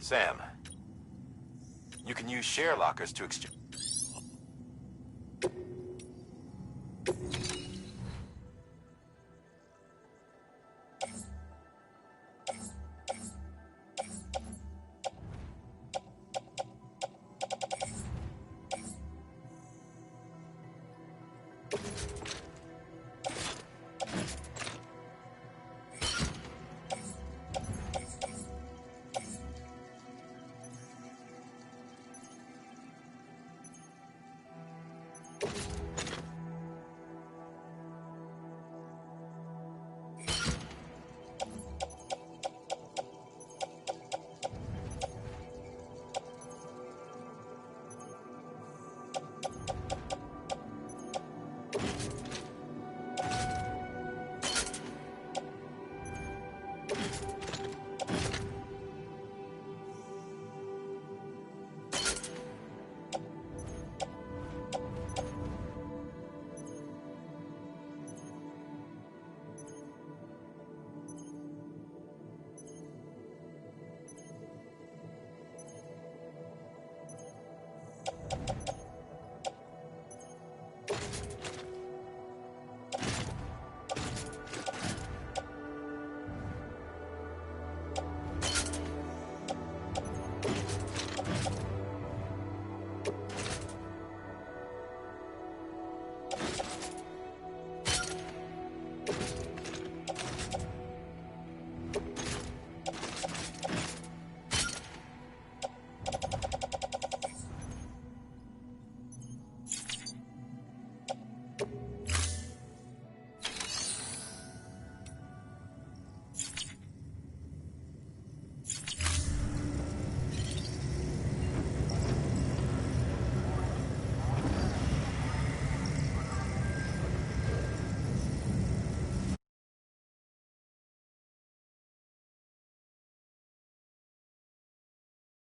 Sam, you can use share lockers to exchange.